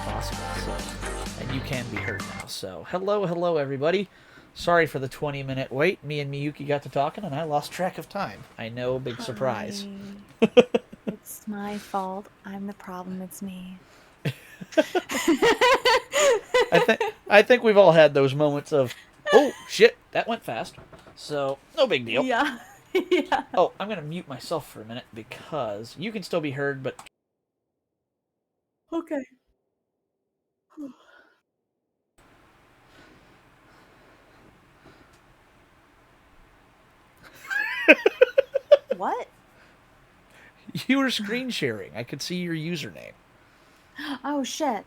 possible. So, and you can be heard now. So, hello, everybody. Sorry for the 20-minute wait. Me and Miyuki got to talking, and I lost track of time. I know, big surprise. Hi. It's my fault. I'm the problem. It's me. I think we've all had those moments of, oh shit, that went fast. So, no big deal. Yeah. Yeah. Oh, I'm gonna mute myself for a minute because you can still be heard, but Okay. What? you were screen sharing. I could see your username. Oh shit.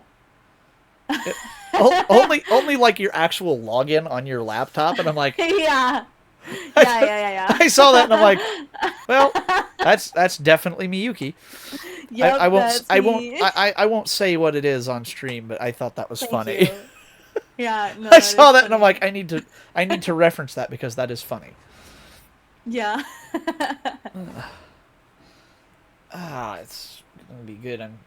Only like your actual login on your laptop, and I'm like, Yeah. I, Yeah. I saw that, and I'm like, well, that's definitely Miyuki. I Yep, won't that's I won't me. I won't say what it is on stream, but I thought that was Thank funny. you. Yeah, no, I that saw is that, and I'm funny. like, I need to reference that because that is funny. Yeah. It's gonna be good. I'm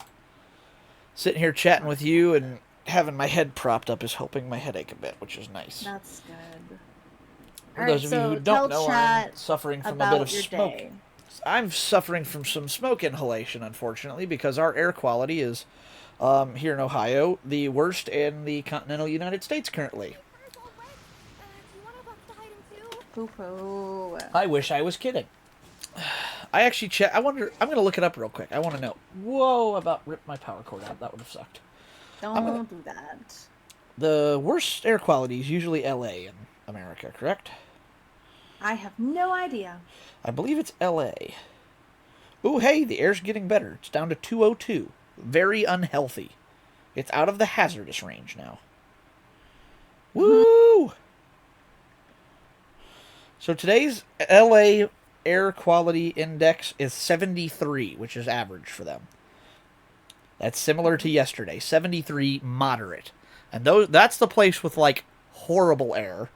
sitting here chatting with you, and having my head propped up is helping my headache a bit, which is nice. That's good. For All right, those of you who so don't tell know, I'm chat suffering from a bit of about your smoke. day. I'm suffering from some smoke inhalation, unfortunately, because our air quality is, here in Ohio, the worst in the continental United States currently. Poo-poo. I wish I was kidding. I actually check. I wonder. I'm gonna look it up real quick. I want to know. Whoa! About ripped my power cord out. That would have sucked. I'm gonna. Don't do that. The worst air quality is usually L.A. in America, correct? I have no idea. I believe it's L.A. Ooh, hey, the air's getting better. It's down to 202. Very unhealthy. It's out of the hazardous range now. Woo! So today's LA air quality index is 73, which is average for them. That's similar to yesterday. 73 moderate. And that's the place with like horrible air.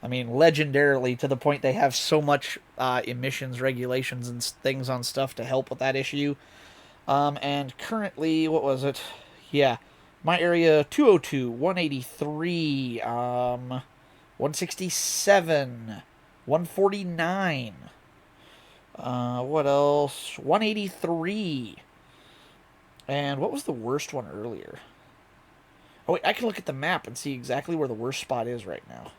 I mean, legendarily to the point they have so much emissions regulations and things on stuff to help with that issue. And currently, what was it? Yeah, my area 202, 183, 167, 149. What else? 183. And what was the worst one earlier? Oh, wait, I can look at the map and see exactly where the worst spot is right now.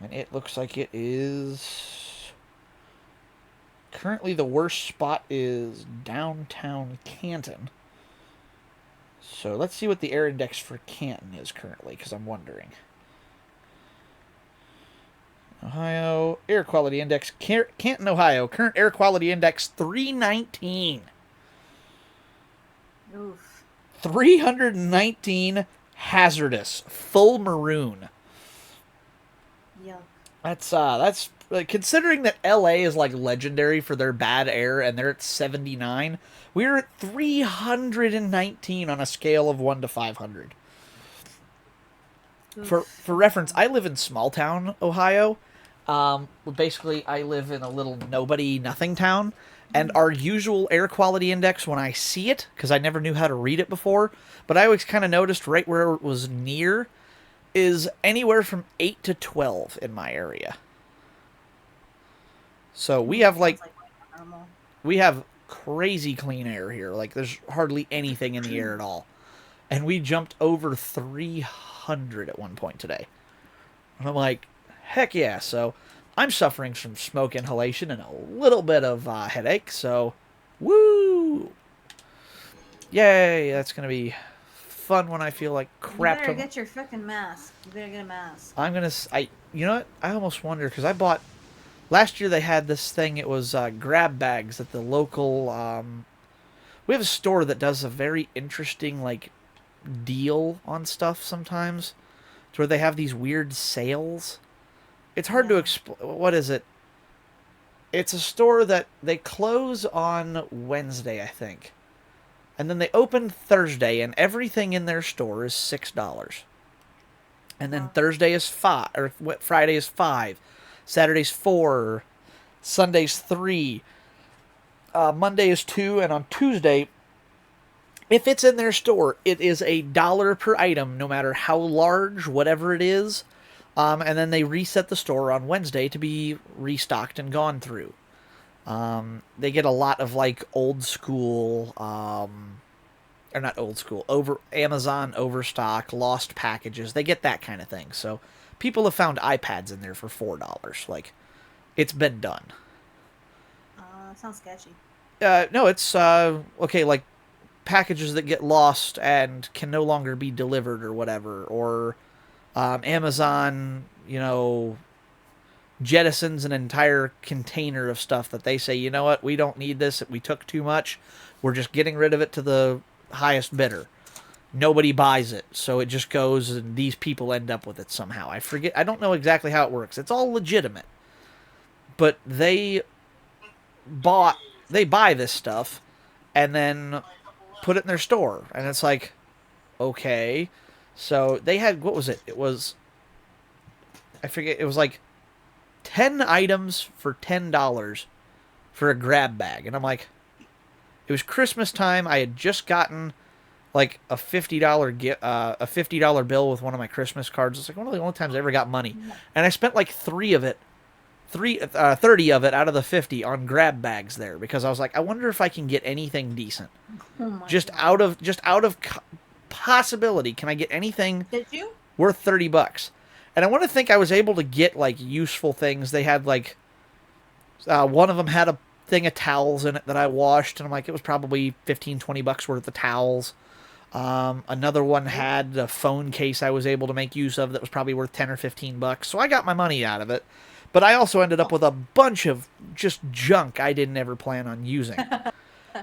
And it looks like it is. Currently, the worst spot is downtown Canton. So let's see what the air index for Canton is currently, because I'm wondering. Ohio air quality index, Canton, Ohio. Current air quality index 319. Oof. 319 hazardous, full maroon. Yuck. That's considering that LA is like legendary for their bad air and they're at 79. We're at 319 on a scale of 1 to 500. For Oof. reference, I live in small town Ohio. Basically, I live in a little nobody nothing town, and our usual air quality index when I see it, because I never knew how to read it before, but I always kind of noticed right where it was near, is anywhere from 8 to 12 in my area. So we have Sounds like like normal. we have crazy clean air here. Like there's hardly anything in the air at all. And we jumped over 300 at one point today. And I'm like, heck yeah. So I'm suffering from smoke inhalation and a little bit of headache. So, woo! Yay! That's going to be fun when I feel like You crap. better get your fucking mask. You better get a mask. I'm going to. You know what? I almost wonder because I bought. Last year they had this thing. It was grab bags at the local. We have a store that does a very interesting, like, deal on stuff sometimes. To where they have these weird sales. It's hard to Yeah. explain. What is it? It's a store that they close on Wednesday, I think. And then they open Thursday, and everything in their store is $6. And then Wow. Thursday is five, or Friday is five, Saturday's four, Sunday's three, Monday is two, and on Tuesday If it's in their store, it is $1 per item, no matter how large, whatever it is. And then they reset the store on Wednesday to be restocked and gone through. They get a lot of like old school, or not old school, over Amazon overstock, lost packages. They get that kind of thing. So people have found iPads in there for $4. Like, it's been done. Sounds sketchy. No, it's okay. Like packages that get lost and can no longer be delivered or whatever, or Amazon, jettisons an entire container of stuff that they say, you know what, we don't need this. We took too much. We're just getting rid of it to the highest bidder. Nobody buys it, so it just goes, and these people end up with it somehow. I forget. I don't know exactly how it works. It's all legitimate, but they buy this stuff and then put it in their store, and it's like, okay. So they had, what was it? It was, I forget. It was like 10 items for $10 for a grab bag, and I'm like, it was Christmas time. I had just gotten like a $50 bill with one of my Christmas cards. It's like one of the only times I ever got money, and I spent like 30 of it out of the 50 on grab bags there, because I was like, I wonder if I can get anything decent. Oh my just God. out of possibility, can I get anything Did you? worth $30? And I want to think I was able to get like useful things. They had like one of them had a thing of towels in it that I washed, and I'm like, it was probably 15-20 bucks worth of towels. Another one had a phone case I was able to make use of that was probably worth 10 or 15 bucks. So I got my money out of it. But I also ended up with a bunch of just junk I didn't ever plan on using.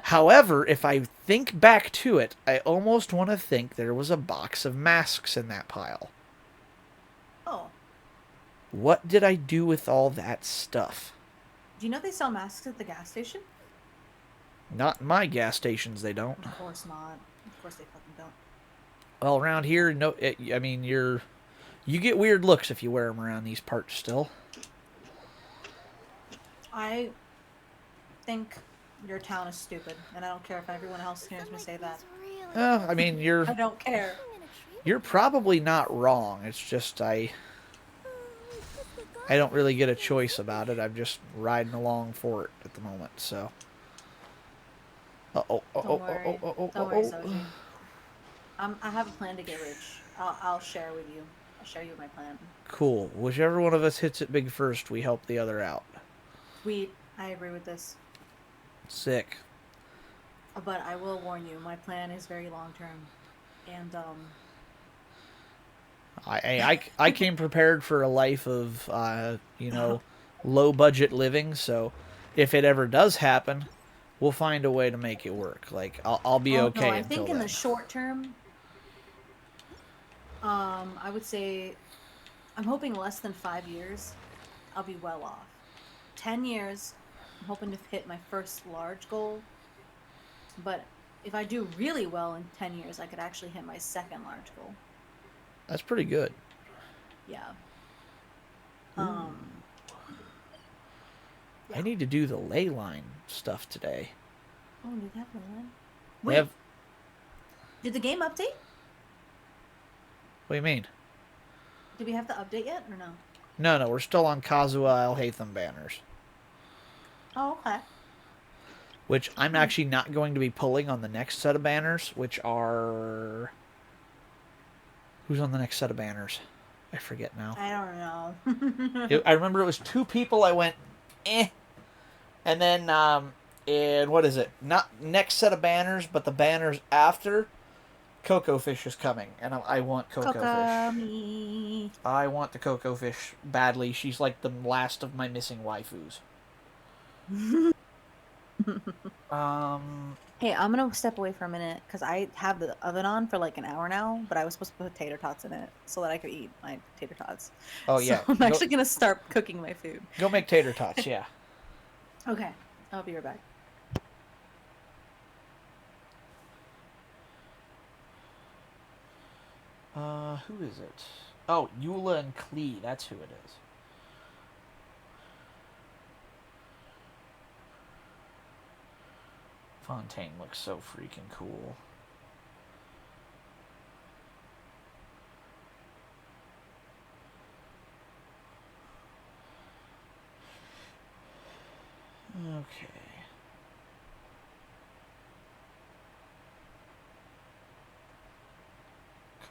However, if I think back to it, I almost want to think there was a box of masks in that pile. Oh. What did I do with all that stuff? Do you know they sell masks at the gas station? Not in my gas stations, they don't. Of course not. Of course they fucking don't. Well, around here, no. You get weird looks if you wear them around these parts still. I think your town is stupid, and I don't care if everyone else hears me say that. I mean, I don't care. you're probably not wrong. It's just I don't really get a choice about it. I'm just riding along for it at the moment. So. Don't worry, Soji. I have a plan to get rich. I'll share with you. I'll share you my plan. Cool. Whichever one of us hits it big first, we help the other out. Sweet. I agree with this. Sick. But I will warn you, my plan is very long term, and I came prepared for a life of low budget living. So if it ever does happen, we'll find a way to make it work. Like I'll be okay. No, I until think in then. the short term, I would say, I'm hoping less than 5 years, I'll be well off. 10 years, I'm hoping to hit my first large goal. But if I do really well in 10 years, I could actually hit my second large goal. That's pretty good. Yeah. I need to do the ley line stuff today. Oh, did that one? We Wait, have. did the game update? What do you mean? Did we have the update yet, or no? No, we're still on Kazuha Al Haitham banners. Oh, okay. Which I'm actually not going to be pulling on the next set of banners, which are... Who's on the next set of banners? I forget now. I don't know. I remember it was 2 people I went, eh. And then, and what is it? Not next set of banners, but the banners after, Coco Fish is coming. And I want Coco Fish. Kokomi. I want the Coco Fish badly. She's like the last of my missing waifus. Hey, I'm gonna step away for a minute because I have the oven on for like an hour now, but I was supposed to put tater tots in it so that I could eat my tater tots. Oh, yeah. So I'm actually gonna start cooking my food. Go make tater tots, yeah. Okay, I'll be right back. Who is it? Oh, Eula and Klee. That's who it is. Fontaine looks so freaking cool.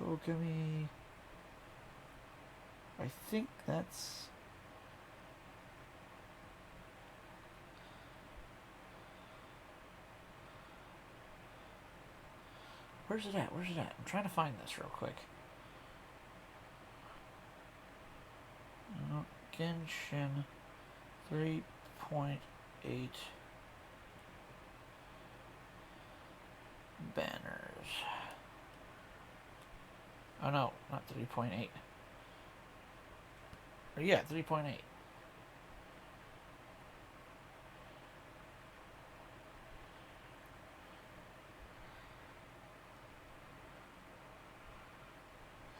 Kokami. I think that's... Where's it at? Where's it at? I'm trying to find this real quick. Genshin 3.8 banners. Oh no, not 3.8. Oh yeah, 3.8.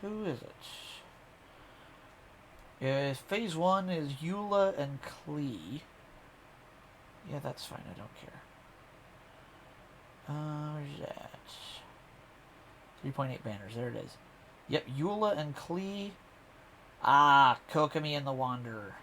Who is it? Yeah, phase 1 is Eula and Klee. Yeah, that's fine, I don't care. Where's that? 3.8 banners, there it is. Yep, Eula and Klee. Ah, Kokami and the Wanderer.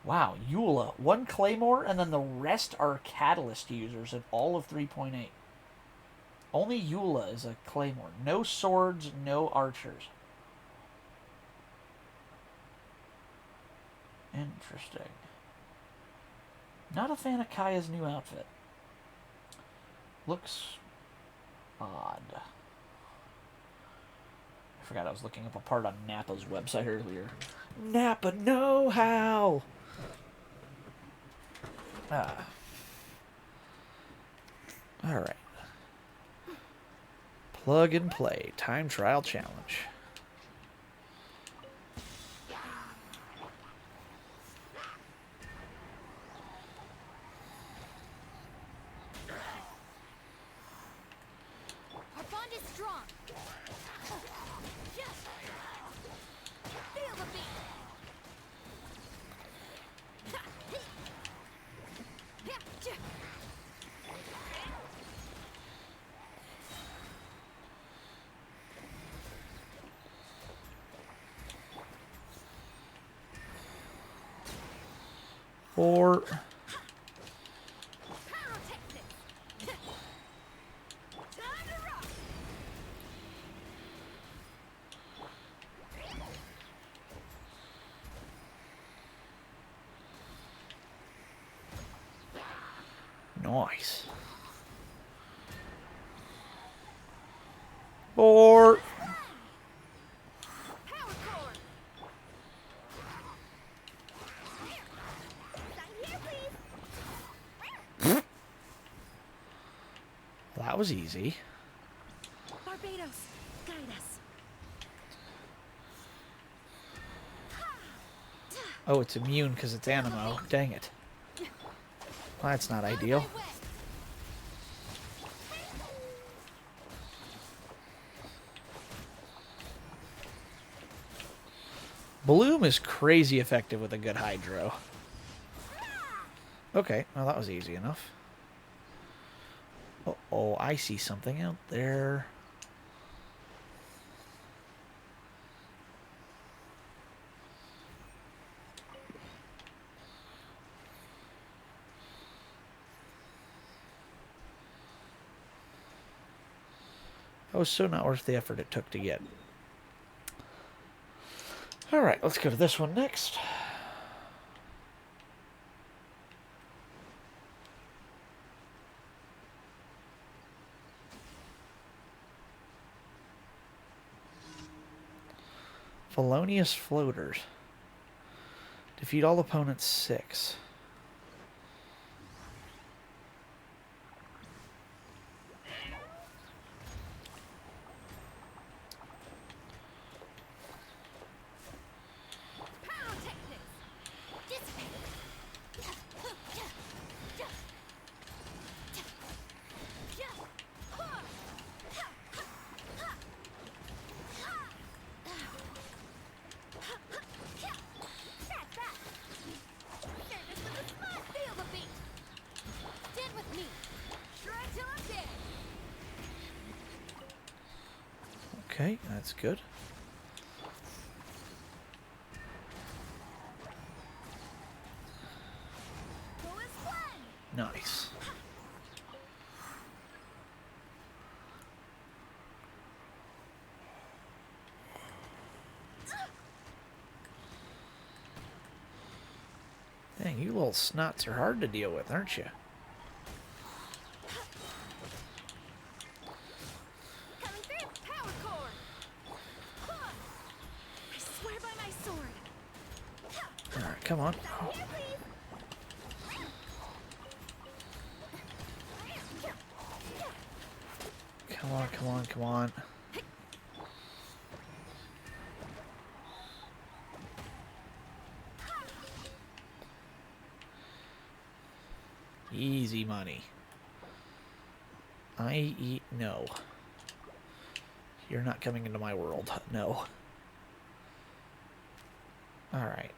Wow, Eula. 1 Claymore, and then the rest are Catalyst users in all of 3.8. Only Eula is a Claymore. No swords, no archers. Interesting. Not a fan of Kaya's new outfit. Looks odd. I forgot I was looking up a part on Nappa's website earlier. Nappa know-how! Alright. Plug and play. Time trial challenge. Our bond is strong. Feel the beat. Four. Nice. 4. That was easy. Barbados, guide us. Oh, it's immune because it's Animo. Dang it. Well, that's not ideal. Bloom is crazy effective with a good Hydro. Okay, well that was easy enough. Uh-oh, I see something out there. That was so not worth the effort it took to get. Alright, let's go to this one next. Felonious Floaters. Defeat all opponents 6. Okay, that's good. Nice. Dang, you little snots are hard to deal with, aren't you? Coming through! Power core! Huh. I swear by my sword! Alright, come on. Here, please! Come on, come on, come on. Easy money. I eat no. You're not coming into my world. No. Alright,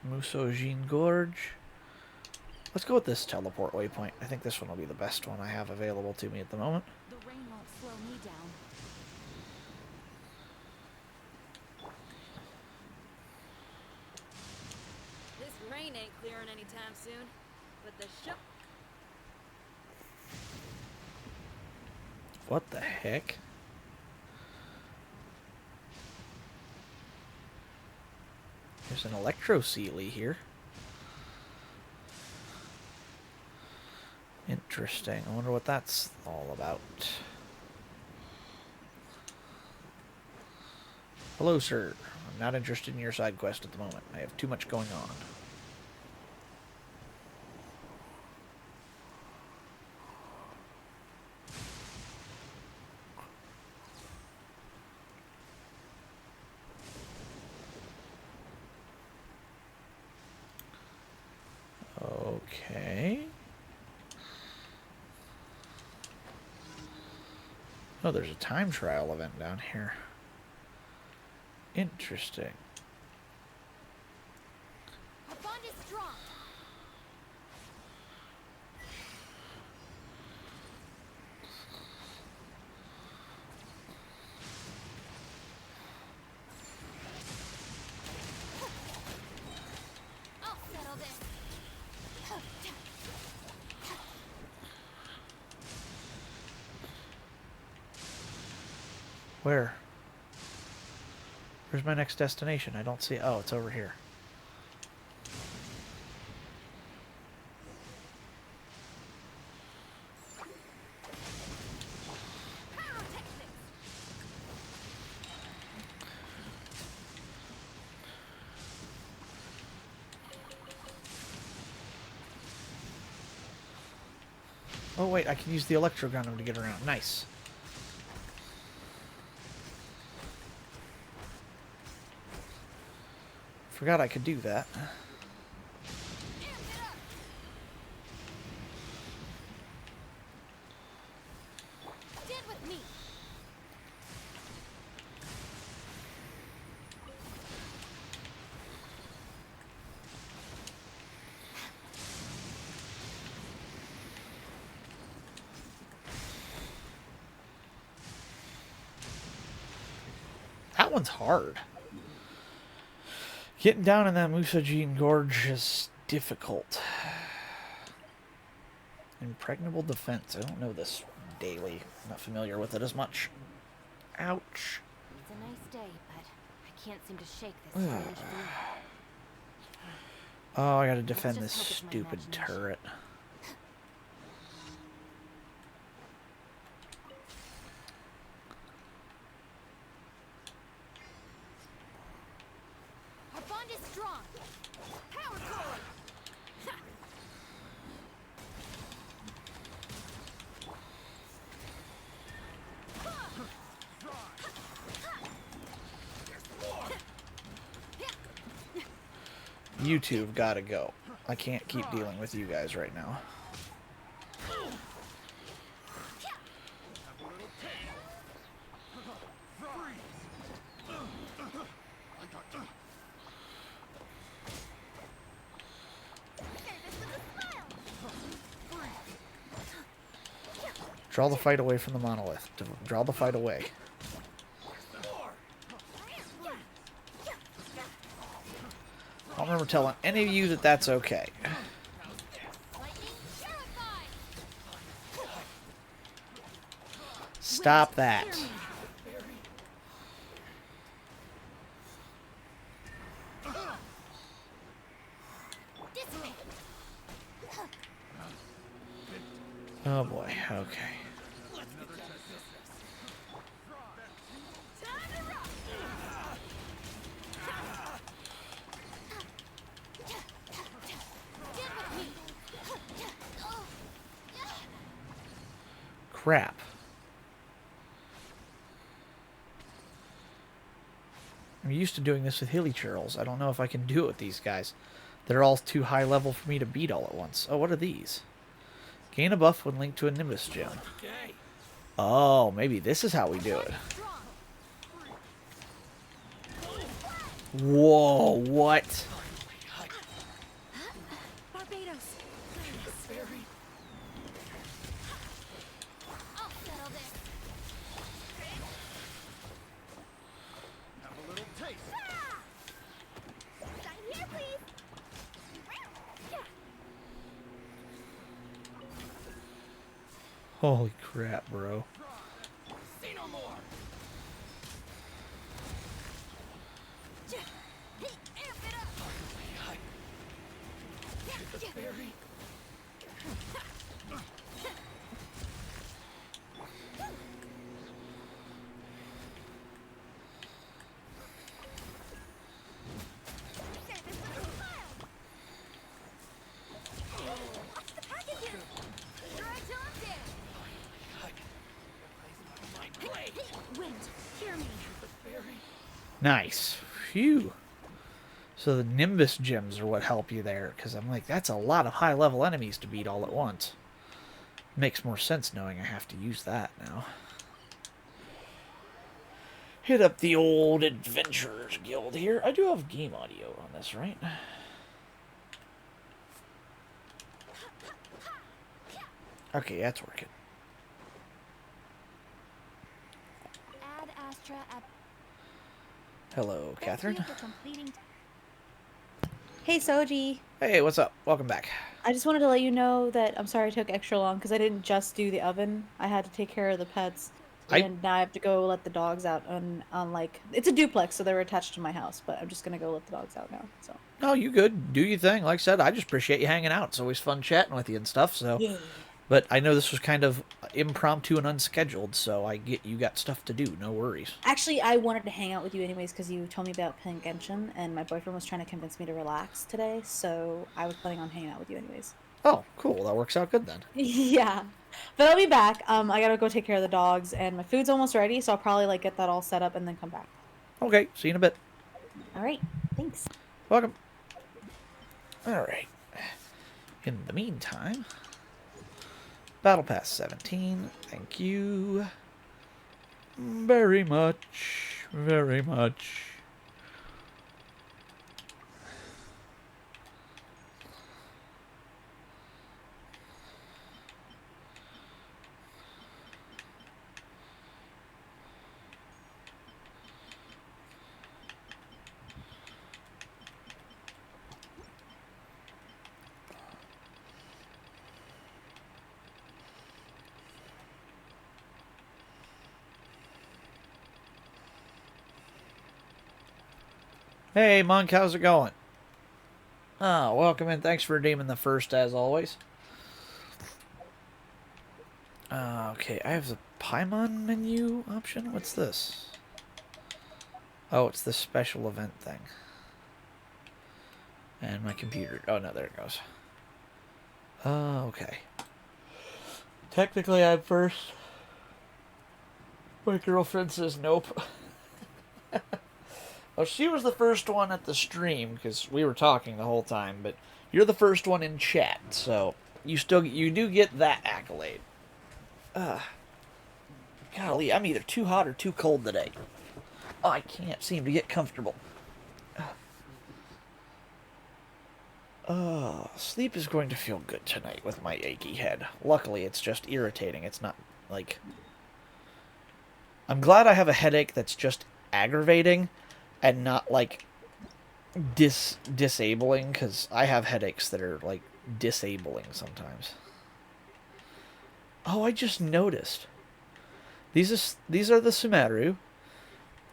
Musojin Gorge. Let's go with this teleport waypoint. I think this one will be the best one I have available to me at the moment. The rain won't slow me down. This rain ain't clearing anytime soon, but the show. What the heck? There's an Electro Sealy here. Interesting. I wonder what that's all about. Hello, sir. I'm not interested in your side quest at the moment. I have too much going on. Okay. Oh, there's a time trial event down here. Interesting. Our bond is strong. I'll settle this. Where? Where's my next destination? I don't see it. Oh, it's over here. Pyrotechnics. Oh, wait, I can use the Electro Gundam to get around. Nice. Forgot I could do that. Amp it up. Stand with me. That one's hard. Getting down in that Musojin Gorge is difficult. Impregnable defense. I don't know this daily. I'm not familiar with it as much. Ouch. It's a nice day, but I can't seem to shake this strange feeling. Oh, I gotta defend Let's this just hope it's my stupid imagination. turret. Our bond is strong. Power core. You two have gotta go. I can't keep dealing with you guys right now. Draw the fight away from the monolith. Draw the fight away. I don't remember telling any of you that that's okay. Stop that. Hear me. This way. Oh boy, okay. Time to rock. Get with me. Crap. I'm used to doing this with hilly churls. I don't know if I can do it with these guys. They're all too high level for me to beat all at once. Oh, what are these? Gain a buff when linked to a Nimbus gem. Oh, maybe this is how we do it. Strong. Whoa, what? Barbados. I'll settle this. Sign here, please. Holy crap, bro. Amp it up. Save this for the smile. Watch the packages. Try till I'm dead. Wind, hear me. Nice. Phew. So the Nimbus gems are what help you there, because I'm like, that's a lot of high-level enemies to beat all at once. Makes more sense knowing I have to use that now. Hit up the old Adventurers Guild here. I do have game audio on this, right? Okay, that's working. Add Astra at Hello, Catherine. Hey Soji, Hey, what's up? Welcome back. I just wanted to let you know that I'm sorry it took extra long because I didn't just do the oven. I had to take care of the pets, and now I have to go let the dogs out on like it's a duplex, so they're attached to my house. But I'm just gonna go let the dogs out now. So No, you good. Do your thing. Like I said, I just appreciate you hanging out. It's always fun chatting with you and stuff. So, but I know this was kind of impromptu and unscheduled, so I get you got stuff to do. No worries. Actually, I wanted to hang out with you anyways because you told me about playing Genshin, and my boyfriend was trying to convince me to relax today, so I was planning on hanging out with you anyways. Oh, cool. That works out good then. Yeah, but I'll be back. I gotta go take care of the dogs, and my food's almost ready, so I'll probably like get that all set up and then come back. Okay, see you in a bit. All right, thanks. Welcome. All right. In the meantime, Battle Pass 17. Thank you very much. Very much. Hey, Monk, how's it going? Oh, welcome in. Thanks for redeeming the first, as always. Okay, I have the Paimon menu option. What's this? Oh, it's the special event thing. And my computer. Oh, no, there it goes. Okay. Technically, I'm first. My girlfriend says nope. Well, she was the first one at the stream because we were talking the whole time, but you're the first one in chat, so you do get that accolade. Golly, I'm either too hot or too cold today. Oh, I can't seem to get comfortable. Sleep is going to feel good tonight with my achy head. Luckily, it's just irritating. It's not like... I'm glad I have a headache that's just aggravating and not like disabling, because I have headaches that are like disabling sometimes. Oh, I just noticed These are the Sumeru.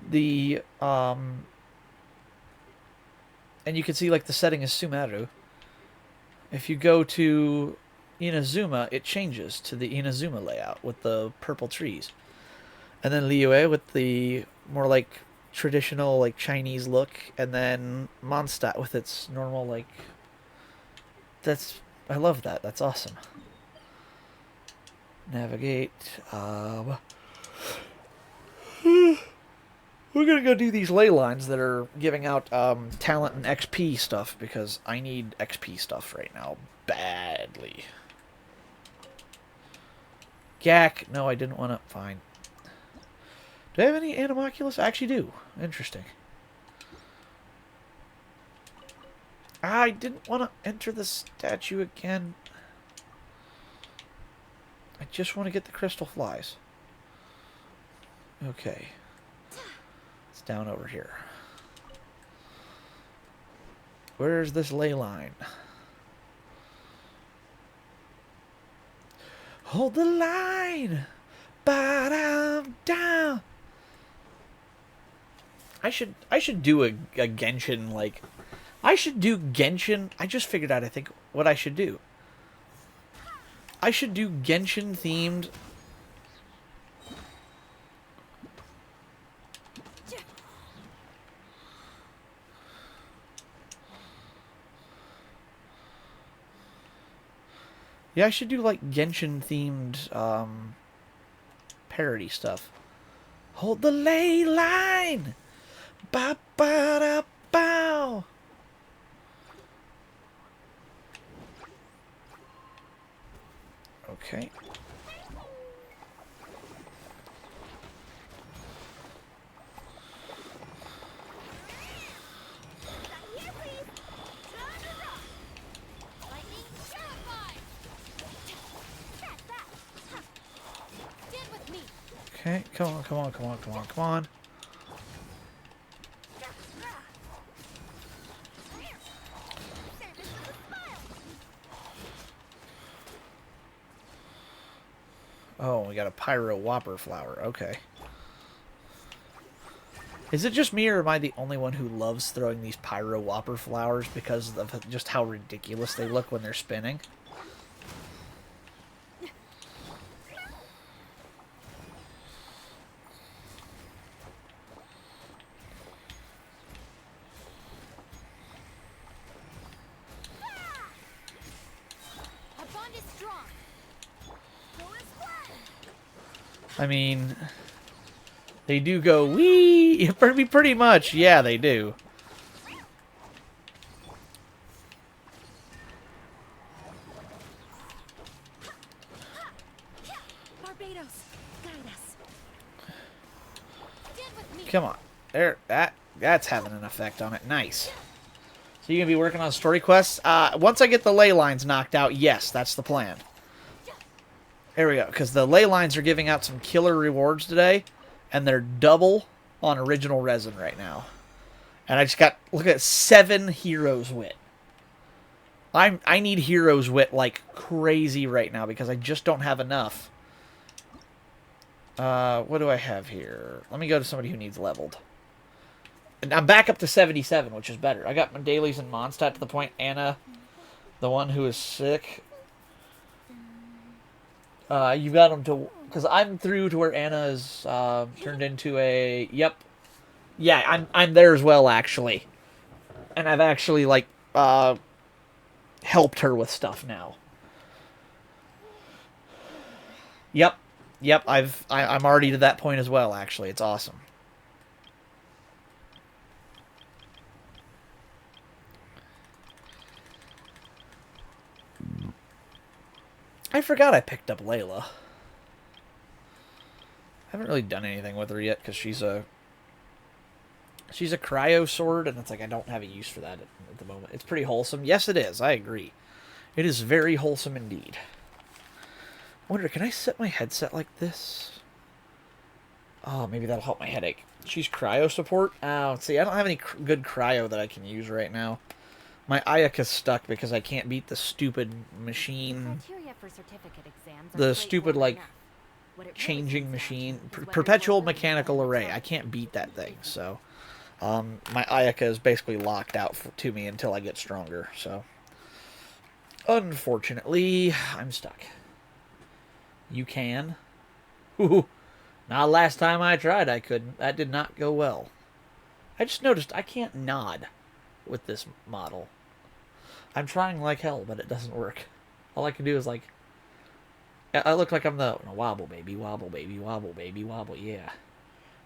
The and you can see like the setting is Sumeru. If you go to Inazuma, it changes to the Inazuma layout with the purple trees. And then Liyue with the more like traditional like Chinese look, and then Mondstadt with its normal like I love that. That's awesome. Navigate. We're gonna go do these ley lines that are giving out talent and XP stuff because I need XP stuff right now badly. Gak. No, I didn't want to. Fine. Do I have any Anemoculus? I actually do. Interesting. I didn't want to enter the statue again. I just want to get the crystal flies. Okay. It's down over here. Where's this ley line? Hold the line! Ba-dum, down! I should do a Genshin, like... I should do Genshin... I just figured out, I think, what I should do. I should do Genshin-themed... Yeah, I should do, like, Genshin-themed, parody stuff. Hold the ley line! Ba-ba-da-bow! Okay. Okay, come on, come on, come on, come on, come on. Oh, we got a Pyro Whopper flower. Okay. Is it just me, or am I the only one who loves throwing these Pyro Whopper flowers because of just how ridiculous they look when they're spinning? I mean, they do go wee pretty much. Yeah, they do. Barbados, guide us. Come on, there. That's having an effect on it. Nice. So you gonna be working on story quests? Once I get the ley lines knocked out, yes, that's the plan. There we go, because the ley lines are giving out some killer rewards today, and they're double on original resin right now. And I just got, look at 7 Heroes Wit. I need Heroes Wit like crazy right now because I just don't have enough. What do I have here? Let me go to somebody who needs leveled. And I'm back up to 77, which is better. I got my dailies in Mondstadt to the point Anna, the one who is sick... you got them to... Because I'm through to where Anna is turned into a... Yep. Yeah, I'm there as well, actually. And I've actually, like, helped her with stuff now. Yep. Yep, I'm already to that point as well, actually. It's awesome. I forgot I picked up Layla. I haven't really done anything with her yet because she's a cryo sword, and it's like I don't have a use for that at the moment. It's pretty wholesome. Yes, it is. I agree. It is very wholesome indeed. I wonder, can I set my headset like this? Oh, maybe that'll help my headache. She's cryo support? Oh, see, I don't have any good cryo that I can use right now. My Ayaka's stuck because I can't beat the stupid machine. Criteria for certificate exams are The stupid, like, What it really changing comes down machine, to is whether perpetual you're really mechanical gonna array. try. I can't beat that thing, so my Ayaka is basically locked out to me until I get stronger. So unfortunately, I'm stuck. You can. Ooh, not last time I tried, I couldn't. That did not go well. I just noticed I can't nod with this model. I'm trying like hell, but it doesn't work. All I can do is like, I look like I'm the wobble baby, wobble baby, wobble baby, wobble. Yeah,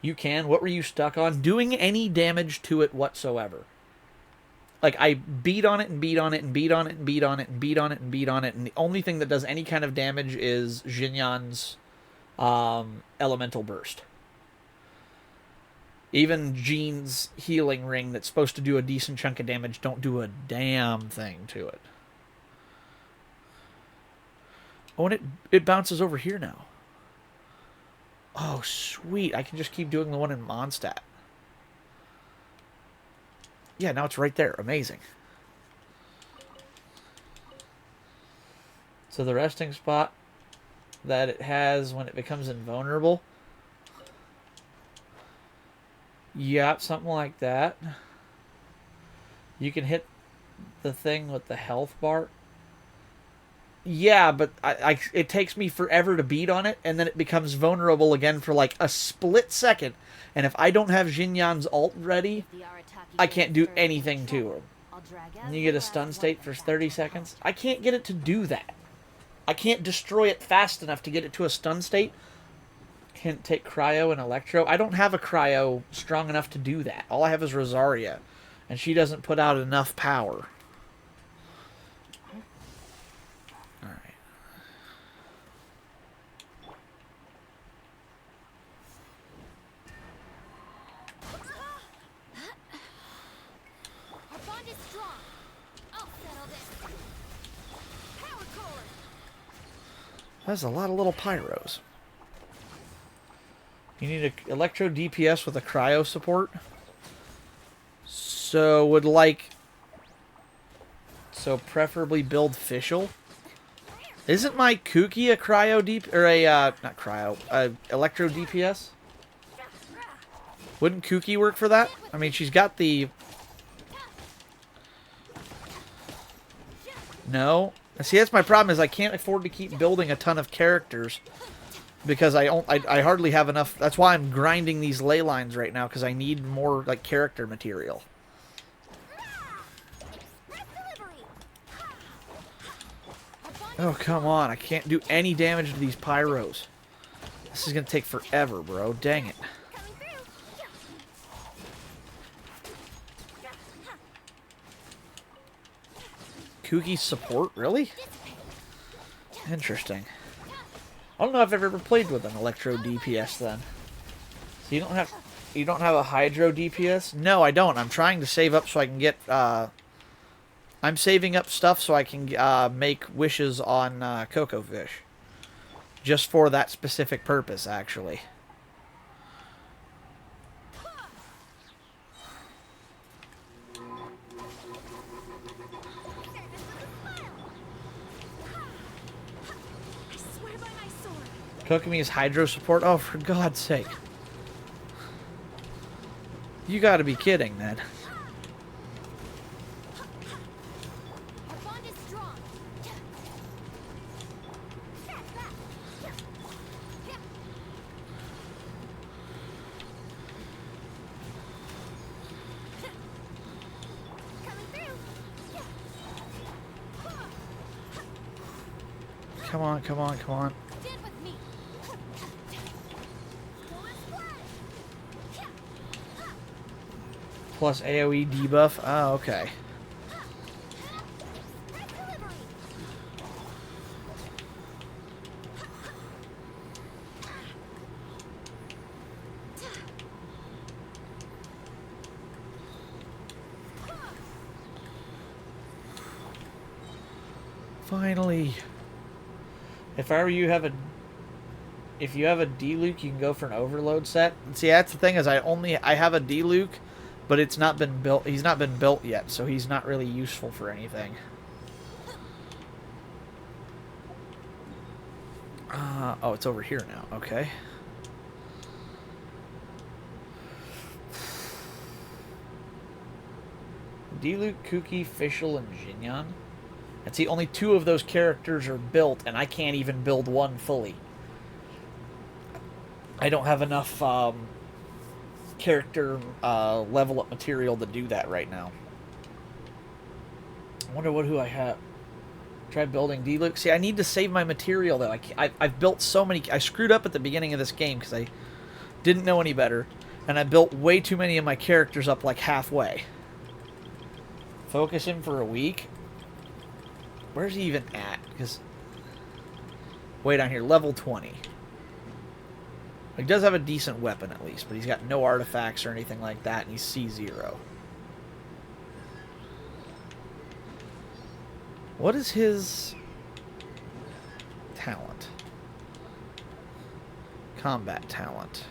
you can. What were you stuck on? Doing any damage to it whatsoever? Like I beat on it and beat on it and beat on it and beat on it and beat on it and beat on it, and the only thing that does any kind of damage is Jinyan's elemental burst. Even Jean's healing ring that's supposed to do a decent chunk of damage don't do a damn thing to it. Oh, and it bounces over here now. Oh, sweet. I can just keep doing the one in Mondstadt. Yeah, now it's right there. Amazing. So the resting spot that it has when it becomes invulnerable. Yep, something like that. You can hit the thing with the health bar. Yeah, but it takes me forever to beat on it, and then it becomes vulnerable again for like a split second. And if I don't have Jinyan's ult ready, If the Arataki I can't do gets further anything to control, him. I'll drag And you get a every stun last state one for of them 30 back to seconds. my I can't get it to do that. I can't destroy it fast enough to get it to a stun state. Can't take cryo and electro. I don't have a cryo strong enough to do that. All I have is Rosaria, and she doesn't put out enough power. All right. Our bond is strong. I'll settle this. Power core. That's a lot of little pyros. You need an electro DPS with a cryo support. So preferably build Fischl. Isn't my Kuki a cryo DP or a not cryo, electro DPS? Wouldn't Kuki work for that? I mean, she's got the No. See, that's my problem is I can't afford to keep building a ton of characters because I hardly have enough. That's why I'm grinding these ley lines right now because I need more like character material. Express delivery. Our bond Oh, is come on. I can't do any damage to these pyros. This is going to take forever, bro. Dang it. coming through. Kuki's support? Really? Interesting. I don't know if I've ever played with an electro DPS then. So you don't have a hydro DPS? No, I don't. I'm trying to save up so I can get I'm saving up stuff so I can make wishes on Coco Fish. Just for that specific purpose, actually. I swear by my sword. Kokomi's hydro support? Oh, for God's sake. You gotta be kidding, man. Our bond is strong. Coming through. Come on, come on, come on. Stand with me. Stolen splash. Plus AoE debuff? Oh, okay. Express delivery. Finally. If I were you, if you have a D-Luke, you can go for an overload set. And see, that's the thing is I have a D-Luke, but it's not been built. He's not been built yet, so he's not really useful for anything. Oh, it's over here now. Okay. Diluc, Kuki, Fischl, and Jinyan. And see, only 2 of those characters are built, and I can't even build one fully. I don't have enough character level up material to do that right now. I wonder who I have. Try building Diluc. See, I need to save my material, though. I've built so many... I screwed up at the beginning of this game because I didn't know any better. And I built way too many of my characters up like halfway. Focus him for a week? Where's he even at? Because... way down here. Level 20. He does have a decent weapon, at least. But he's got no artifacts or anything like that. And he's C0. What is his talent? Combat talent.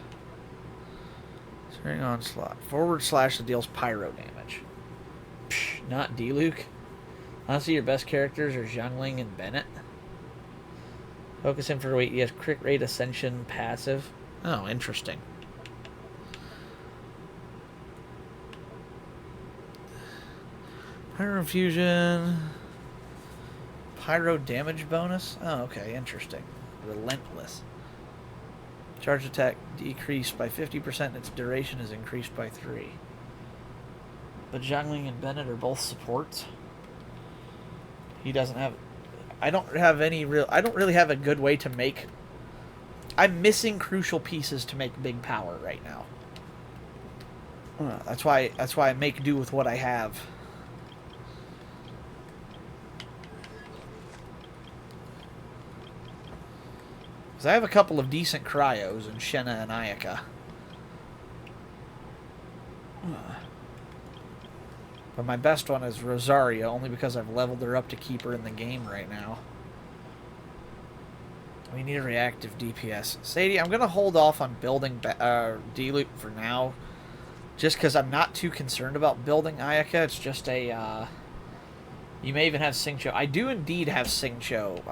Spring onslaught. Forward slash that deals pyro damage. Psh, not Diluc. Honestly, your best characters are Xiangling and Bennett. Focus him for weight. He has crit rate ascension passive. Oh, interesting. Pyro infusion. Pyro damage bonus? Oh, okay, interesting. Relentless. Charge attack decreased by 50% and its duration is increased by 3. But Xiangling and Bennett are both supports. He doesn't have... I don't really have a good way to make... I'm missing crucial pieces to make big power right now. That's why I make do with what I have. Because I have a couple of decent cryos in Shenna and Ayaka. But my best one is Rosaria, only because I've leveled her up to keep her in the game right now. We need a reactive DPS. Sadie, I'm going to hold off on building Diluc for now. Just because I'm not too concerned about building Ayaka. It's just a... you may even have Xingqiu. I do indeed have Xingqiu,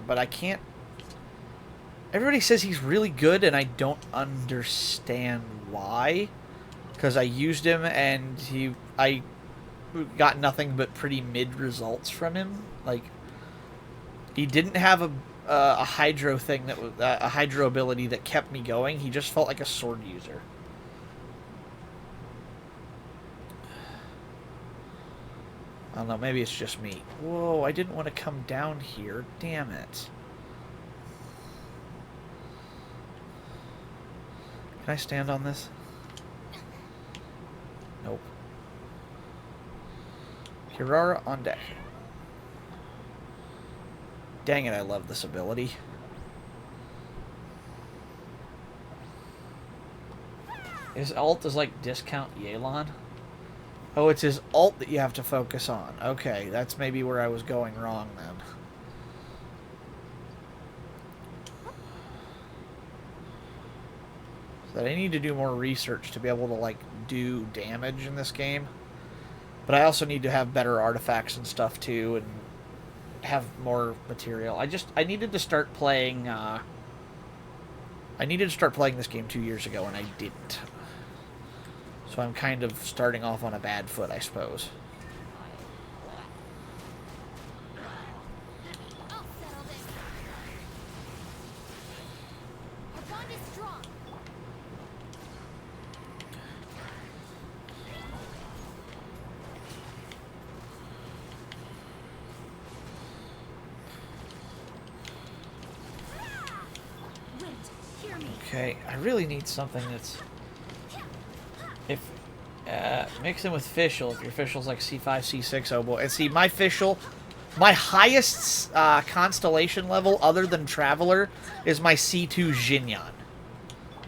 but I can't... Everybody says he's really good, and I don't understand why. Because I used him, and I got nothing but pretty mid results from him. Like, he didn't have a hydro thing that was a hydro ability that kept me going. He just felt like a sword user. I don't know. Maybe it's just me. Whoa! I didn't want to come down here. Damn it. Can I stand on this? Nope. Kirara on deck. Dang it, I love this ability. His ult is like discount Yelan. Oh, it's his ult that you have to focus on. Okay, that's maybe where I was going wrong then. That I need to do more research to be able to, like, do damage in this game. But I also need to have better artifacts and stuff, too, and have more material. I needed to start playing, I needed to start playing this game 2 years ago, and I didn't. So I'm kind of starting off on a bad foot, I suppose. I'll settle this. Our bond is strong. Wind, hear me. Okay, I really need something that's... If... mix in with Fischl, if your Fischl's like C5, C6, oh boy. And see, my Fischl... My highest constellation level, other than Traveler, is my C2 Jinyan.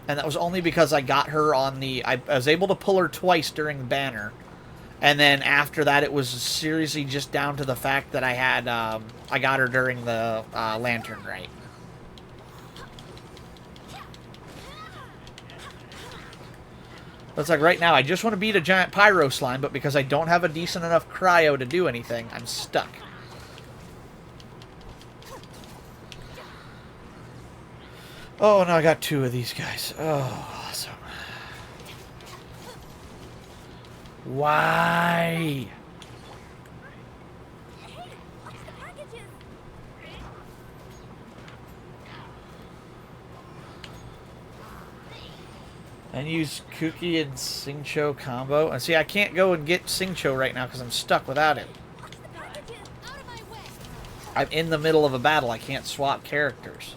And that was only because I got her on the... I was able to pull her twice during the banner. And then after that, it was seriously just down to the fact that I had... I got her during the Lantern Rite. It's like right now, I just want to beat a giant pyro slime, but because I don't have a decent enough cryo to do anything, I'm stuck. Oh, no, I got 2 of these guys. Oh, awesome. Why? Hey, watch the packages. And use Kuki and Singcho combo. And see, I can't go and get Singcho right now because I'm stuck without him. Watch the packages. Out of my way. I'm in the middle of a battle. I can't swap characters.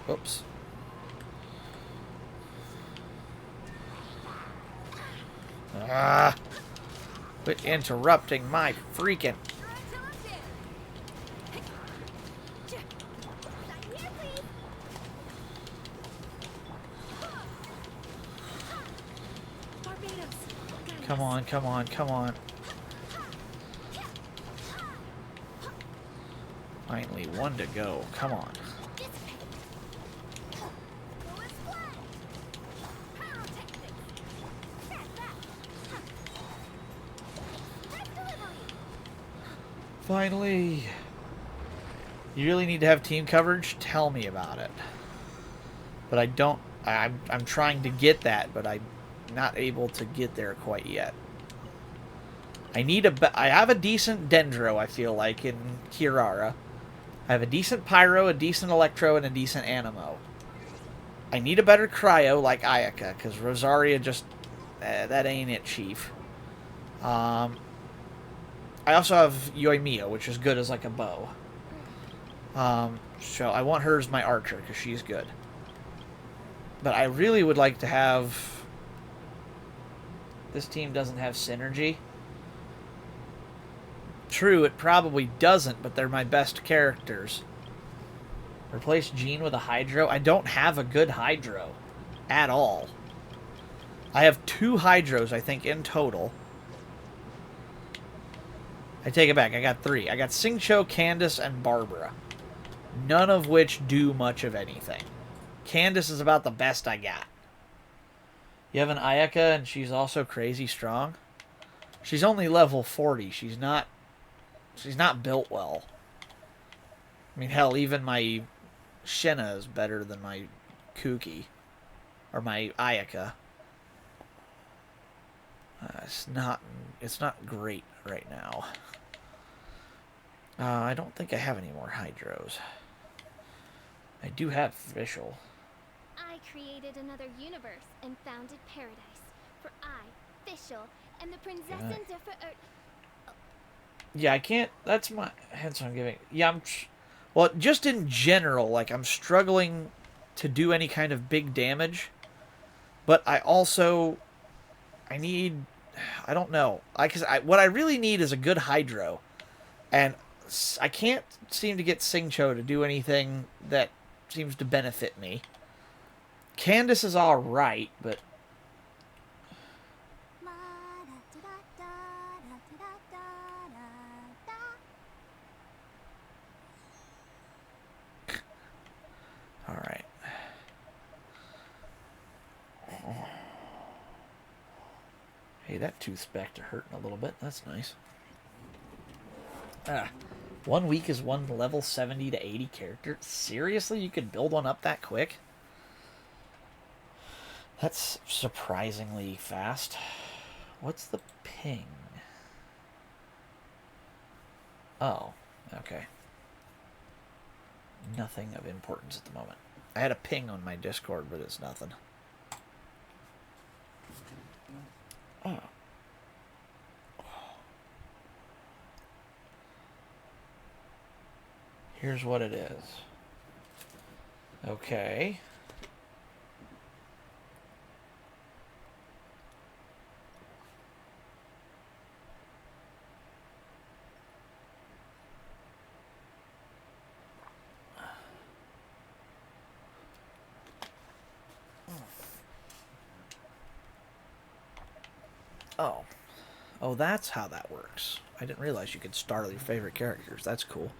Oops. Ah! Quit interrupting my freaking... Come on, come on, come on. Finally, 1 to go. Come on. Finally. You really need to have team coverage? Tell me about it. But I don't... I'm trying to get that, but I'm not able to get there quite yet. I have a decent Dendro, I feel like, in Kirara. I have a decent Pyro, a decent Electro, and a decent Anemo. I need a better Cryo like Ayaka, because Rosaria just... that ain't it, Chief. I also have Yoimiya, which is good as like a bow. So I want her as my archer, because she's good. But I really would like to have... This team doesn't have synergy. True, it probably doesn't, but they're my best characters. Replace Jean with a Hydro? I don't have a good Hydro. At all. I have 2 Hydros, I think, in total. I take it back. I got 3. I got Singcho, Candace, and Barbara. None of which do much of anything. Candace is about the best I got. You have an Ayaka, and she's also crazy strong. She's only level 40. She's not built well. I mean, hell, even my Shenna is better than my Kuki. Or my Ayaka. It's not great right now. I don't think I have any more Hydros. I do have Fischl. I created another universe and founded paradise. For I, Fischl, and the Princessin Yeah, I can't... That's my... Hence I'm giving... Yeah, well, just in general, like, I'm struggling to do any kind of big damage. But I also... I need... I don't know. What I really need is a good Hydro. And I can't seem to get Singcho to do anything that seems to benefit me. Candace is alright, but... Alright. Hey, that tooth's back to hurting a little bit. That's nice. 1 week is one level 70 to 80 character. Seriously? You could build one up that quick? That's surprisingly fast. What's the ping? Oh, okay. Nothing of importance at the moment. I had a ping on my Discord, but it's nothing. Oh. Here's what it is. Okay. Oh. Oh, that's how that works. I didn't realize you could star your favorite characters. That's cool.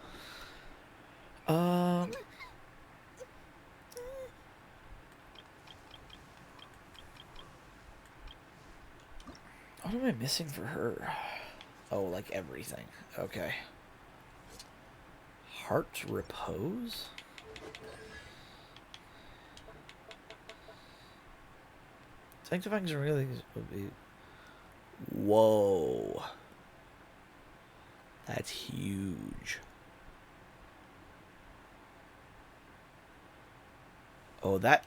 What am I missing for her? Oh, like everything. Okay. Heart's Repose? Sanctifying really would be. Whoa. That's huge. Oh, that.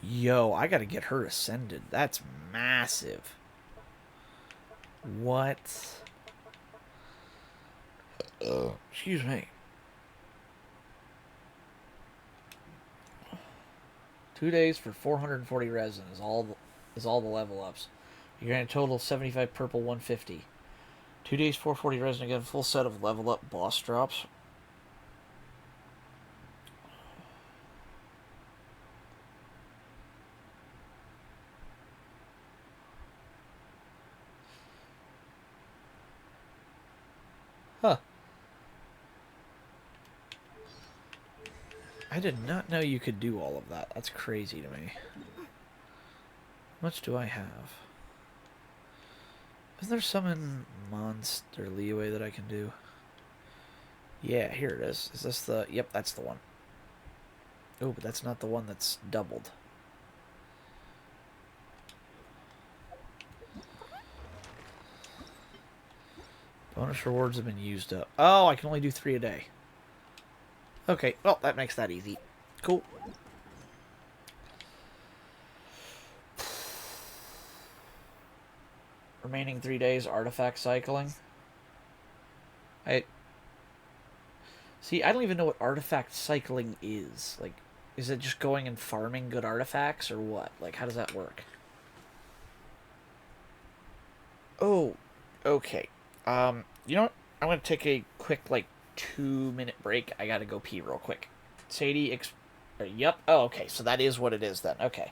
Yo, I gotta get her ascended. That's massive. What? Excuse me. 2 days for 440 resin is all the level ups. You're gonna total 75 purple, 150. 2 days, 440 resin again. Full set of level up boss drops. Huh. I did not know you could do all of that. That's crazy to me. How much do I have? Is there some in Monster Leeway that I can do? Yeah, here it is. Is this the... Yep, that's the one. Oh, but that's not the one that's doubled. Bonus rewards have been used up. Oh, I can only do 3 a day. Okay, well, that makes that easy. Cool. Remaining 3 days, artifact cycling. See, I don't even know what artifact cycling is. Like, is it just going and farming good artifacts, or what? Like, how does that work? Oh, okay. You know what? I'm gonna take a quick, 2-minute break. I gotta go pee real quick. Sadie, yep. Oh, okay. So that is what it is then. Okay.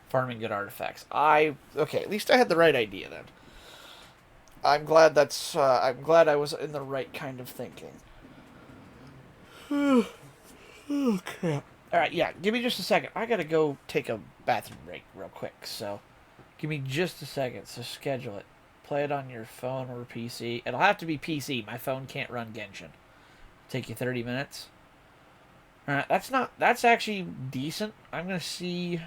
Farming good artifacts. Okay, at least I had the right idea then. I'm glad I'm glad I was in the right kind of thinking. Oh, crap. Alright, yeah, give me just a second. I gotta go take a bathroom break real quick, so give me just a second, so schedule it. Play it on your phone or PC. It'll have to be PC. My phone can't run Genshin. Take you 30 minutes. Alright, that's actually decent. I'm gonna see...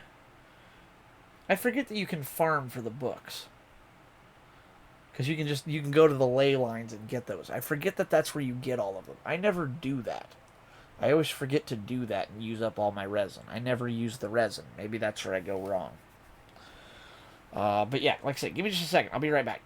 I forget that you can farm for the books. Because you can go to the ley lines and get those. I forget that that's where you get all of them. I never do that. I always forget to do that and use up all my resin. I never use the resin. Maybe that's where I go wrong. But yeah, like I said, give me just a second. I'll be right back.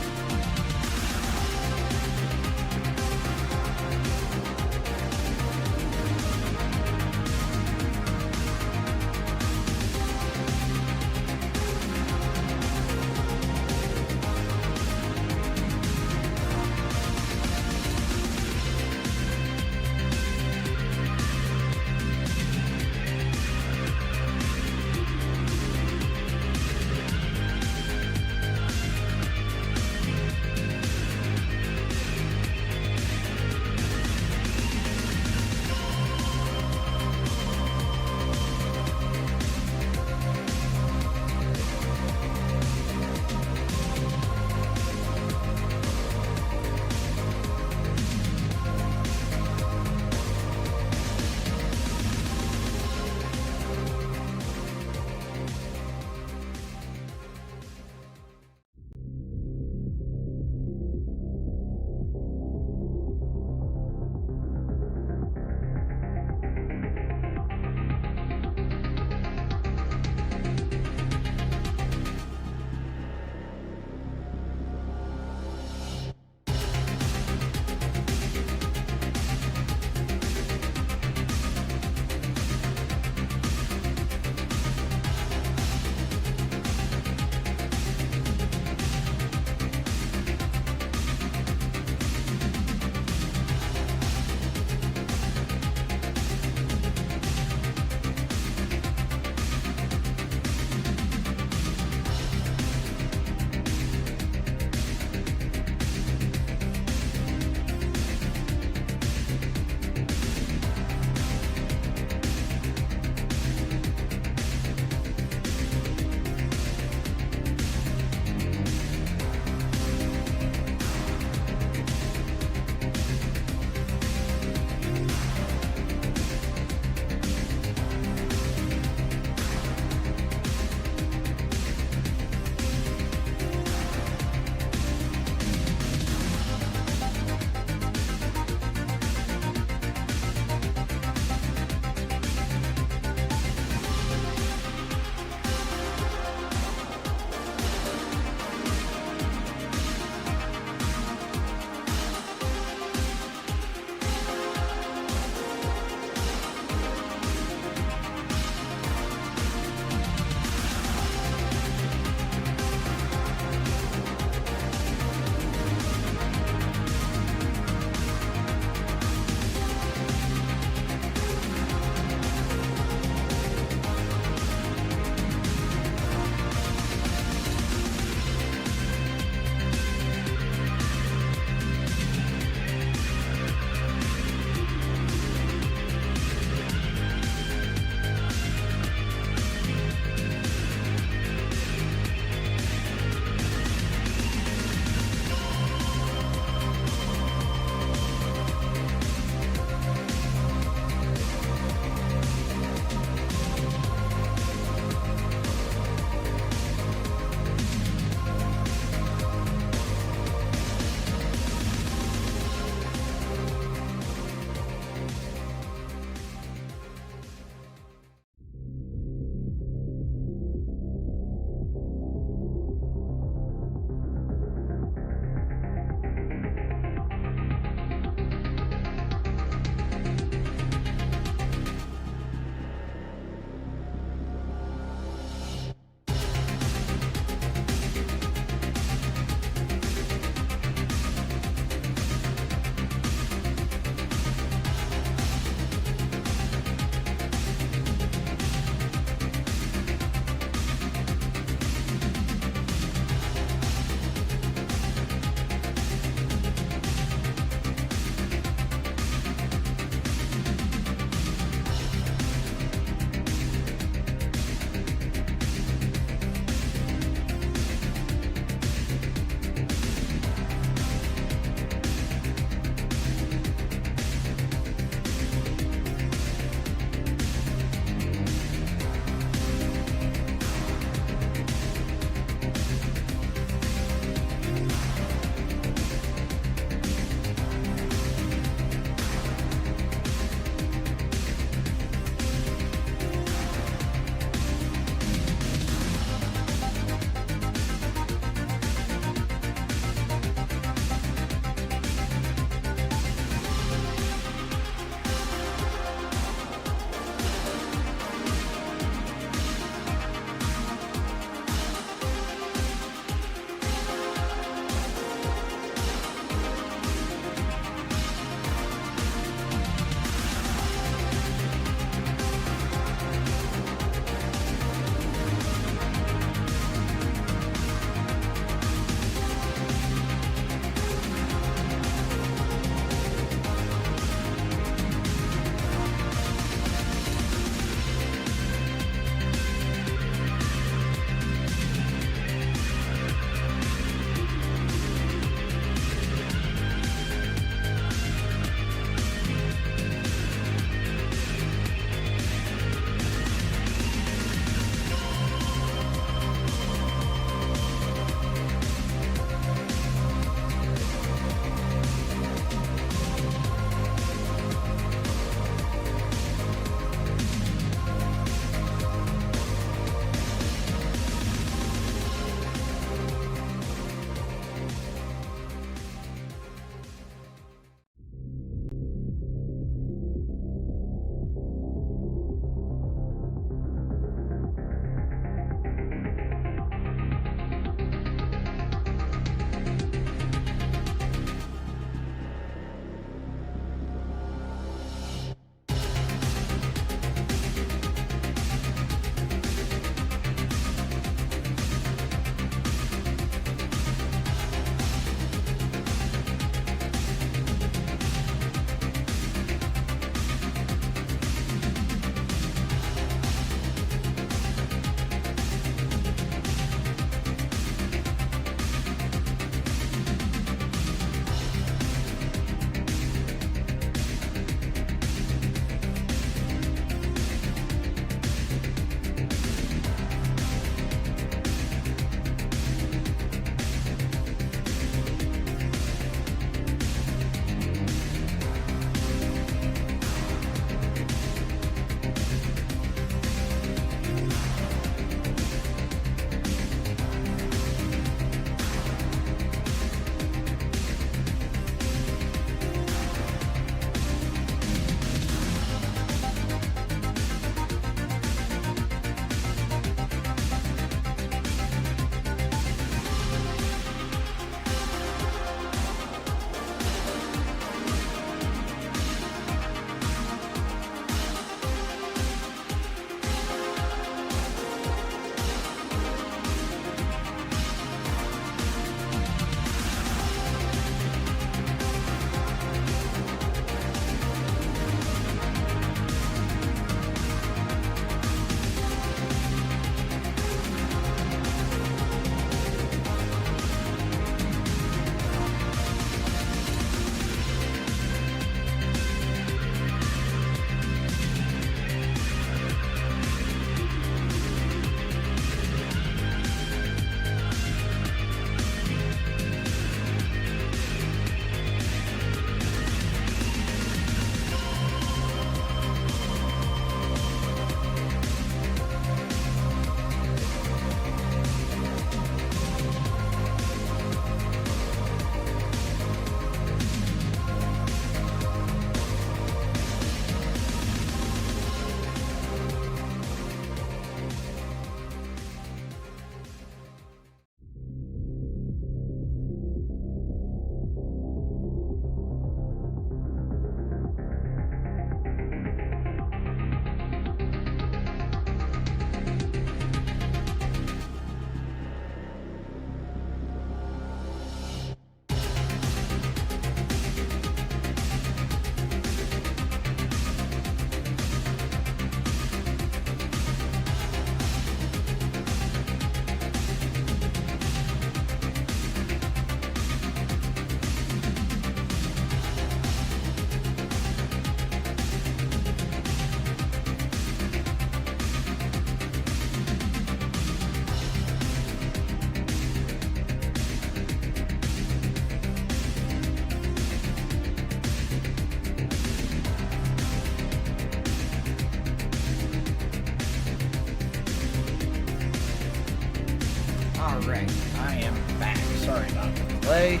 Alright, I am back. Sorry about the delay.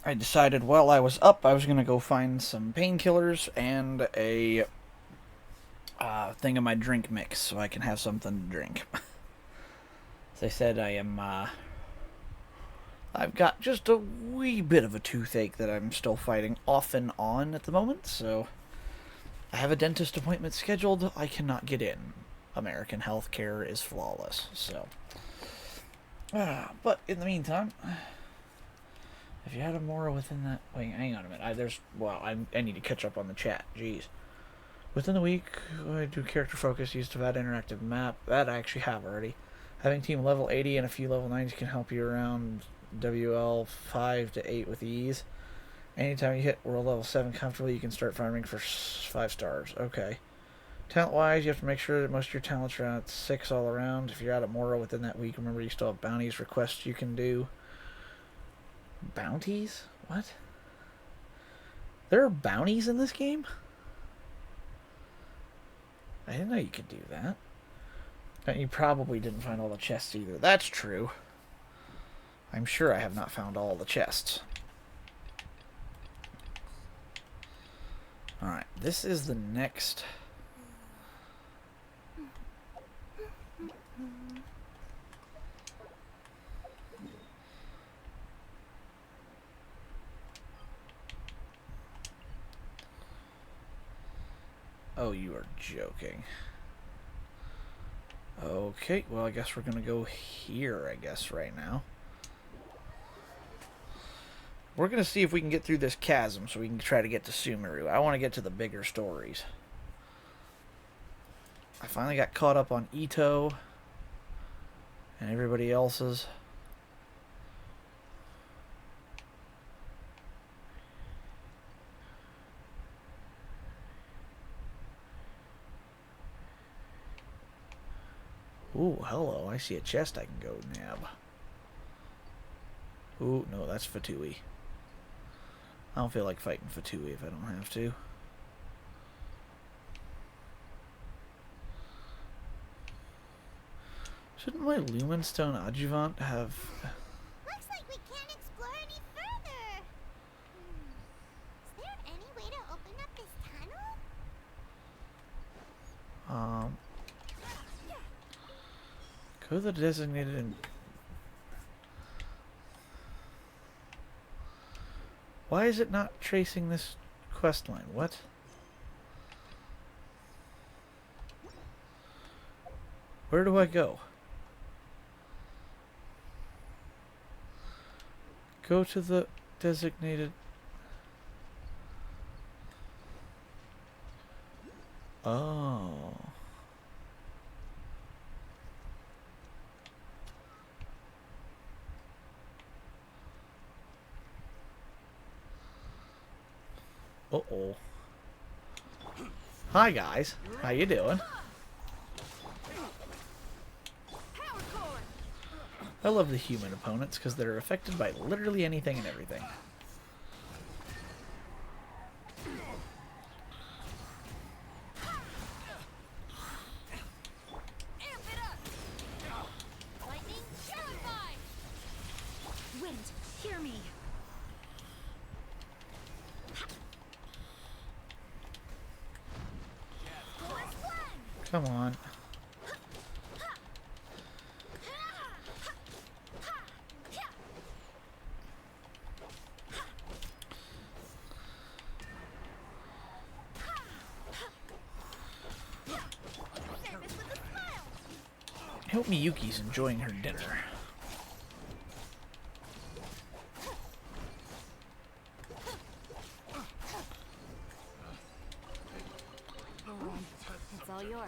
I decided while I was up, I was going to go find some painkillers and a thing of my drink mix so I can have something to drink. As I said, I've got just a wee bit of a toothache that I'm still fighting off and on at the moment, so I have a dentist appointment scheduled. I cannot get in. American healthcare is flawless, so. But in the meantime, if you had a Mora within that... Wait, hang on a minute. I need to catch up on the chat. Jeez. Within the week, I do character focus, use to that interactive map. That I actually have already. Having team level 80 and a few level 90s can help you around WL 5 to 8 with ease. Anytime you hit world level 7 comfortably, you can start farming for 5 stars. Okay. Talent-wise, you have to make sure that most of your talents are at 6 all around. If you're out at Mora within that week, remember you still have bounties requests you can do. Bounties? What? There are bounties in this game? I didn't know you could do that. And you probably didn't find all the chests either. That's true. I'm sure I have not found all the chests. Alright, this is the next... Oh, you are joking. Okay, well, I guess we're gonna go here, I guess, right now. We're gonna see if we can get through this chasm so we can try to get to Sumeru. I want to get to the bigger stories. I finally got caught up on Ito and everybody else's. Ooh, hello. I see a chest I can go nab. Ooh, no, that's Fatui. I don't feel like fighting Fatui if I don't have to. Shouldn't my Lumenstone Adjuvant have... Looks like we can't explore any further. Is there any way to open up this tunnel? Go to the designated... Why is it not tracing this quest line? What? Where do I go? Go to the designated... Oh. Uh-oh. Hi, guys. How you doing? I love the human opponents because they're affected by literally anything and everything. Lightning, purify! Wind, hear me! Come on. I hope Miyuki's enjoying her dinner. It's all yours.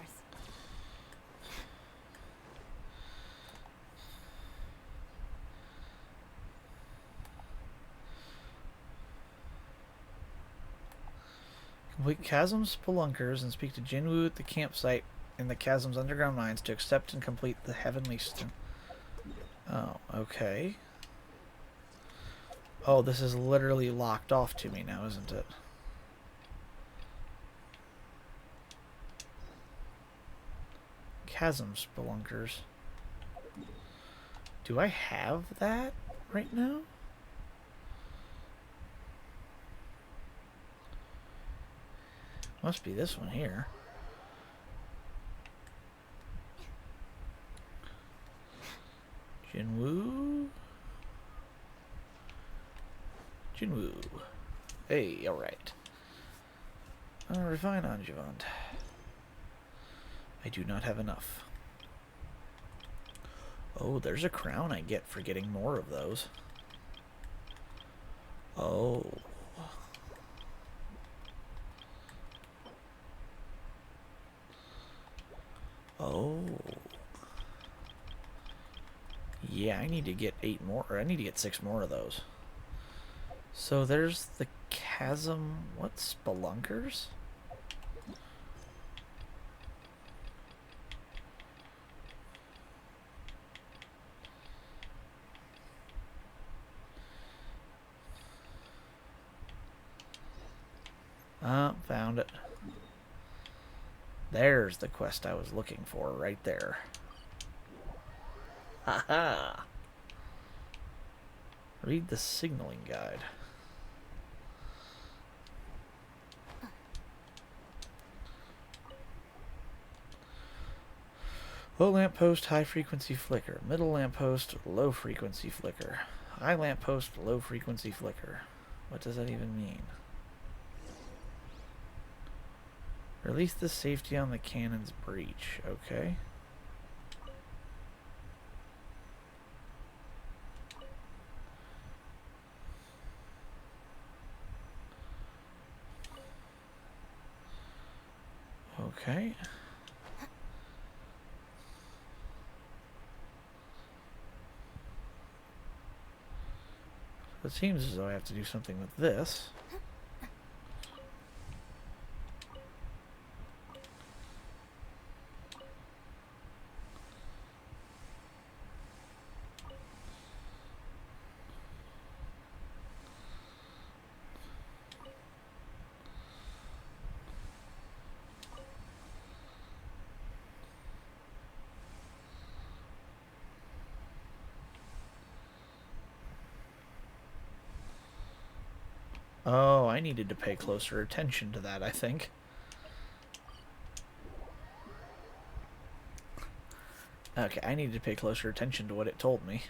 Complete Chasm's Spelunkers and speak to Jinwoo at the campsite in the Chasm's underground mines to accept and complete the Heavenly Stone. Oh, okay. Oh, this is literally locked off to me now, isn't it? Chasm Spelunkers. Do I have that right now? Must be this one here. Jinwoo? Jinwoo. Hey, alright. Refine Angevant. I do not have enough. Oh, there's a crown I get for getting more of those. Oh. Oh. Yeah, I need to get 8 more, or I need to get 6 more of those. So there's the chasm, what, spelunkers? Ah, found it. There's the quest I was looking for, right there. Haha! Read the signaling guide. Low lamppost, high frequency flicker. Middle lamppost, low frequency flicker. High lamppost, low frequency flicker. What does that even mean? Release the safety on the cannon's breech. Okay. Okay. It seems as though I have to do something with this. Oh, I needed to pay closer attention to that, I think. Okay, I needed to pay closer attention to what it told me.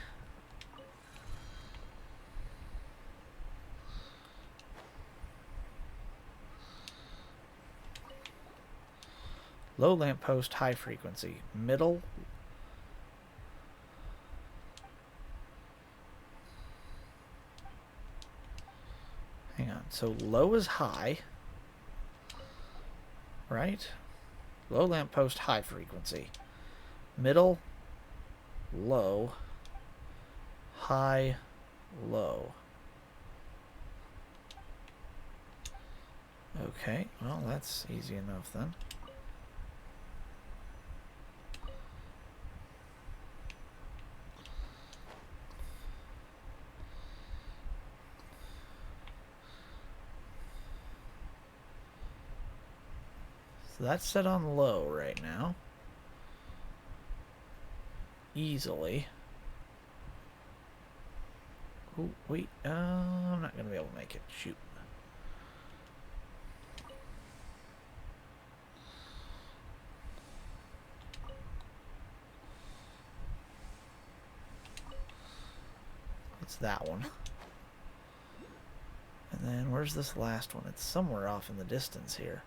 Low lamppost, high frequency. Middle. Hang on. So low is high. Right? Low lamppost, high frequency. Middle, low, high, low. Okay, well, that's easy enough then. So that's set on low right now. Easily. Oh, wait. I'm not going to be able to make it. Shoot. It's that one. And then where's this last one? It's somewhere off in the distance here.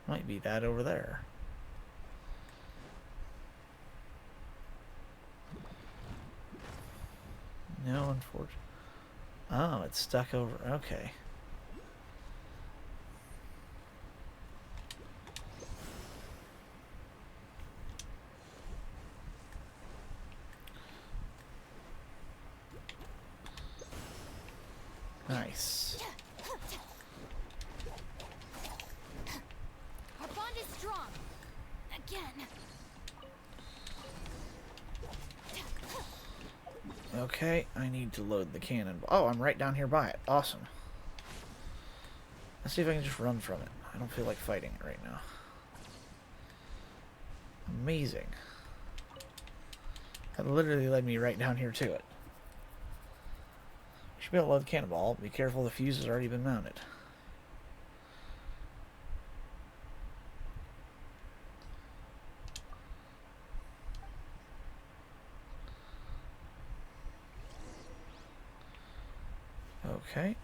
Might be that over there. No, unfortunately. Oh, it's stuck over. Okay. Nice. Our bond is strong. Again. Okay, I need to load the cannon. Oh, I'm right down here by it. Awesome. Let's see if I can just run from it. I don't feel like fighting it right now. Amazing. That literally led me right down here to it. You should be able to load the cannonball. Be careful, the fuse has already been mounted. Okay.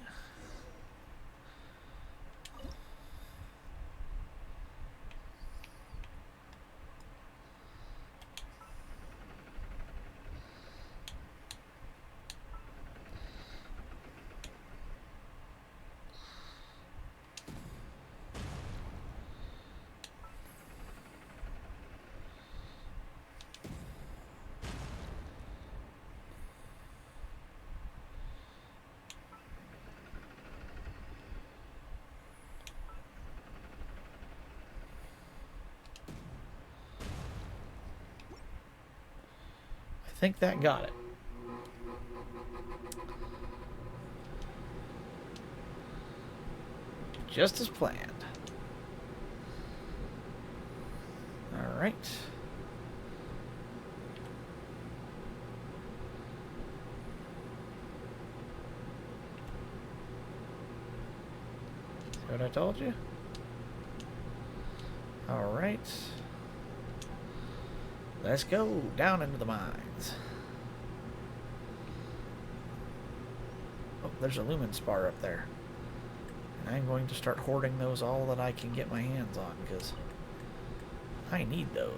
I think that got it. Just as planned. All right. See what I told you? All right. Let's go down into the mines. Oh, there's a lumen spar up there. And I'm going to start hoarding those all that I can get my hands on, because I need those.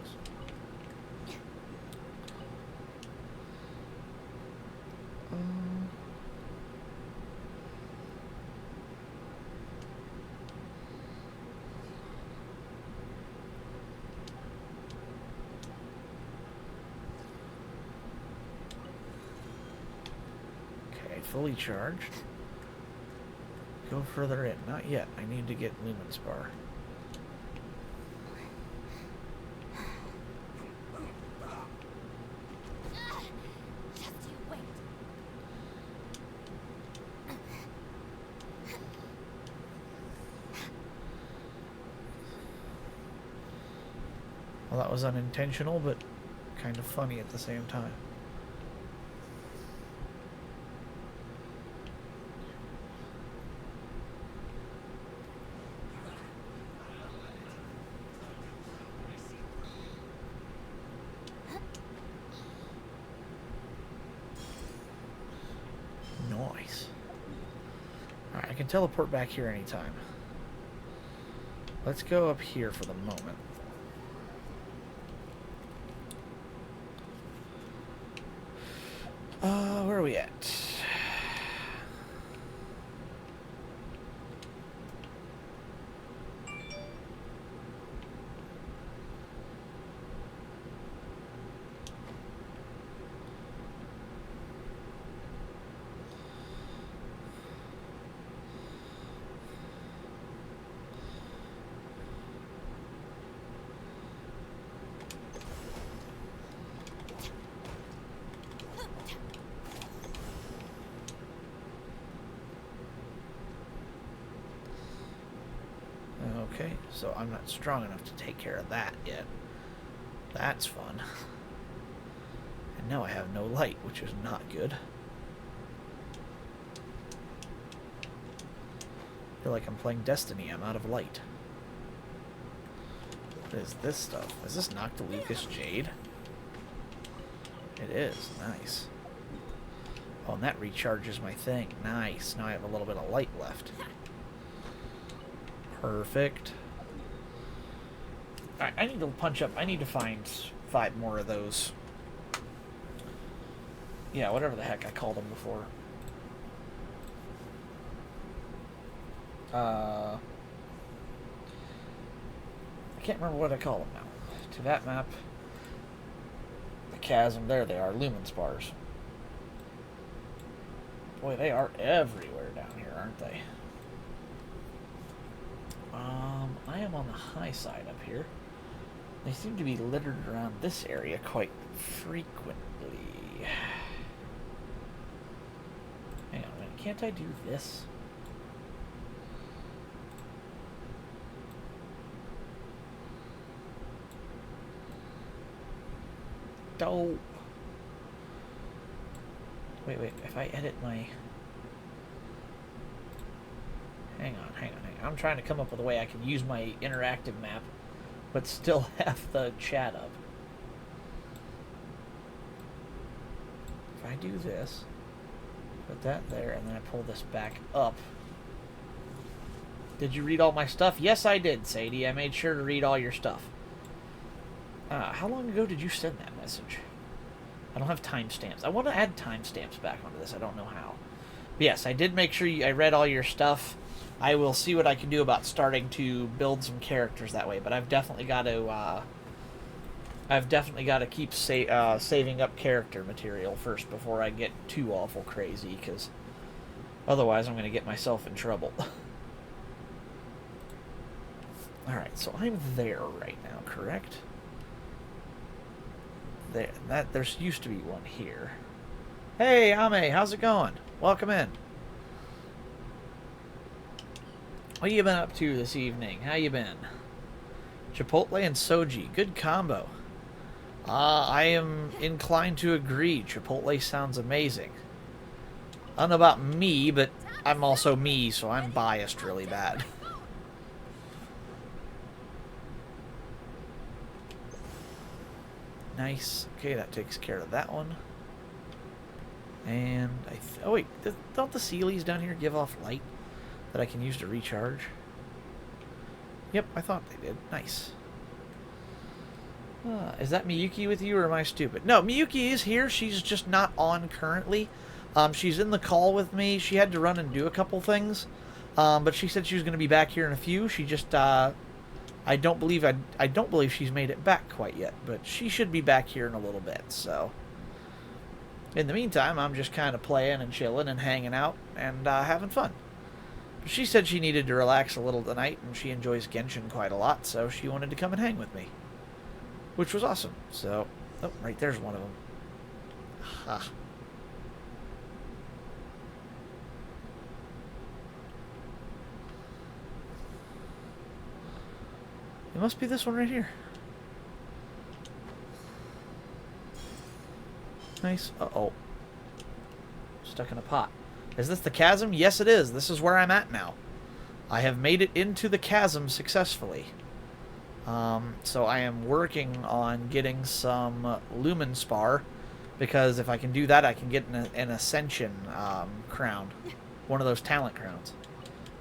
Okay, fully charged. Go further in. Not yet. I need to get lumen spar. Just you wait. Well, that was unintentional, but kind of funny at the same time. Nice. Alright, I can teleport back here anytime. Let's go up here for the moment. Where are we at? Okay, so I'm not strong enough to take care of that yet. That's fun. And now I have no light, which is not good. I feel like I'm playing Destiny. I'm out of light. What is this stuff? Is this Noctilucous Jade? It is. Nice. Oh, and that recharges my thing. Nice. Now I have a little bit of light left. Perfect. Alright, I need to punch up. I need to find 5 more of those. Yeah, whatever the heck I called them before. I can't remember what I call them now. To that map. The chasm. There they are. Lumen spars. Boy, they are everywhere down here, aren't they? I am on the high side up here. They seem to be littered around this area quite frequently. Hang on a minute, can't I do this? dope. Wait, if I edit my... Hang on. I'm trying to come up with a way I can use my interactive map, but still have the chat up. If I do this, put that there, and then I pull this back up. Did you read all my stuff? Yes, I did, Sadie. I made sure to read all your stuff. How long ago did you send that message? I don't have timestamps. I want to add timestamps back onto this. I don't know how. But yes, I did make sure I read all your stuff. I will see what I can do about starting to build some characters that way. But I've definitely got to keep saving up character material first before I get too awful crazy, because otherwise I'm going to get myself in trouble. Alright, so I'm there right now, correct? There used to be one here. Hey, Ame, how's it going? Welcome in. What you been up to this evening? How you been? Chipotle and Soji, good combo. I am inclined to agree. Chipotle sounds amazing. I don't know about me, but I'm also me, so I'm biased really bad. Nice. Okay, that takes care of that one. And oh wait, don't the Sealies down here give off light that I can use to recharge? Yep, I thought they did. Nice. Is that Miyuki with you, or am I stupid? No, Miyuki is here. She's just not on currently. She's in the call with me. She had to run and do a couple things, but she said she was going to be back here in a few. She just I don't believe she's made it back quite yet, but she should be back here in a little bit. So, in the meantime, I'm just kind of playing and chilling and hanging out and having fun. She said she needed to relax a little tonight, and she enjoys Genshin quite a lot, so she wanted to come and hang with me, which was awesome. So, oh, right there's one of them. Ha. It must be this one right here. Nice. Uh-oh. Stuck in a pot. Is this the chasm? Yes, it is. This is where I'm at now. I have made it into the chasm successfully. So I am working on getting some Lumen Spar, because if I can do that, I can get an Ascension crown. One of those talent crowns.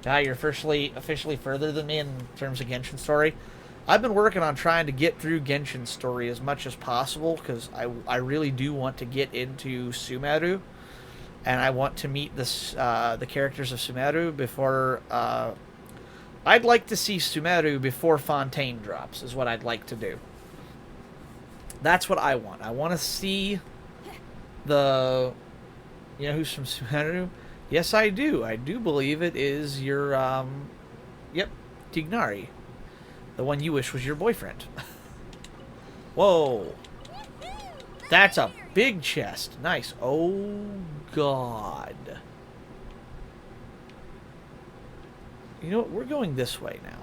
Now you're officially further than me in terms of Genshin Story. I've been working on trying to get through Genshin Story as much as possible, because I really do want to get into Sumeru, and I want to meet the characters of Sumeru before... I'd like to see Sumeru before Fontaine drops, is what I'd like to do. That's what I want. I want to see the... You know who's from Sumeru? Yes, I do. I do believe it is your, yep, Tignari. The one you wish was your boyfriend. Whoa. That's a big chest. Nice. Oh, God. You know what? We're going this way now.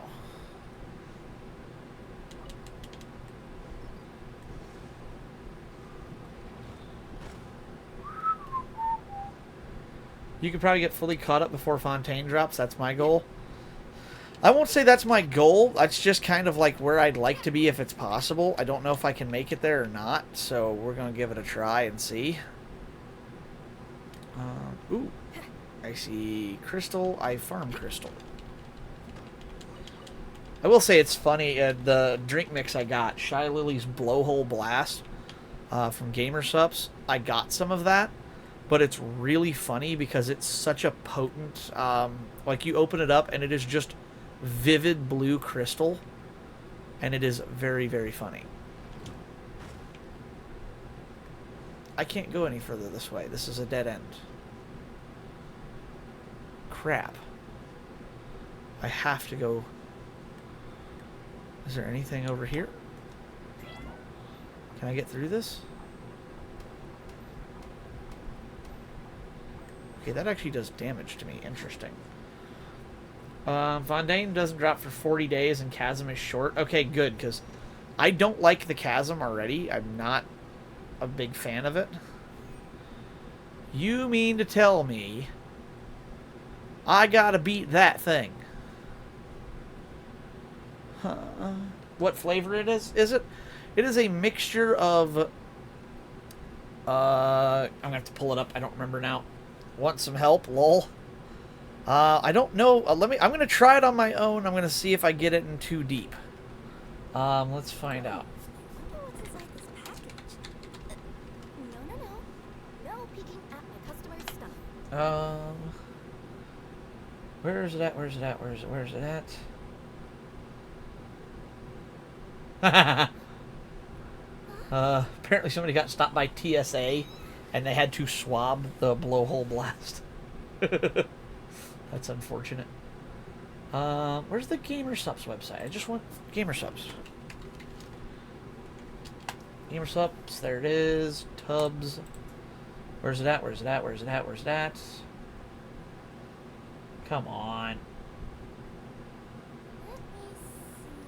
You could probably get fully caught up before Fontaine drops. That's my goal. I won't say that's my goal. That's just kind of like where I'd like to be if it's possible. I don't know if I can make it there or not, so we're going to give it a try and see. Ooh. I see crystal. I farm crystal. I will say it's funny, the drink mix I got, Shy Lily's Blowhole Blast from Gamersupps, I got some of that, but it's really funny because it's such a potent, like you open it up and it is just vivid blue crystal, and it is very, very funny. I can't go any further this way. This is a dead end. Crap. I have to go... Is there anything over here? Can I get through this? Okay, that actually does damage to me. Interesting. Fontaine doesn't drop for 40 days and Chasm is short. Okay, good, because I don't like the Chasm already. I'm not a big fan of it. You mean to tell me I gotta beat that thing? Huh. What flavor it is? Is it? It is a mixture of... I'm gonna have to pull it up. I don't remember now. Want some help? Lol. I don't know. I'm gonna try it on my own. I'm gonna see if I get it in too deep. Let's find out. Wonder what's inside this package. No. No peeking at my customer's stuff. Where is it at? Where's it at? Where's it at? Apparently somebody got stopped by TSA and they had to swab the blowhole blast. That's unfortunate. Where's the GamerSupps website? I just want GamerSupps. GamerSupps, there it is. Tubs. Where's it at? Where's it at? Where's it at? Where's it at? Come on.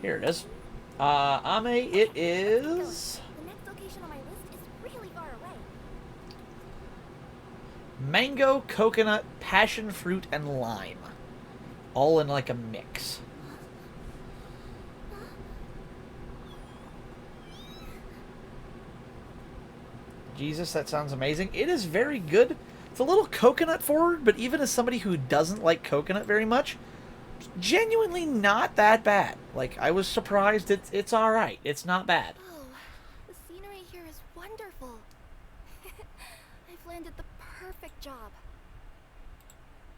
Here it is. Ame, it is... The next location on my list is really far away. Mango, coconut, passion fruit, and lime. All in like a mix. Jesus, that sounds amazing. It is very good. It's a little coconut forward, but even as somebody who doesn't like coconut very much, genuinely not that bad. Like, I was surprised. It's alright. It's not bad. Oh, the scenery here is wonderful. I've landed the perfect job.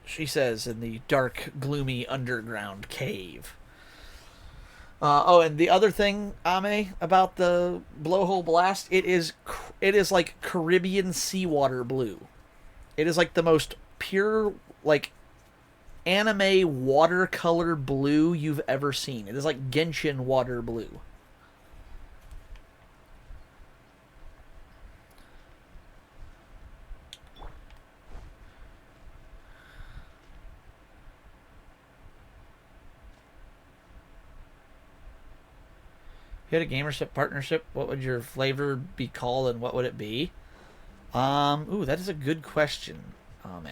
She says in the dark, gloomy underground cave. Oh, and the other thing, Ame, about the blowhole blast, it is like Caribbean seawater blue. It is like the most pure, like, anime watercolor blue you've ever seen. It is like Genshin water blue. You had a GamerSupps partnership, what would your flavor be called and what would it be? Ooh, that is a good question, what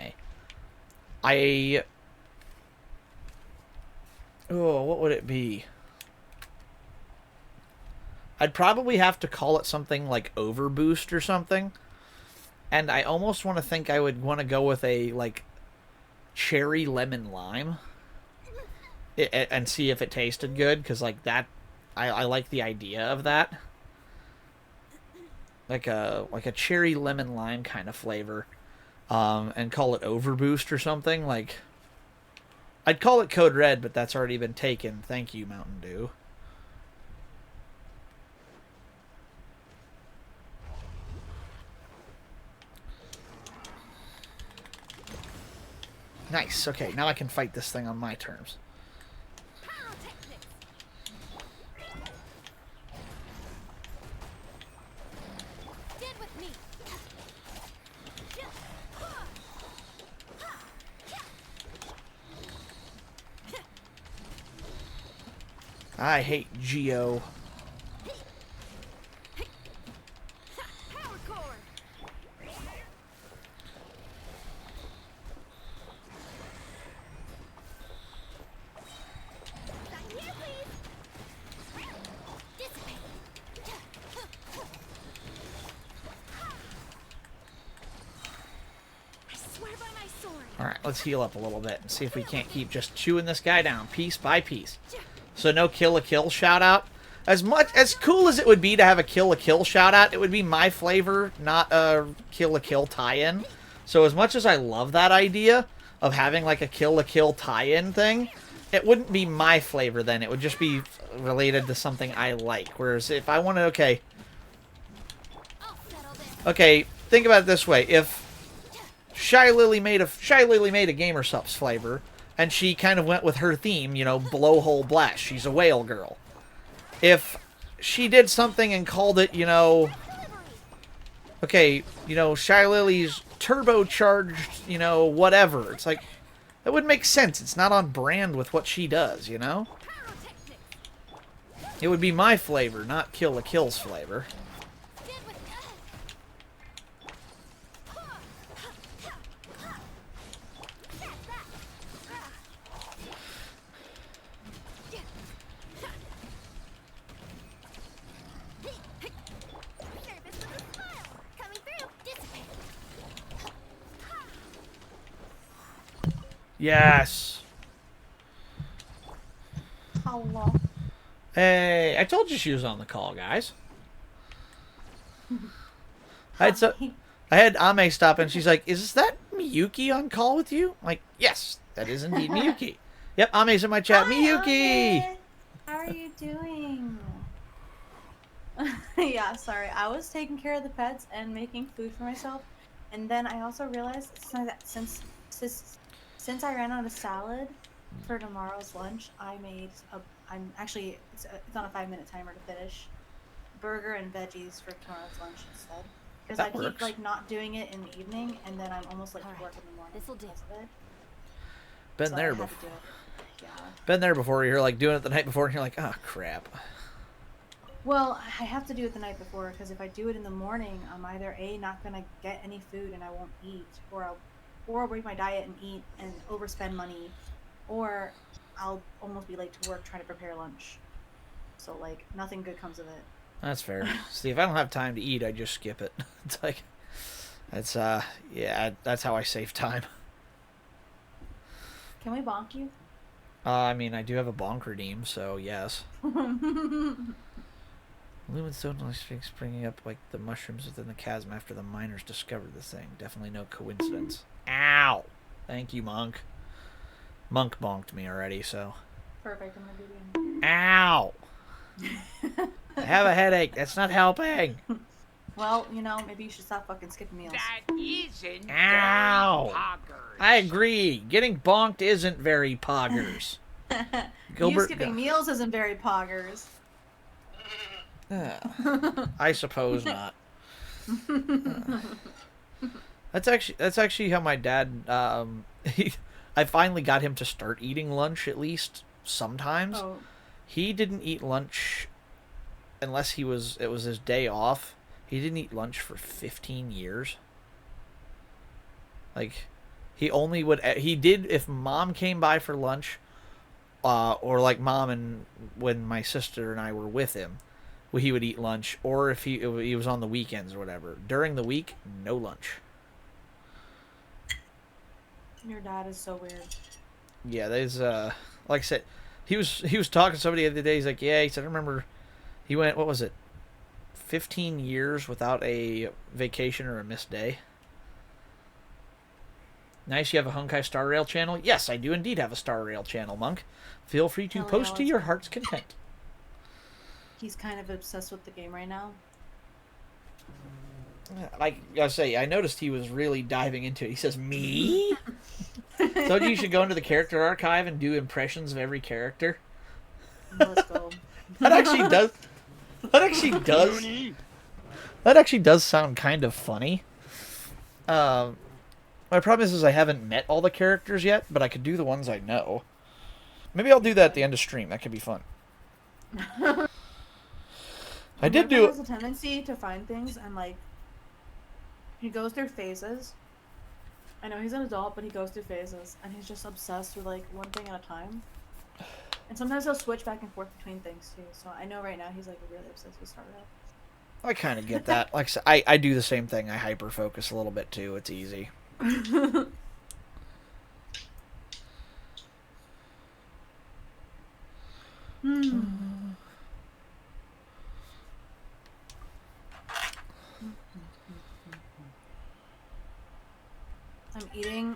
would it be? I'd probably have to call it something like Overboost or something. And I almost want to think I would want to go with a, like, cherry lemon lime. And see if it tasted good, because, like, that... I like the idea of that. Like a cherry lemon lime kind of flavor. And call it Overboost or something. Like, I'd call it Code Red, but that's already been taken. Thank you, Mountain Dew. Nice. Okay, now I can fight this thing on my terms. I hate Geo. Alright, let's heal up a little bit and see if we can't keep just chewing this guy down piece by piece. So no Kill la Kill shout out. As cool as it would be to have a Kill la Kill shout out, it would be my flavor, not a Kill la Kill tie-in. So as much as I love that idea of having like a Kill la Kill tie-in thing, it wouldn't be my flavor then. It would just be related to something I like. Whereas if I wanted, okay, think about it this way. If Shy Lily made a GamerSupps flavor, and she kind of went with her theme, you know, blowhole blast. She's a whale girl. If she did something and called it, you know, okay, you know, Shy Lily's turbocharged, you know, whatever. It's like, that would make sense. It's not on brand with what she does, you know? It would be my flavor, not Kill la Kill's flavor. Yes. Hello. Hey, I told you she was on the call, guys. I had Ame stop and she's like, "Is that Miyuki on call with you?" I'm like, yes, that is indeed Miyuki. Yep, Ame's in my chat. Hi, Miyuki! Ame. How are you doing? Yeah, sorry. I was taking care of the pets and making food for myself, and then I also realized since I ran out of salad for tomorrow's lunch, I'm actually it's on a 5-minute timer to finish burger and veggies for tomorrow's lunch instead. Because I That works. keep like not doing it in the evening, and then I'm almost late to work in the morning. This'll do. because of it. Been So there I had before. to do it. Yeah. Been there before. You're like doing it the night before, and you're like, "Oh crap." Well, I have to do it the night before because if I do it in the morning, I'm either not gonna get any food and I won't eat, or I'll break my diet and eat and overspend money, or I'll almost be late to work trying to prepare lunch. So like nothing good comes of it. That's fair. See, if I don't have time to eat, I just skip it. It's like, it's yeah, that's how I save time. Can we bonk you? I mean, I do have a bonk redeem, so yes. Lumen stone things springing up like the mushrooms within the chasm after the miners discovered the thing. Definitely no coincidence. Ow! Thank you, Monk. Monk bonked me already, so. Perfect. I'm gonna do it Ow! I have a headache. That's not helping. again. Well, maybe you should stop fucking skipping meals. That isn't Ow! very poggers. I agree. Getting bonked isn't very poggers. You Gilbert, skipping meals isn't very poggers. I suppose not. That's actually how my dad. I finally got him to start eating lunch at least sometimes. Oh, He didn't eat lunch unless it was his day off. He didn't eat lunch for 15 years. Like, he did if mom came by for lunch, or like mom and when my sister and I were with him, he would eat lunch, or if he was on the weekends or whatever. During the week, no lunch. your dad is so weird. Yeah, there's like I said, he was talking to somebody the other day. He's like, yeah, he said, I remember he went, what was it, 15 years without a vacation or a missed day. Nice, you have a Honkai Star Rail channel? Yes, I do indeed have a Star Rail channel, Monk. Feel free to Hell yeah, post to let's your go. heart's content. He's kind of obsessed with the game right now. Like I say, I noticed he was really diving into it. He says, me? So you should go into the character archive and do impressions of every character. Let's go. That actually does. That actually does sound kind of funny. My problem is I haven't met all the characters yet, but I could do the ones I know. Maybe I'll do that at the end of stream. That could be fun. I did He do. has a tendency to find things and like he goes through phases. I know he's an adult, but he goes through phases, and he's just obsessed with like one thing at a time. And sometimes he'll switch back and forth between things too. So I know right now he's like really obsessed with Star Rail. I kind of get that. Like I said, I do the same thing. I hyper focus a little bit too. It's easy. I'm eating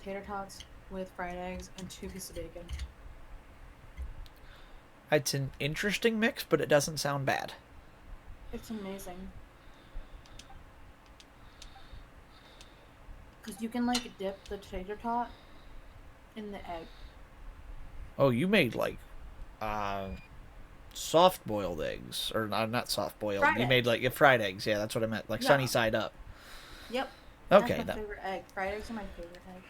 tater tots with fried eggs and 2 pieces of bacon. It's an interesting mix, but it doesn't sound bad. It's amazing. Because you can like dip the tater tot in the egg. Oh, you made like soft boiled eggs, or not soft boiled. Fried You egg. made like fried eggs. Yeah, that's what I meant. Like Yeah. sunny side up. Yep. Okay. That's my Now, favorite egg. Fried eggs are my favorite egg.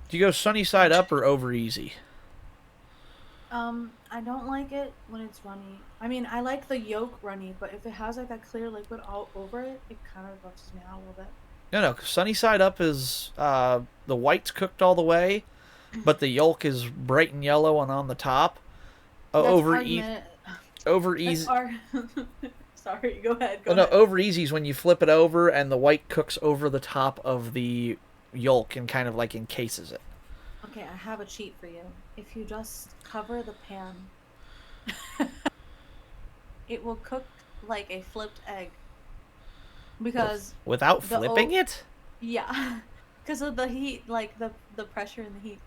do you go sunny side up or over easy? I don't like it when it's runny. I mean, I like the yolk runny, but if it has like that clear liquid all over it, it kind of bugs me out a little bit. No. Sunny side up is the white's cooked all the way, but the yolk is bright and yellow and on the top. That's Over argument- over that's easy. ar- Sorry, go ahead. Go No, ahead. over easy is when you flip it over and the white cooks over the top of the yolk and kind of like encases it. Okay, I have a cheat for you. If you just cover the pan, it will cook like a flipped egg. Because Without the flipping it? yeah, because of the heat, like the pressure and the heat.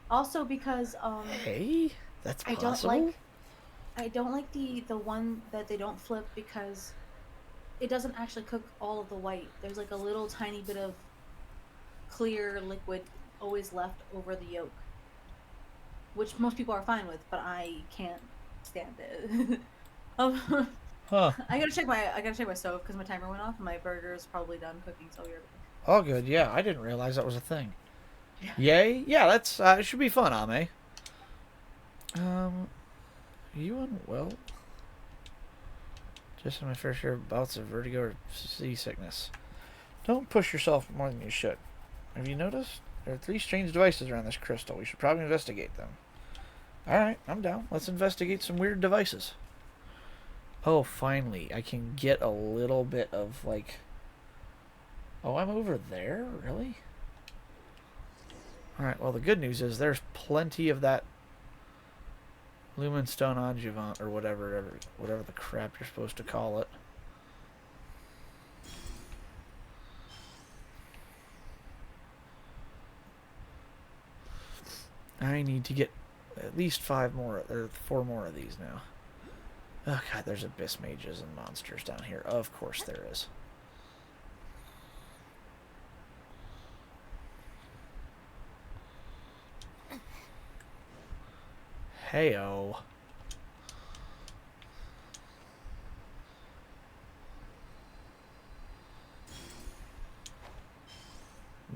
Also because Hey, that's I don't possible? like the one that they don't flip because it doesn't actually cook all of the white. There's like a little tiny bit of clear liquid always left over the yolk, which most people are fine with, but I can't stand it. um, Huh. I gotta check my stove because my timer went off. And my burger is probably done cooking, so I'll be right back. All good. Yeah, I didn't realize that was a thing. Yeah. Yay. Yeah, that's it should be fun, Ame. You unwell? Just in my fair share of bouts of vertigo or seasickness. Don't push yourself more than you should. Have you noticed? There are 3 strange devices around this crystal. We should probably investigate them. Alright, I'm down. Let's investigate some weird devices. Oh, finally. I can get a little bit of, like... Oh, I'm over there? Really? Alright, well, the good news is there's plenty of that Lumenstone Adjuvant, or whatever the crap you're supposed to call it. I need to get at least 5 more, or 4 more of these now. Oh god, there's abyss mages and monsters down here. Of course there is. Heyo.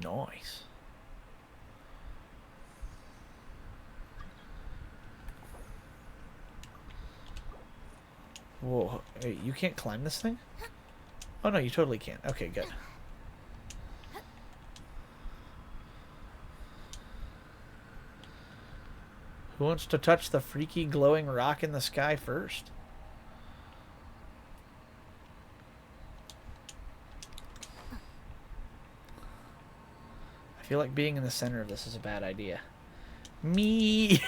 Nice. Whoa, hey, you can't climb this thing? Oh no, you totally can. Okay, good. Who wants to touch the freaky glowing rock in the sky first? I feel like being in the center of this is a bad idea. Me!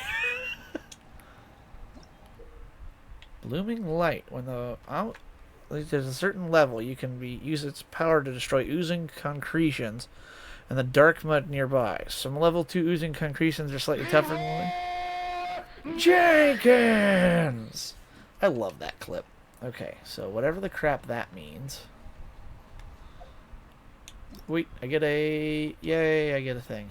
Blooming light. When there's a certain level, you can use its power to destroy oozing concretions and the dark mud nearby. Some level 2 oozing concretions are slightly tougher than Jenkins! I love that clip. Okay, so whatever the crap that means. Wait, I get a... Yay, I get a thing.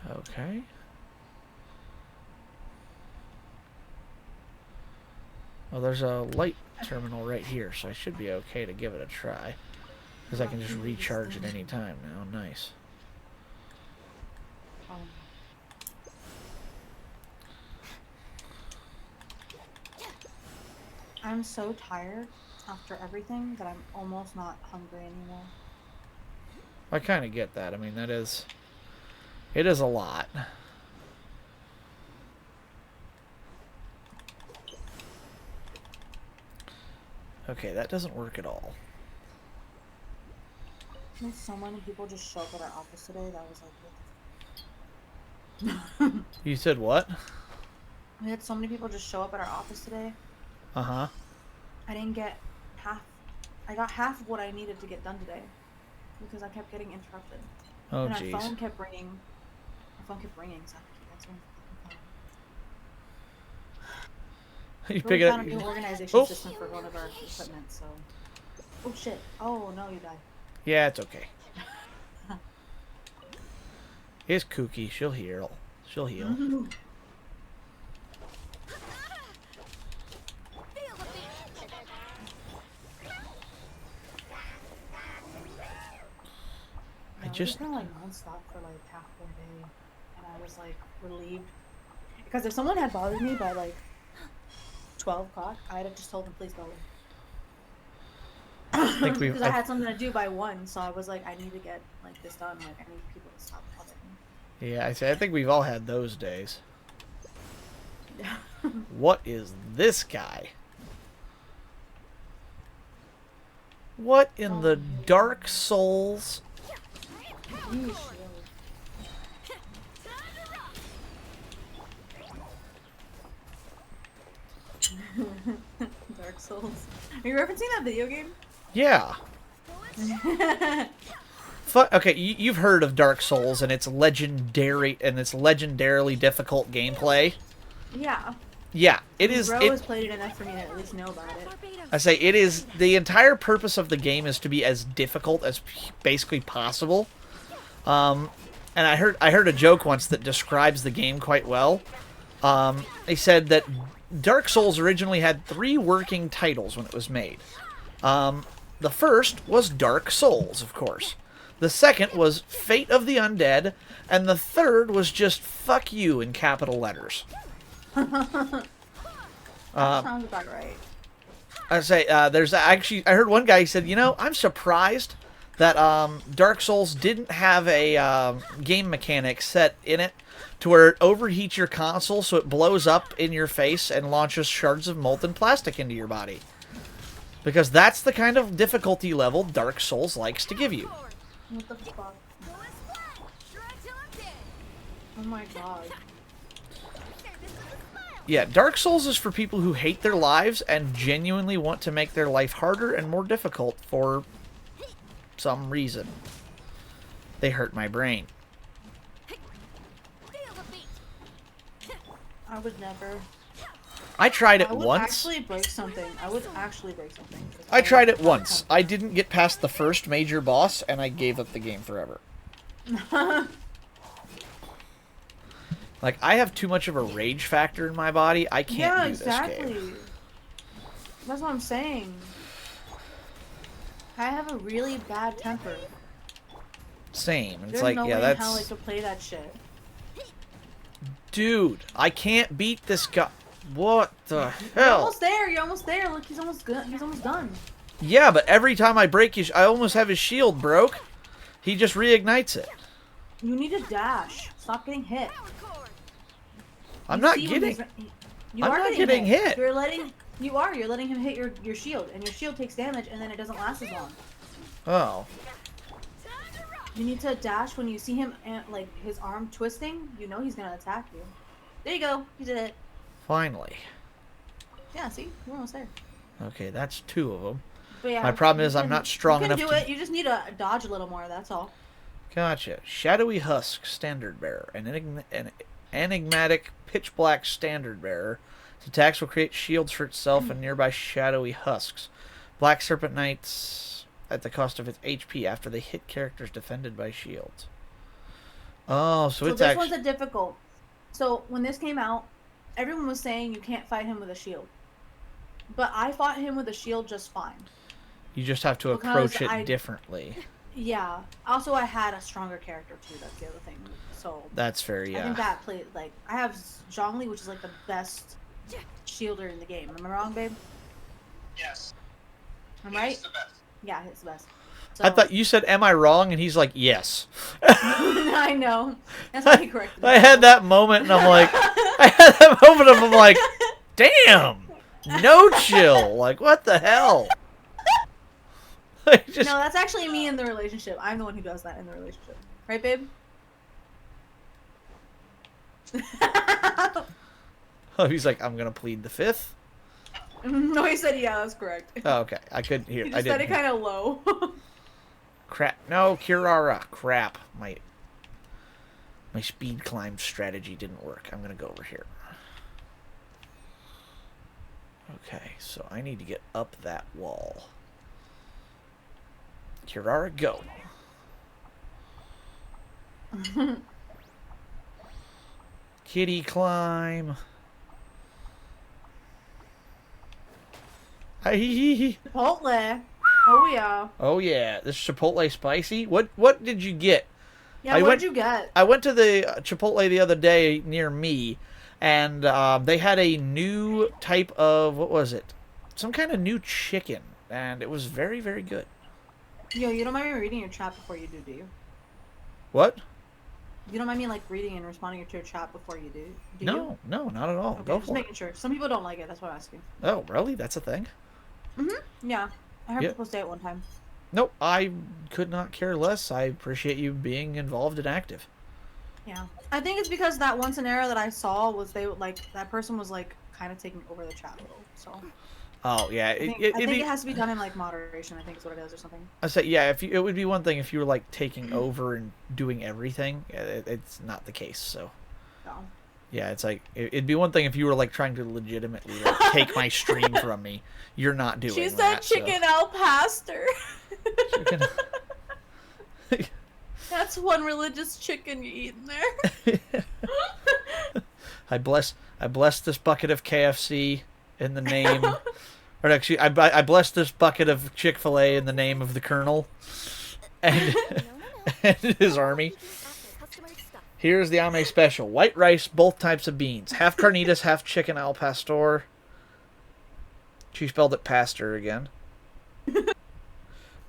Okay. Well, there's a light terminal right here, so I should be okay to give it a try. Because I can just recharge at any time now. Nice. I'm so tired after everything that I'm almost not hungry anymore. I kind of get that. I mean, it is a lot. Okay, that doesn't work at all. So many people just show up at our office today. That was like, what the You said what? we had so many people just show up at our office today. Uh-huh. I didn't get half. I got half of what I needed to get done today because I kept getting interrupted. Oh, and jeez. our phone kept ringing. My phone kept ringing, so I had to keep answering the phone. You But pick we it found up. a new organization Oh. system for one of our equipment, so. Oh shit! Oh no, you died. Yeah, it's okay. It's kooky. She'll heal. She'll heal. Mm-hmm. I just... kind of like nonstop for like half one day, and I was like relieved because if someone had bothered me by like 12 o'clock, I'd have just told them please go. I think we've... Because I had something to do by 1, so I was like, I need to get like this done. Like I need people to stop bothering me. Yeah, I think we've all had those days. Yeah. What is this guy? What in the Dark Souls? Yeesh, really. Dark Souls. Are you referencing that video game? Yeah. Okay, you've heard of Dark Souls and its legendarily difficult gameplay. Yeah. Yeah, it is. Bro has played it enough for me to at least know about it. I say it is. The entire purpose of the game is to be as difficult as basically possible. And I heard a joke once that describes the game quite well. They said that Dark Souls originally had 3 working titles when it was made. The first was Dark Souls, of course. The second was Fate of the Undead, and the third was just "fuck you" in capital letters. Sounds about right. I say there's actually I heard one guy said, I'm surprised that Dark Souls didn't have a game mechanic set in it to where it overheats your console so it blows up in your face and launches shards of molten plastic into your body. Because that's the kind of difficulty level Dark Souls likes to give you. What the fuck? Oh my god. Yeah, Dark Souls is for people who hate their lives and genuinely want to make their life harder and more difficult for some reason. They hurt my brain. I would never. I tried it I would once. actually break something. I would actually break something. I tried it once. I didn't get past the first major boss, and I gave up the game forever. Like, I have too much of a rage factor in my body. I can't do exactly. this game. That's what I'm saying. I have a really bad temper. Same. It's There's like, no yeah, way that's... in hell I could play that shit. Dude, I can't beat this guy. What the You're hell? almost there. You're almost there. Look, he's almost good. He's almost done. Yeah, but every time I break his... I almost have his shield broke. He just reignites it. You need to dash. Stop getting hit. I'm You not see when getting... he's- You I'm are not getting hit. You're letting. You are. You're letting him hit your shield, and your shield takes damage, and then it doesn't last as long. Oh. You need to dash when you see him, like his arm twisting. You know he's gonna attack you. There you go. You did it. Finally. Yeah. See, you're almost there. Okay, that's 2 of them. But yeah, My problem you is I'm can- not strong you enough can to... do it. You just need to dodge a little more. That's all. Gotcha. Shadowy Husk, Standard Bearer. An enigmatic, pitch-black Standard Bearer. Its attacks will create shields for itself and nearby shadowy husks. Black Serpent Knights at the cost of its HP after they hit characters defended by shields. Oh, so it's this actually... one's a difficult. So when this came out, everyone was saying you can't fight him with a shield. But I fought him with a shield just fine. You just have to Because approach it I- differently. Yeah. Also, I had a stronger character too. That's the other thing. So That's fair, I think yeah. that played like I have Zhongli, which is like the best shielder in the game. Am I wrong, babe? Yes. I'm He's right. the best. Yeah, he's the best. So, I thought you said, "Am I wrong?" And he's like, "Yes." I know. That's why he corrected me. I had that moment, and I'm like, I had that moment of I'm like, damn, no chill. Like, what the hell? Like, just, No, that's actually me in the relationship. I'm the one who does that in the relationship. Right, babe? oh, he's like, I'm gonna plead the 5th. No, he said yeah, that's correct. Oh, okay, I couldn't hear. He I just said didn't. it kind of low. Crap. No, Kirara. Crap. My speed climb strategy didn't work. I'm gonna go over here. Okay, so I need to get up that wall. Kirara, go. Kitty climb. Hi. Chipotle. Oh yeah. Oh yeah, this Chipotle spicy. What did you get? Yeah, I what went- did you get? I went to the Chipotle the other day near me, and they had a new type of, what was it? Some kind of new chicken, and it was very, very good. Yo, you don't mind me reading your chat before you do you? What? You don't mind me like reading and responding to your chat before you do? Do No, no, not at all. Okay, Go just for it. making sure. Some people don't like it. That's what I'm asking. Oh, really? That's a thing? Yeah. I heard Yeah. people say it one time. Nope, I could not care less. I appreciate you being involved and active. Yeah. I think it's because that one scenario that I saw was that person was like kind of taking over the chat a little. So Oh yeah, I think it has to be done in like moderation. I think is what it is or something. I say yeah. It would be one thing if you were like taking over and doing everything. It's not the case. So So. yeah, it's like it'd be one thing if you were like trying to legitimately like, take my stream from me. You're not doing She said that. chicken al pastor. So. Chicken. That's one religious chicken you eat in there. I bless this bucket of KFC in the name, or actually, I bless this bucket of Chick-fil-A in the name of the Colonel and, and his army. Here's the Ame special: white rice, both types of beans, half carnitas, half chicken al pastor. She spelled it pastor again.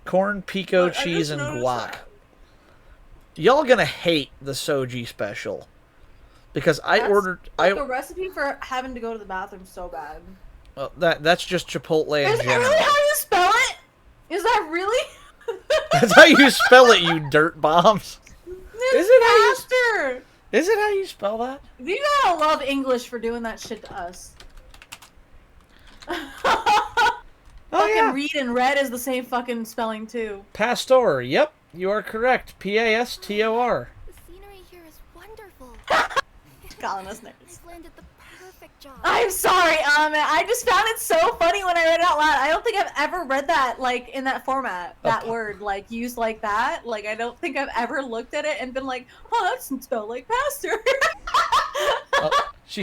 Corn, pico, Look, I cheese, just and noticed guac. that. Y'all gonna hate the Soji special because That's ordered. like a recipe for having to go to the bathroom so bad. Well, that's just Chipotle in Is that general. really how you spell it? Is that really? That's how you spell it, you dirt bombs. Is it how you- pastor? Is it how you spell that? You gotta love English for doing that shit to us. Oh Fucking yeah, read and read is the same fucking spelling too. pastor. Yep, you are correct. Pastor. The scenery here is wonderful. Calling us nerds. You've landed the perfect job. I'm sorry, I just found it so funny when I read it out loud. I don't think I've ever read that like in that format. That word like used like that. Like I don't think I've ever looked at it and been like, oh, that's spelled like pastor. She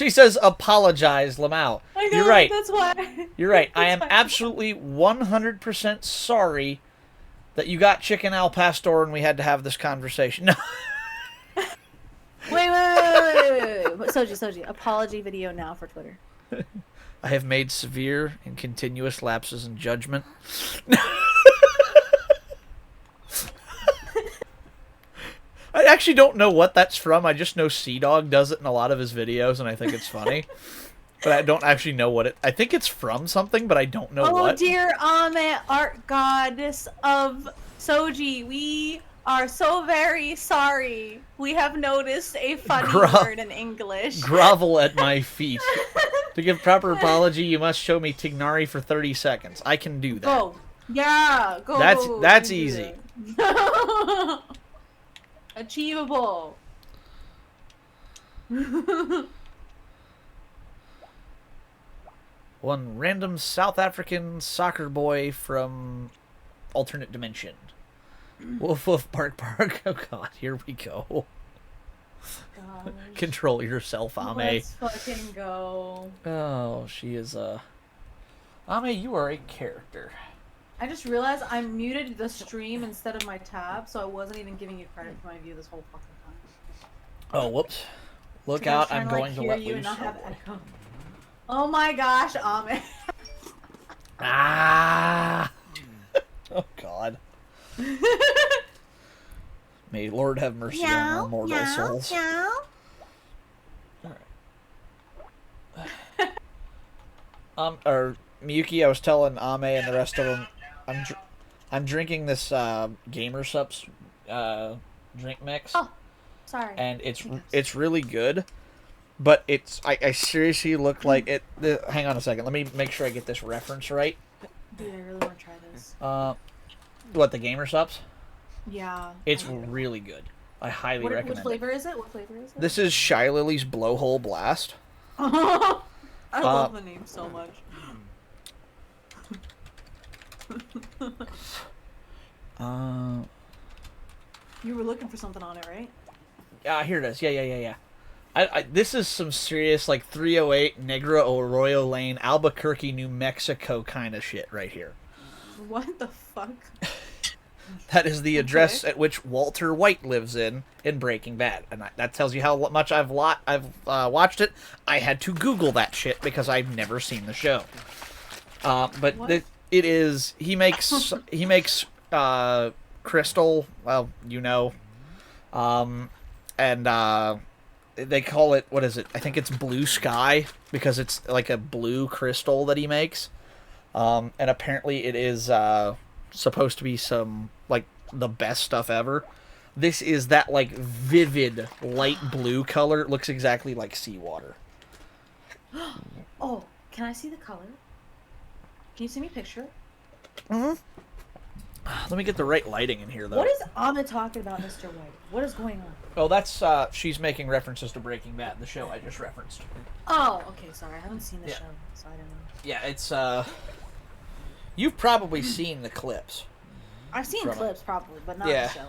says apologize, Lamau. I know, You're right. That's why. You're right. I am That's why. absolutely 100% sorry that you got chicken al pastor and we had to have this conversation. No. Wait. Soji. Apology video now for Twitter. I have made severe and continuous lapses in judgment. I actually don't know what that's from. I just know Sea-Dog does it in a lot of his videos, and I think it's funny. But I don't actually know what it... I think it's from something, but I don't know what. Oh, dear Ame, art goddess of Soji, we are so very sorry. We have noticed a funny word in English. Grovel at my feet. To give proper apology, you must show me Tignari for 30 seconds. I can do that. Go. Yeah, go. That's You do easy. that. Achievable. One random South African soccer boy from alternate dimension. Woof woof bark bark. Oh god, here we go. Gosh. Control yourself, Ame. Let's fucking go. Oh, she is Ame, you are a character. I just realized I muted the stream instead of my tab, so I wasn't even giving you credit for my view this whole fucking time. Oh, whoops. Look Because I was out, I'm trying going to hear let you and loose. not have echo. Oh my gosh, Ame. Ah! Oh god. May Lord have mercy on our mortal souls. Or Miyuki, I was telling Ame and the rest of them, I'm drinking this Gamer Sups drink mix, Oh, sorry. and it's really good, but I seriously look like it. Hang on a second, let me make sure I get this reference right. Dude, I really want to try this. What, the Gamer Sups? Yeah. It's I need it. really good. I highly What recommend it. flavor is it? What flavor is it? This is Shy Lily's Blowhole Blast. I love the name so much. You were looking for something on it, right? Here it is. Yeah. This is some serious, like, 308 Negra Arroyo Lane, Albuquerque, New Mexico kind of shit right here. What the fuck? That is the address at which Walter White lives in Breaking Bad. And that tells you how much I've watched it. I had to Google that shit because I've never seen the show. But What? it is... He makes Crystal, well, you know. And they call it, what is it? I think it's Blue Sky because it's like a blue crystal that he makes. And apparently it is supposed to be some like the best stuff ever. This is that like vivid light blue color. It looks exactly like seawater. Oh, can I see the color? Can you send me a picture? Let me get the right lighting in here, though. What is Anna talking about, Mr. White? What is going on? Oh, that's she's making references to Breaking Bad, the show I just referenced. Oh, okay, sorry. I haven't seen the Yeah. show, so I don't know. Yeah, it's you've probably seen the clips. I've seen From it. clips, probably, but not Yeah. the show.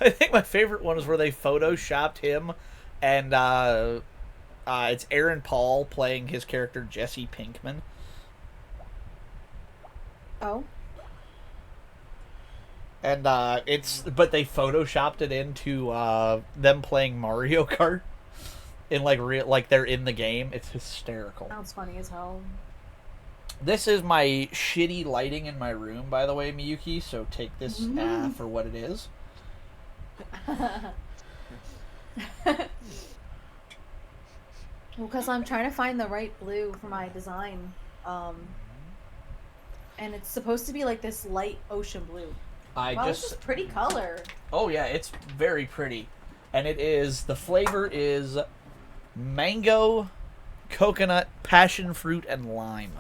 I think my favorite one is where they photoshopped him, and it's Aaron Paul playing his character Jesse Pinkman. Oh? And but they photoshopped it into them playing Mario Kart in like they're in the game. It's hysterical. Sounds funny as hell. This is my shitty lighting in my room, by the way, Miyuki. So take this for what it is. Well, because I'm trying to find the right blue for my design. And it's supposed to be like this light ocean blue. Wow, this is pretty color. Oh yeah, it's very pretty, and the flavor is mango, coconut, passion fruit, and lime.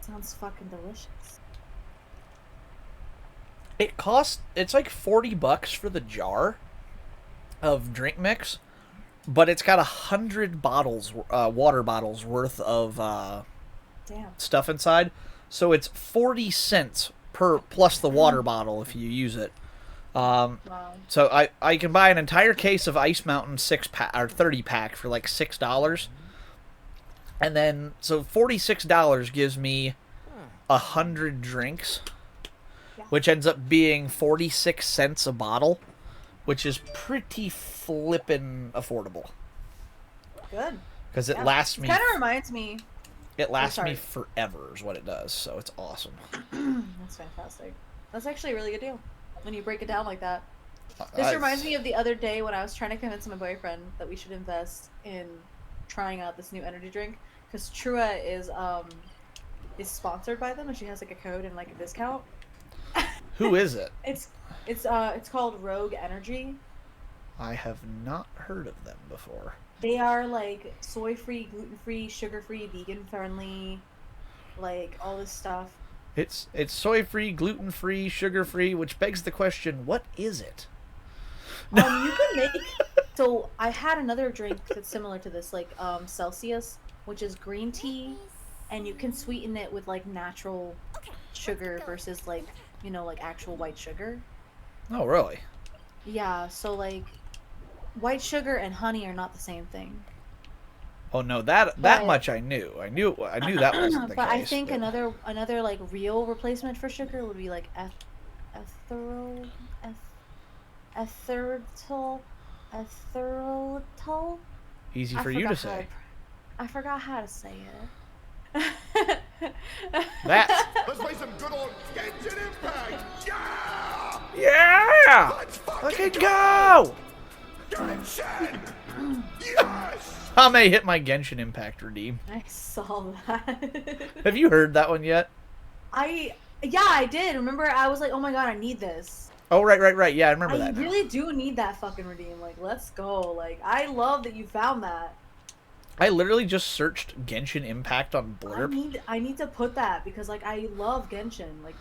Sounds fucking delicious. It's like $40 for the jar of drink mix, but it's got 100 bottles, water bottles worth of Damn. stuff inside. So it's 40 cents per plus the water bottle if you use it. Wow. So I can buy an entire case of Ice Mountain 6-pack or 30-pack for like $6. And then so $46 gives me 100 drinks, Yeah. which ends up being 46 cents a bottle, which is pretty flippin' affordable Good. because it lasts me Kind of reminds me. it lasts me sorry. forever is what it does. So it's awesome. That's fantastic. That's actually a really good deal when you break it down like that. This reminds me of the other day when I was trying to convince my boyfriend that we should invest in trying out this new energy drink because Trua is sponsored by them and she has like a code and like a discount. Who is it? It's called Rogue Energy. I have not heard of them before. They are like soy-free, gluten-free, sugar-free, vegan-friendly, like all this stuff. It's soy-free, gluten-free, sugar-free, which begs the question, what is it? You can make. So I had another drink that's similar to this, like Celsius, which is green tea, and you can sweeten it with like natural sugar versus like like actual white sugar. Oh, really? Yeah. So like, white sugar and honey are not the same thing. Oh no, that But- much I knew. I knew that wasn't the But case. I think but- another like real replacement for sugar would be like erythritol. Easy I for you to forgot how say. I forgot how to say it. That. Let's play some good old Genshin Impact! Yeah! Yeah! Let's Okay, fucking go! Genshin! Yes! I may hit my Genshin Impact redeem. I saw that. Have you heard that one yet? Yeah, I did. Remember, I was like, oh my god, I need this. Oh, right. Yeah, I remember I that now. really do need that fucking redeem. Like, let's go. Like, I love that you found that. I literally just searched Genshin Impact on Blurb. I need to put that because like I love Genshin. Like,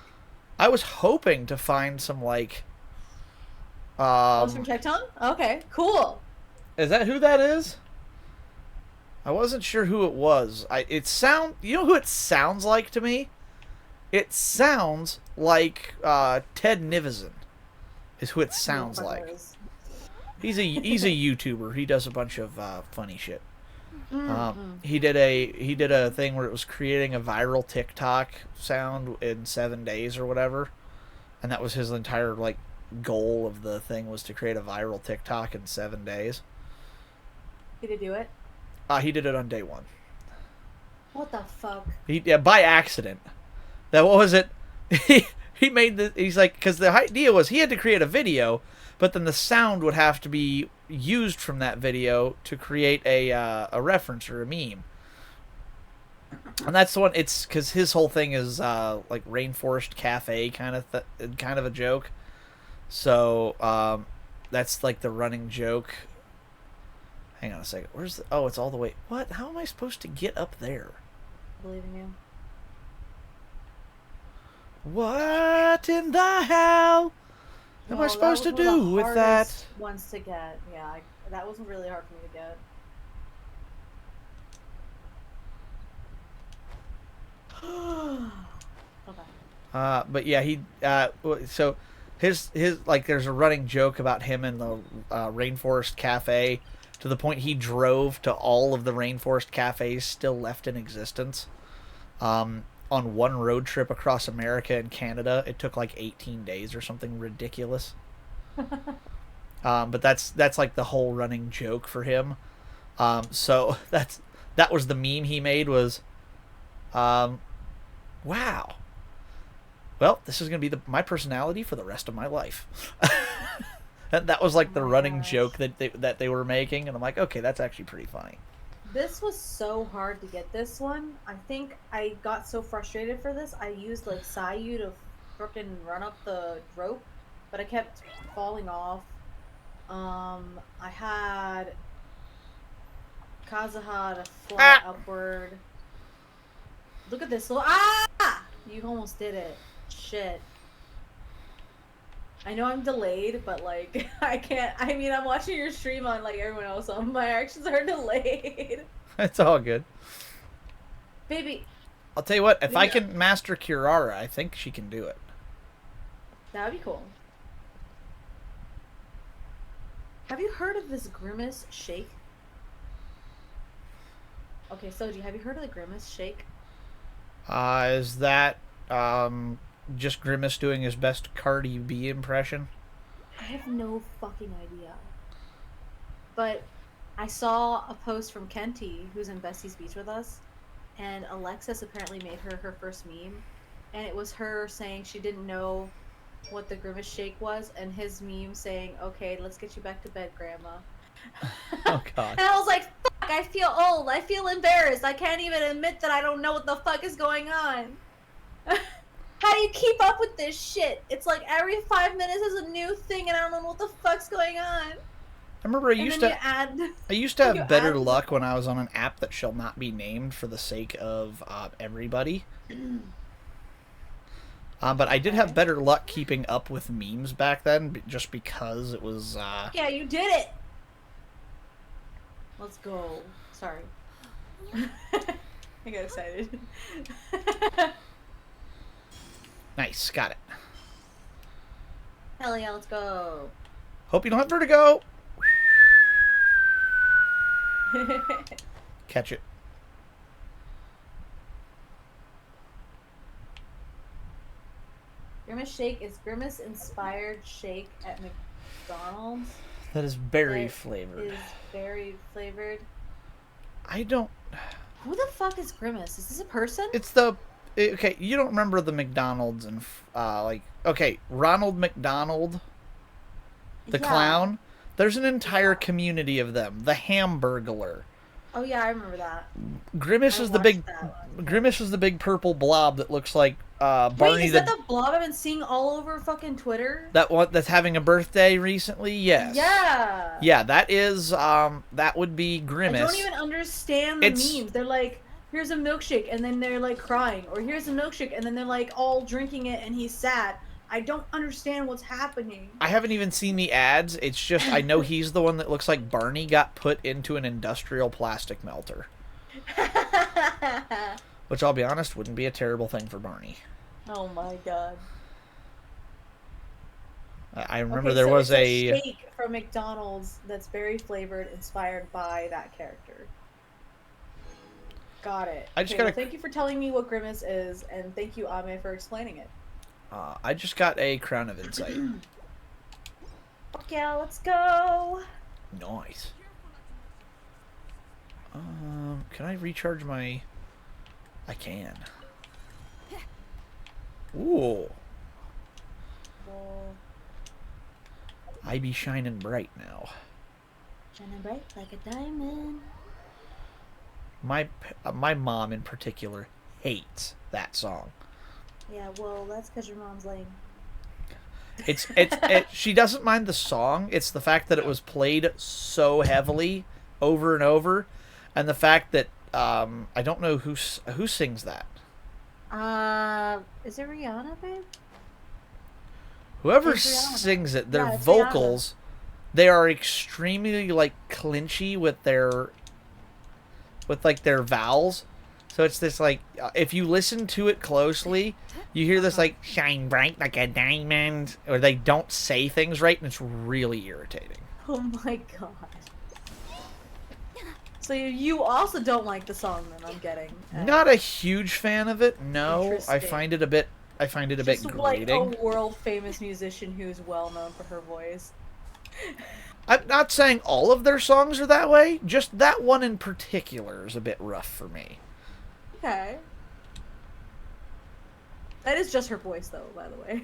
I was hoping to find some like. oh, it's from Tecton? Okay, cool. Is that who that is? I wasn't sure who it was. You know who it sounds like to me? It sounds like Ted Nivison is who it sounds like. He's a YouTuber. He does a bunch of funny shit. He did a thing where it was creating a viral TikTok sound in 7 days or whatever, and that was his entire like goal of the thing was to create a viral TikTok in 7 days. Did he do it? He did it on day one. What the fuck? By accident. What was it? He made the. He's like, because the idea was he had to create a video, but then the sound would have to be used from that video to create a reference or a meme. And that's the one. It's because his whole thing is like rainforest cafe kind of kind of a joke. So that's like the running joke. Hang on a second. Where's the? Oh, it's all the way. What? How am I supposed to get up there? I believe in you. What in the hell am I supposed to do with that? Ones to get. Yeah, that was really hard for me to get. Okay. But yeah, he so his like there's a running joke about him in the rainforest cafe to the point he drove to all of the rainforest cafes still left in existence. On one road trip across America and Canada, it took like 18 days or something ridiculous. But that's like the whole running joke for him. So that was the meme he made was, wow. Well, this is gonna be my personality for the rest of my life. And that was like the running joke that they were making, and I'm like, okay, that's actually pretty funny. This was so hard to get this one. I think I got so frustrated for this, I used like Sayu to frickin' run up the rope, but I kept falling off. I had Kazuha to fly upward. Look at this little You almost did it. Shit. I know I'm delayed, but like I can't. I mean, I'm watching your stream on like everyone else, so my actions are delayed. It's all good. Baby, I'll tell you what, if I can master Kirara, I think she can do it. that would be cool. Have you heard of this Grimace shake? Okay, Soji, have you heard of the Grimace shake? Is that just Grimace doing his best Cardi B impression? I have no fucking idea. But I saw a post from Kenty, who's in Bestie's Beach with us, and Alexis apparently made her first meme, and it was her saying she didn't know what the Grimace shake was, and his meme saying, "Okay, let's get you back to bed, Grandma." Oh God. And I was like, "Fuck! I feel old. I feel embarrassed. I can't even admit that I don't know what the fuck is going on." How do you keep up with this shit? It's like every 5 minutes is a new thing, and I don't know what the fuck's going on. I remember I used to have better luck when I was on an app that shall not be named for the sake of everybody. But I did have better luck keeping up with memes back then, just because it was. Yeah, you did it. Let's go. Sorry. I got excited. Nice, got it. Hell yeah, let's go. Hope you don't have vertigo. Catch it. Grimace Shake is Grimace inspired shake at McDonald's. That is berry It flavored. is berry flavored. I don't. Who the fuck is Grimace? Is this a person? It's the. Okay, you don't remember the McDonald's and okay, Ronald McDonald, the clown. There's an entire community of them. The Hamburglar. Oh yeah, I remember that. Grimace is the big purple blob that looks like Barney. Wait, is that the blob I've been seeing all over fucking Twitter? That one that's having a birthday recently? Yes. Yeah. Yeah, that is that would be Grimace. I don't even understand the memes. They're like, here's a milkshake, and then they're like crying, or here's a milkshake, and then they're like all drinking it, and he's sad. I don't understand what's happening. I haven't even seen the ads. It's just I know he's the one that looks like Barney got put into an industrial plastic melter. Which I'll be honest, wouldn't be a terrible thing for Barney. Oh my god. I remember there was a shake from McDonald's that's berry flavored, inspired by that character. Got it. Thank you for telling me what Grimace is, and thank you, Ame, for explaining it. I just got a Crown of Insight. Fuck yeah, let's go! Nice. Can I recharge my... I can. Ooh. Well, I be shining bright now. shining bright like a diamond. my mom in particular hates that song. Yeah, well, that's because your mom's lame. She doesn't mind the song. It's the fact that it was played so heavily over and over, and the fact that I don't know who sings that. Is it Rihanna, babe? Whoever It's Rihanna. sings it, their Yeah, it's vocals, they are extremely like clinchy with their vowels. So it's this like if you listen to it closely, you hear this like shine bright like a diamond, or they don't say things right, and it's really irritating. Oh my god. So you also don't like the song, then? I'm getting. Not a huge fan of it. No, I Interesting. find it a bit. I find it a bit Just like grating. a world famous musician who's well known for her voice. I'm not saying all of their songs are that way. Just that one in particular is a bit rough for me. Okay. That is just her voice, though. By the way.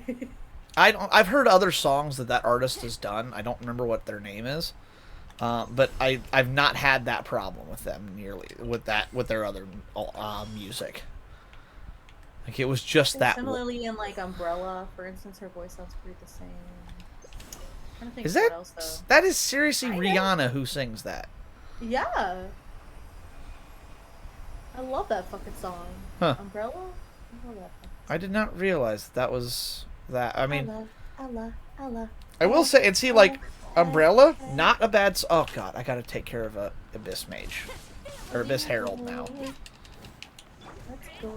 I've heard other songs that artist has done. I don't remember what their name is, but I've not had that problem with them nearly with their other music. Like it was just that. Similarly, in like Umbrella, for instance, her voice sounds pretty the same. I'm trying to think Is of that what else though. that is seriously Kinda. Rihanna who sings that? Yeah. I love that fucking song. Huh. Umbrella? I love that fucking I did not realize that was that. I mean, Ella. I will say and see like Umbrella, not a bad. Oh god, I gotta take care of Abyss Mage or Abyss Herald now. Let's go.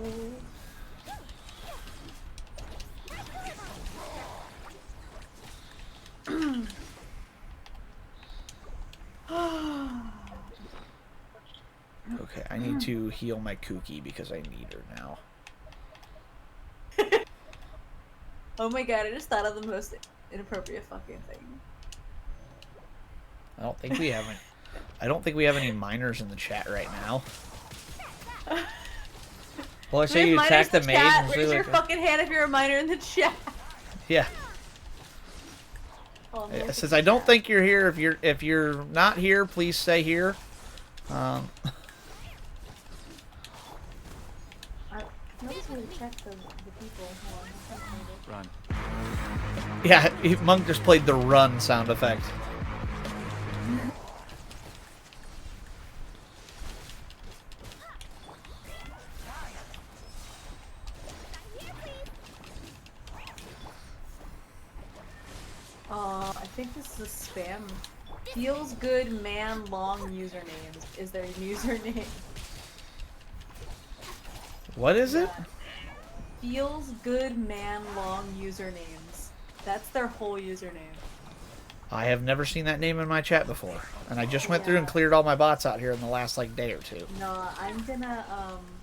Okay, I need to heal my Kookie because I need her now. Oh my god, I just thought of the most inappropriate fucking thing. I don't think we have any. I don't think we have any minors in the chat right now. Well, I say you attack the mage and say Raise your like, fucking hand if you're a minor in the chat. yeah. Oh, no, It says I don't think you're here. If you're not here, please stay here. I noticed when we check the people. Hold on, Run. Yeah, Monk just played the run sound effect. I think this is a spam. Feels good man long usernames is their username. What is it? Feels good man long usernames. That's their whole username. I have never seen that name in my chat before, and I just went through and cleared all my bots out here in the last like day or two. No, I'm gonna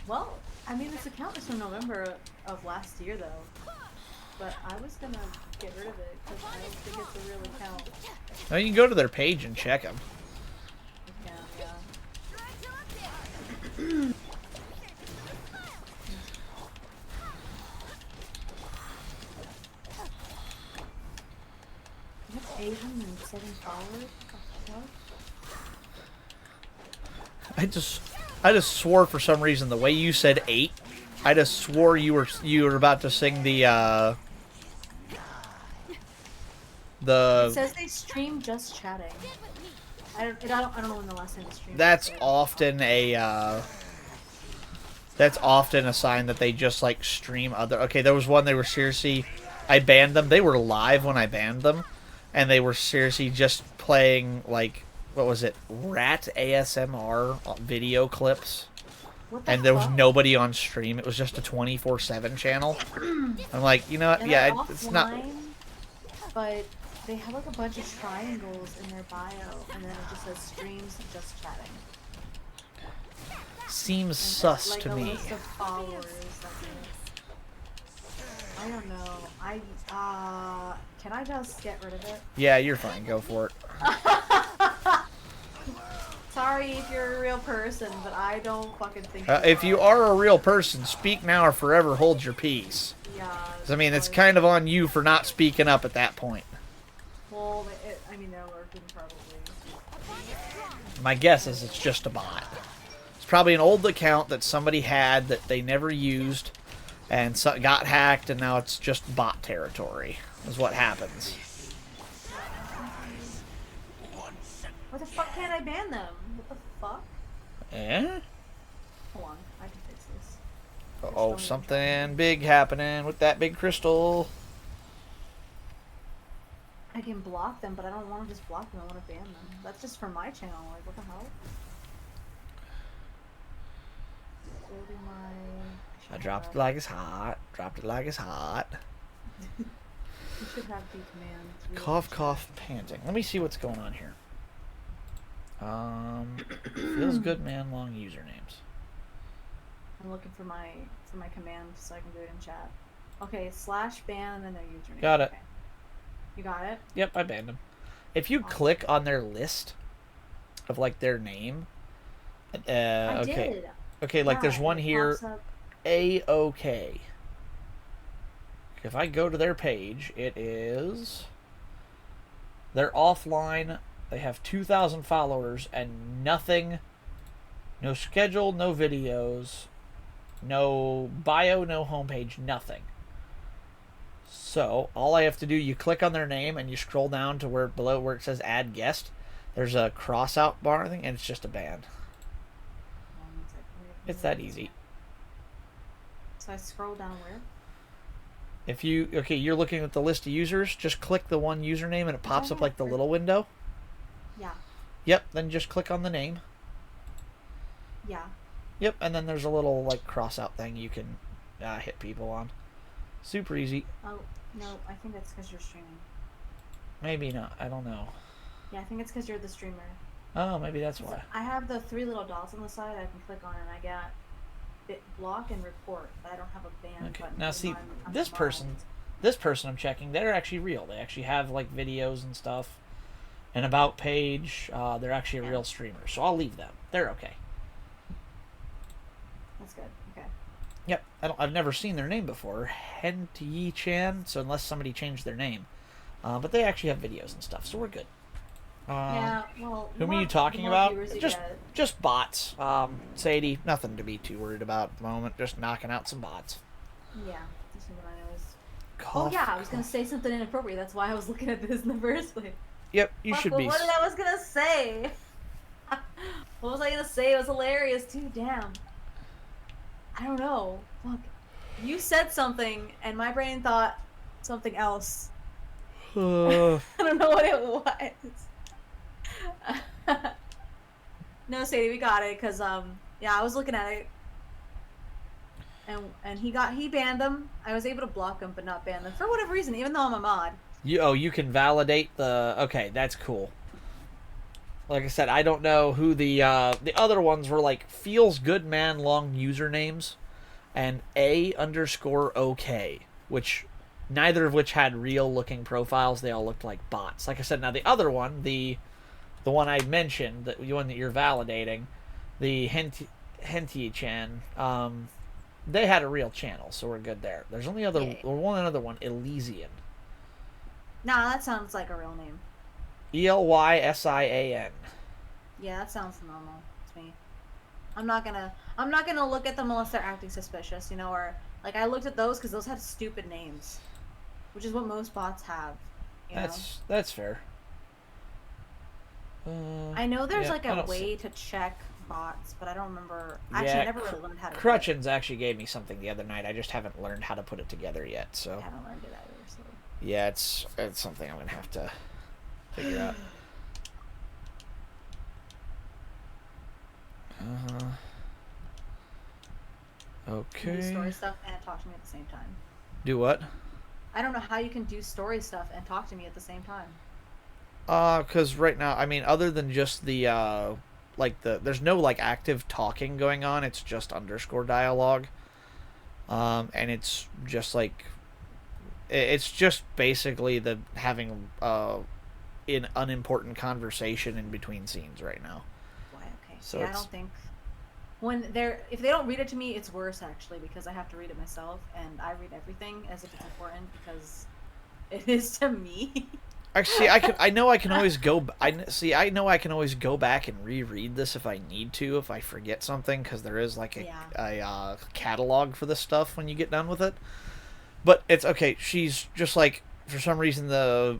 well, I mean this account is from November of last year though. But I was gonna get rid of it because I don't think it's a real account. Now you can go to their page and check them. Yeah, yeah. You have 807 followers? What? I just swore for some reason the way you said 8, I just swore you were about to sing the It says they stream just chatting. I don't know when the last time they streamed. that's but- often a sign that they just like stream other. Okay, there was one they were seriously. I banned them. They were live when I banned them, and they were seriously just playing like what was it, rat ASMR video clips, What the and there was fuck? nobody on stream. It was just a 24/7 channel. I'm like, you know what? And Yeah, they're it's not. offline, But they have like a bunch of triangles in their bio, and then it just says streams just chatting. Seems And sus like to a me. list of followers. I don't know. Can I just get rid of it? Yeah, you're fine. Go for it. Sorry if you're a real person, but I don't fucking think. If you are a real person, speak now or forever hold your peace. Yeah. 'Cause, I mean, it's kind of on you for not speaking up at that point. Well, they're working probably. My guess is it's just a bot. It's probably an old account that somebody had that they never used, and so got hacked, and now it's just bot territory. Is what happens. Why the fuck can't I ban them? What the fuck? Eh? Hold on, I can fix this. Oh, something big happening with that big crystal. I can block them, but I don't want to just block them. I want to ban them. That's just for my channel. Like, what the hell? Go to my. I dropped it like it's hot. Dropped it like it's hot. You should have the commands. We Cough, should- cough, panting. Let me see what's going on here. Feels good, man. Long usernames. I'm looking for my command so I can do it in chat. Okay, slash ban and then their username. Got it. Okay. You got it? Yep, I banned them. If you click on their list of like their name, I okay, did. okay, like Yeah, there's one it here, pops up. AOK. If I go to their page, it is. They're offline. They have 2,000 followers and nothing. No schedule, no videos, no bio, no homepage, nothing. So all I have to do, you click on their name and you scroll down to where below where it says add guest. There's a cross out bar thing, and it's just a ban. It's that easy. So I scroll down where? If you you're looking at the list of users, just click the one username and it pops up like the little window. Yeah. Yep, then just click on the name. Yeah. Yep, and then there's a little like cross out thing you can hit people on. Super easy. Oh, no, I think that's because you're streaming. Maybe not. I don't know. Yeah, I think it's because you're the streamer. Oh, maybe that's why. I have the 3 little dots on the side I can click on, and I got block and report, but I don't have a ban Okay. button. Now because see, I'm this involved. person I'm checking, they're actually real. They actually have like videos and stuff. An about page. They're actually a real streamer. So I'll leave them. They're okay. That's good. Okay. Yep. I've never seen their name before. Henty Chan. So unless somebody changed their name. But they actually have videos and stuff, so we're good. Yeah, well. Whom are you talking about? Just bots. Sadie, nothing to be too worried about at the moment. Just knocking out some bots. Yeah, that's what I was. Cough, Oh, yeah, I was going to say something inappropriate. That's why I was looking at this in the first place. Yep, you Fuck, should well, be. what did I was going to say? What was I going to say? It was hilarious, too. Damn. I don't know. Fuck. You said something, and my brain thought something else. I don't know what it was. No, Sadie, we got it, cause yeah, I was looking at it, and he banned them. I was able to block them, but not ban them for whatever reason, even though I'm a mod. You can validate the. Okay, that's cool. Like I said, I don't know who the other ones were. Like feels good man long usernames, and A_OK, which neither of which had real looking profiles. They all looked like bots. Like I said, now the other one, the one I mentioned, the one that you're validating, the Henty-chan, they had a real channel, so we're good there. There's only one other one, Elysian. Nah, that sounds like a real name. ELYSIAN. Yeah, that sounds normal to me. I'm not gonna look at them unless they're acting suspicious, or like I looked at those because those had stupid names, which is what most bots have. That's fair. I know there's yeah, like I a don't way to check bots, but I don't remember. Yeah, Actually, I never really learned how to. Crutchins actually gave me something the other night. I just haven't learned how to put it together yet. So I haven't learned it either. So. yeah, it's something I'm gonna have to figure out. Okay. Do story stuff and talk to me at the same time. Do what? I don't know how you can do story stuff and talk to me at the same time. Because right now, I mean, other than just the, there's no, active talking going on, it's just underscore dialogue. And it's just, it's just basically the having, an unimportant conversation in between scenes right now. Why? Okay. So I don't think... If they don't read it to me, it's worse, actually, because I have to read it myself, and I read everything as if it's important, because it is to me. I know I can always go. I know I can always go back and reread this if I need to, if I forget something, because there is like a catalog for this stuff when you get done with it. But it's okay. She's just like, for some reason, the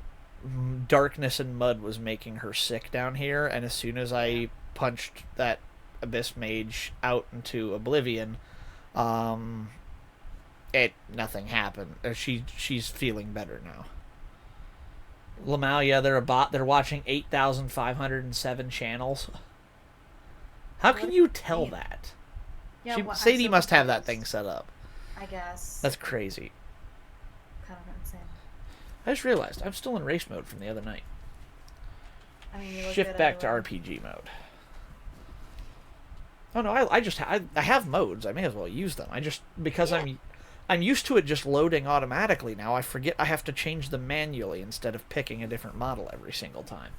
darkness and mud was making her sick down here, and as soon as I punched that Abyss Mage out into Oblivion, nothing happened. She's feeling better now. Lamau, yeah, they're watching 8,507 channels. How can you tell that? Yeah, well, I'm Sadie so must have that confused. thing set up. I guess. That's crazy. kind of insane. I just realized I'm still in race mode from the other night. I mean, you look Shift good back to anyway. RPG mode. Oh no, I have modes. I may as well use them. I just because I'm used to it just loading automatically now. I forget I have to change them manually instead of picking a different model every single time.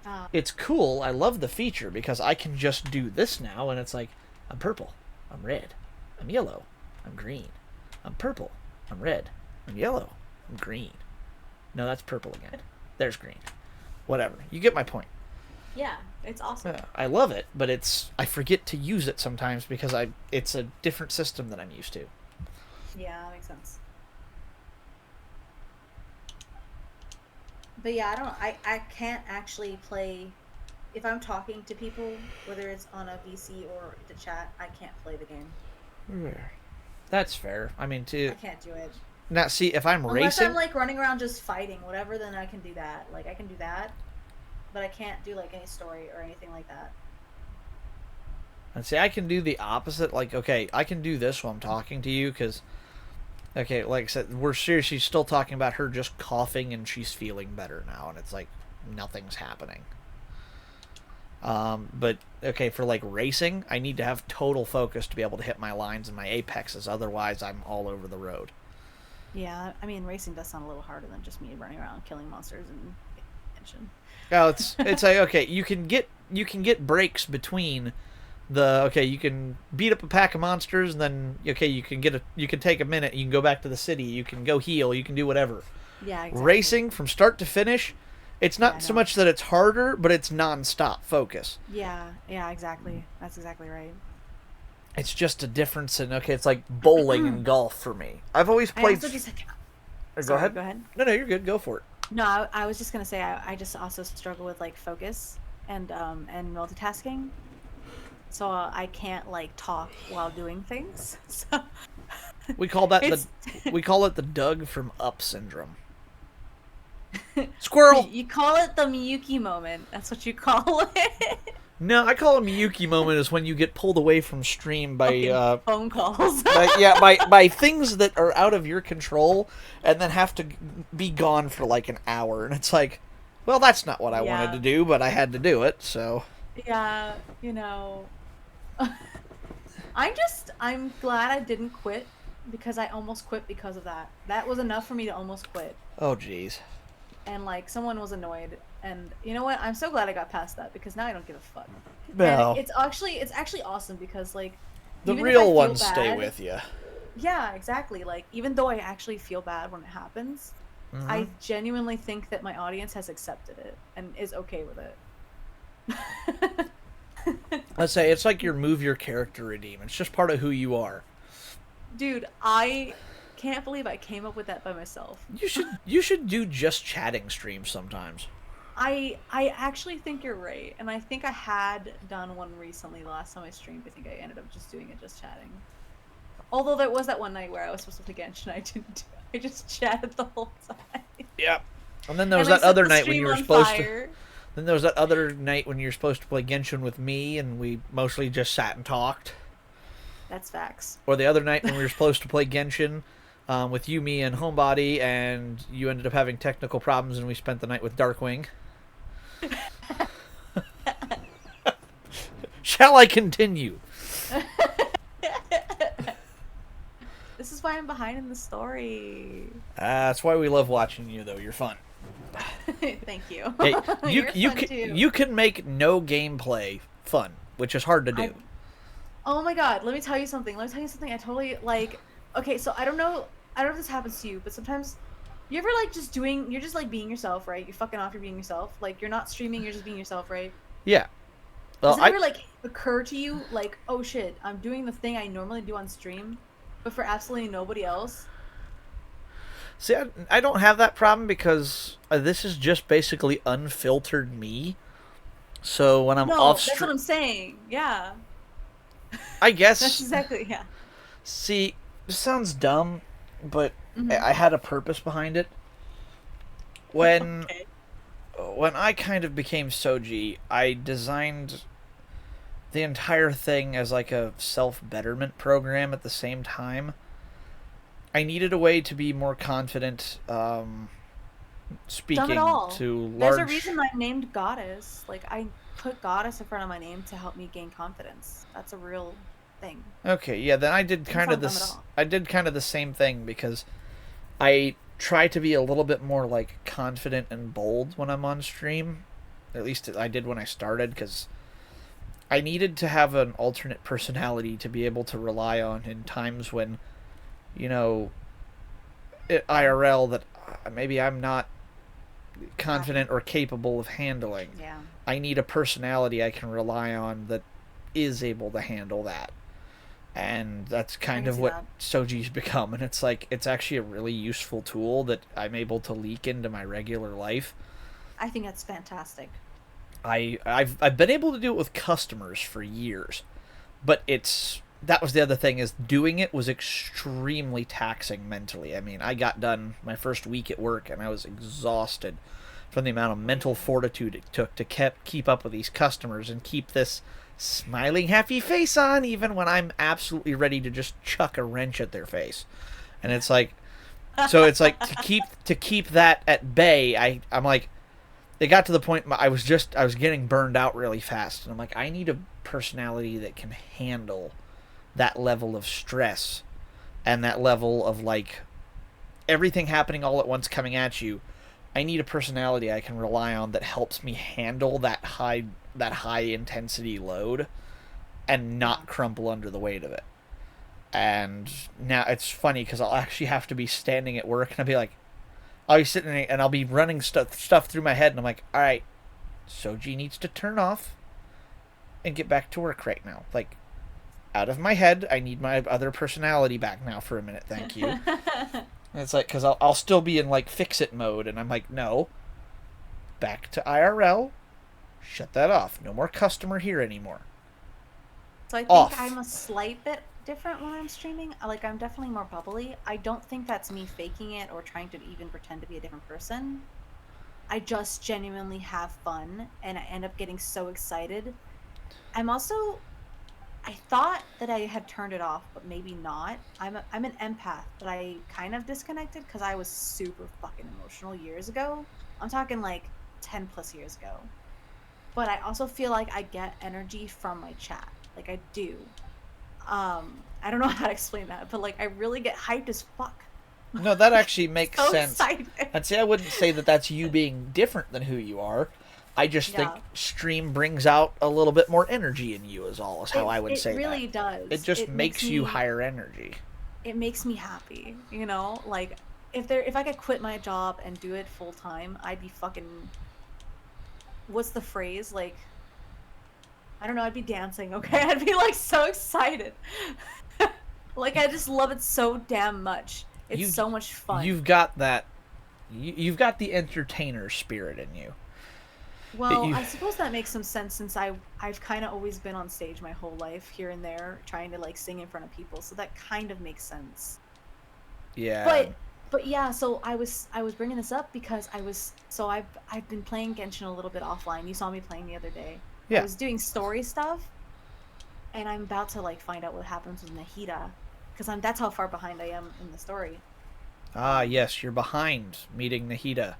Ah. It's cool. I love the feature because I can just do this now and it's like I'm purple, I'm red, I'm yellow, I'm green. I'm purple, I'm red, I'm yellow, I'm green. No, that's purple again. There's green. Whatever. You get my point. Yeah, it's awesome. Yeah, I love it, but I forget to use it sometimes because it's a different system than I'm used to. Yeah, that makes sense. But yeah, I can't actually play if I'm talking to people, whether it's on a VC or the chat, I can't play the game. That's fair. I mean, I can't do it. now see if I'm Unless racing. I'm like running around just fighting, whatever, then I can do that. Like I can do that. But I can't do like any story or anything like that. And see, I can do the opposite. Like, okay, I can do this while I'm talking to you because, okay, like I said, we're seriously still talking about her just coughing and she's feeling better now, and it's like nothing's happening. But okay, for like racing, I need to have total focus to be able to hit my lines and my apexes. Otherwise, I'm all over the road. Yeah, I mean, racing does sound a little harder than just me running around killing monsters and attention. Now it's like okay, you can get breaks between the okay, you can beat up a pack of monsters and then okay, you can take a minute, you can go back to the city, you can go heal, you can do whatever. Yeah, exactly. Racing from start to finish, it's Yeah, I not so know. much that it's harder, but it's non-stop focus. Yeah, exactly. That's exactly right. It's just a difference in okay, it's like bowling and golf for me. I've always I played. also just Go sorry, ahead. Go ahead. No, you're good. Go for it. No, I was just gonna say I just also struggle with like focus and multitasking, so I can't like talk while doing things. So We call that It's- we call it the Doug from Up syndrome. Squirrel. you call it the Miyuki moment. That's what you call it. No, I call a Miyuki moment is when you get pulled away from stream by Phone calls. by things that are out of your control and then have to be gone for like an hour, and it's like, well, that's not what I wanted Yeah. to do, but I had to do it. So Yeah, you know. I'm glad I didn't quit because I almost quit because of that. That was enough for me to almost quit. oh jeez. And like someone was annoyed, and you know what? I'm so glad I got past that because now I don't give a fuck. Well, And it's actually awesome because like the even if I real feel ones stay bad- with you. Yeah, exactly. Like even though I actually feel bad when it happens, I Mm-hmm. genuinely think that my audience has accepted it and is okay with it. Let's say it's like your move your character redeem. It's just part of who you are. Dude, I can't believe I came up with that by myself. You should do just chatting streams sometimes. I actually think you're right, and I think I had done one recently. The last time I streamed, I think I ended up just doing it, just chatting. Although there was that one night where I was supposed to play Genshin, I didn't. Do it. I just chatted the whole time. Yep. And then there was And I that set other the night when stream you were on supposed to. fire. Then there was that other night when you were supposed to play Genshin with me, and we mostly just sat and talked. That's facts. Or the other night when we were supposed to play Genshin with you, me, and Homebody, and you ended up having technical problems, and we spent the night with Darkwing. Shall I continue? This is why I'm behind in the story. That's why we love watching you, though. You're fun. Thank you. Hey, you You're fun can too. you can make no gameplay fun, which is hard to do. Oh my god, let me tell you something. I totally like. Okay, so I don't know if this happens to you, but sometimes You ever like just you're just like being yourself, right? You're fucking off, you're being yourself. Like you're not streaming, you're just being yourself, right? Yeah. Well, Does it ever like occur to you like, oh shit, I'm doing the thing I normally do on stream, but for absolutely nobody else? See, I don't have that problem because this is just basically unfiltered me. So when I'm No, off that's what stream, I'm saying. Yeah. I guess. That's exactly, yeah. See, this sounds dumb, but Mhm. I had a purpose behind it. When Okay. when I kind of became Soji, I designed the entire thing as like a self-betterment program at the same time. I needed a way to be more confident speaking Dumb at all. to There's large... a reason I'm named Goddess. Like, I put Goddess in front of my name to help me gain confidence. That's a real thing. Okay, yeah, then I did kind of not dumb at this. all. I did kind of the same thing because I try to be a little bit more like confident and bold when I'm on stream. At least I did when I started because I needed to have an alternate personality to be able to rely on in times when, you know, IRL that maybe I'm not confident or capable of handling. Yeah. I need a personality I can rely on that is able to handle that. And that's kind can of see what that. Soji's become. And it's like, it's actually a really useful tool that I'm able to leak into my regular life. I think that's fantastic. I've been able to do it with customers for years, but that was the other thing, is doing it was extremely taxing mentally. I mean, I got done my first week at work and I was exhausted from the amount of mental fortitude it took to keep up with these customers and keep this smiling happy face on even when I'm absolutely ready to just chuck a wrench at their face. And it's like, so it's like to keep that at bay, I'm like, it got to the point I was getting burned out really fast, and I'm like, I need a personality that can handle that level of stress and that level of like everything happening all at once coming at you. I need a personality I can rely on that helps me handle that high intensity load and not crumple under the weight of it. And now it's funny because I'll actually have to be standing at work and I'll be like, I'll be sitting there and I'll be running stuff through my head and I'm like, all right, Soji needs to turn off and get back to work right now. Like, out of my head, I need my other personality back now for a minute, thank you. And it's like, because I'll still be in like fix-it mode and I'm like, no, back to IRL, shut that off, no more customer here anymore. So I think Off. I'm a slight bit different when I'm streaming. Like, I'm definitely more bubbly. I don't think that's me faking it or trying to even pretend to be a different person. I just genuinely have fun and I end up getting so excited. I thought that I had turned it off, but maybe not. I'm an empath, but I kind of disconnected because I was super fucking emotional years ago. I'm talking like 10 plus years ago. But I also feel like I get energy from my chat. Like, I do. I don't know how to explain that, but like I really get hyped as fuck. No, that actually makes So sense. excited. And see, I wouldn't say that that's you being different than who you are. I just think Yeah. stream brings out a little bit more energy in you, is how I would say It really that. does. It just makes you me, higher energy. It makes me happy, you know? Like if I could quit my job and do it full time, I'd be fucking, what's the phrase? Like, I don't know, I'd be dancing, okay? I'd be like so excited. Like, I just love it so damn much. It's so much fun. You've got that. You've got the entertainer spirit in you. Well, I suppose that makes some sense since I've kind of always been on stage my whole life, here and there, trying to like sing in front of people. So that kind of makes sense. Yeah. But yeah, so I was bringing this up because I've been playing Genshin a little bit offline. You saw me playing the other day. Yeah. I was doing story stuff, and I'm about to like find out what happens with Nahida, because that's how far behind I am in the story. Ah, yes, you're behind meeting Nahida.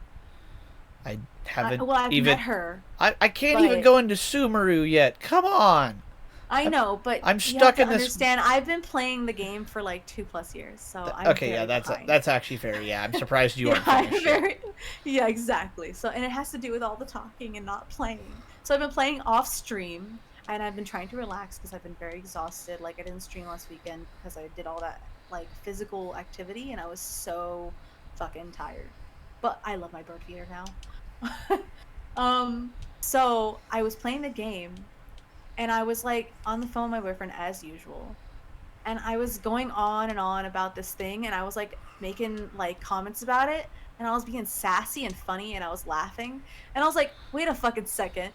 I haven't I've even met her. I can't even but- go into Sumeru yet. Come on. I know, but I'm you stuck have to in this- understand, I've been playing the game for like 2+ years, so I'm Okay, yeah, very that's behind. that's actually fair. Yeah, I'm surprised you aren't I'm finished yet. very, yeah, exactly. So, and it has to do with all the talking and not playing. So I've been playing off stream, and I've been trying to relax because I've been very exhausted. Like, I didn't stream last weekend because I did all that like physical activity, and I was so fucking tired. But I love my bird feeder now. So I was playing the game, and I was like on the phone with my boyfriend as usual, and I was going on and on about this thing, and I was like making like comments about it, and I was being sassy and funny, and I was laughing, and I was like, wait a fucking second.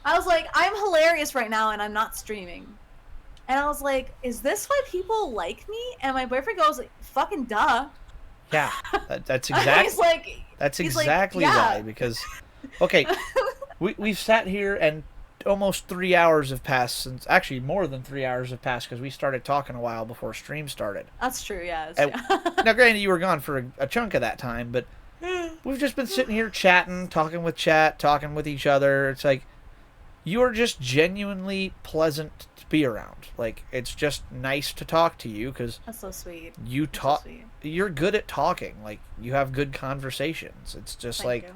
I was like, I'm hilarious right now, and I'm not streaming. And I was like, is this why people like me? And my boyfriend goes, fucking duh. Yeah, that's exactly. He's like, that's he's like, exactly yeah. why. Because, okay, we've sat here and almost 3 hours have passed since. Actually, more than 3 hours have passed because we started talking a while before stream started. That's true, yeah. And, now, granted, you were gone for a chunk of that time, but we've just been sitting here chatting, talking with chat, talking with each other. It's like you are just genuinely pleasant to be around. Like, it's just nice to talk to you because That's so sweet. you That's talk. so sweet. You're good at talking. Like, you have good conversations. It's just Thank like, you.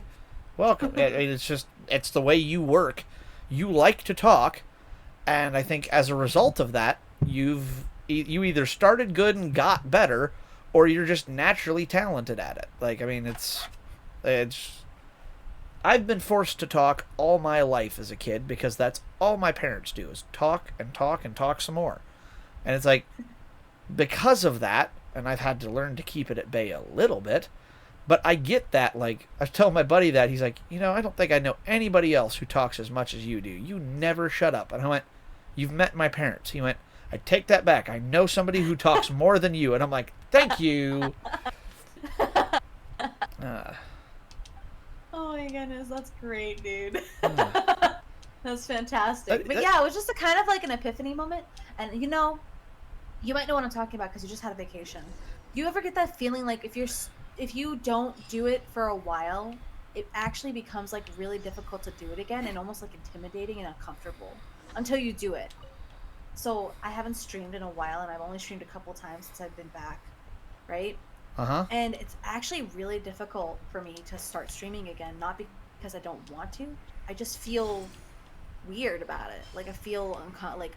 welcome. It's the way you work. You like to talk, and I think as a result of that, you either started good and got better, or you're just naturally talented at it. Like, I mean, it's I've been forced to talk all my life as a kid because that's all my parents do is talk and talk and talk some more. And it's like, because of that, and I've had to learn to keep it at bay a little bit, but I get that. Like, I was telling my buddy that, he's like, I don't think I know anybody else who talks as much as you do. You never shut up. And I went, you've met my parents. He went, I take that back. I know somebody who talks more than you. And I'm like, thank you. Oh my goodness, that's great, dude. uh, That's fantastic. But yeah, it was just a kind of like an epiphany moment. And you might know what I'm talking about because you just had a vacation. You ever get that feeling like if you don't do it for a while, it actually becomes like really difficult to do it again and almost like intimidating and uncomfortable until you do it. So I haven't streamed in a while, and I've only streamed a couple times since I've been back, right? uh-huh. And it's actually really difficult for me to start streaming again, not because I don't want to. I just feel weird about it. Like I feel like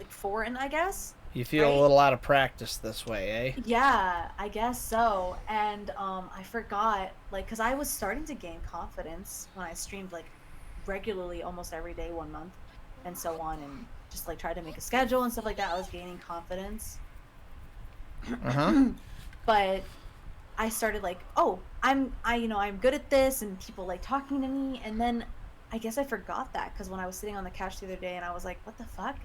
foreign, I guess. You feel right? a little out of practice this way, eh? Yeah, I guess so. And I forgot, like, because I was starting to gain confidence when I streamed like regularly almost every day 1 month and so on, and just like tried to make a schedule and stuff like that. I was gaining confidence. Uh-huh. But I started like, I'm good at this, and people like talking to me, and then I guess I forgot that because when I was sitting on the couch the other day and I was like, what the fuck?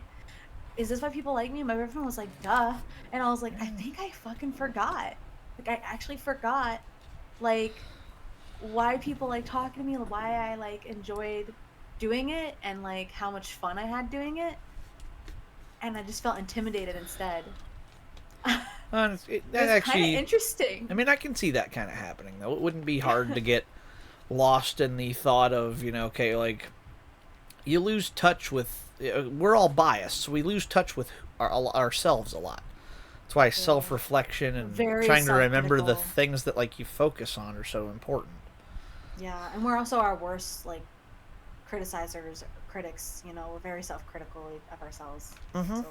Is this why people like me? My boyfriend was like, duh. And I was like, I think I fucking forgot. Like, I actually forgot, like, why people like talking to me, why I like enjoyed doing it, and like how much fun I had doing it. And I just felt intimidated instead. That It's actually, kind of interesting. I mean, I can see that kind of happening, though. It wouldn't be hard to get lost in the thought of, okay, like, you lose touch with, we're all biased, so we lose touch with ourselves a lot. That's why self-reflection and Very trying to remember the self-critical. things that, like, you focus on are so important. Yeah, and we're also our worst, like, critics, we're very self-critical of ourselves. Mhm. So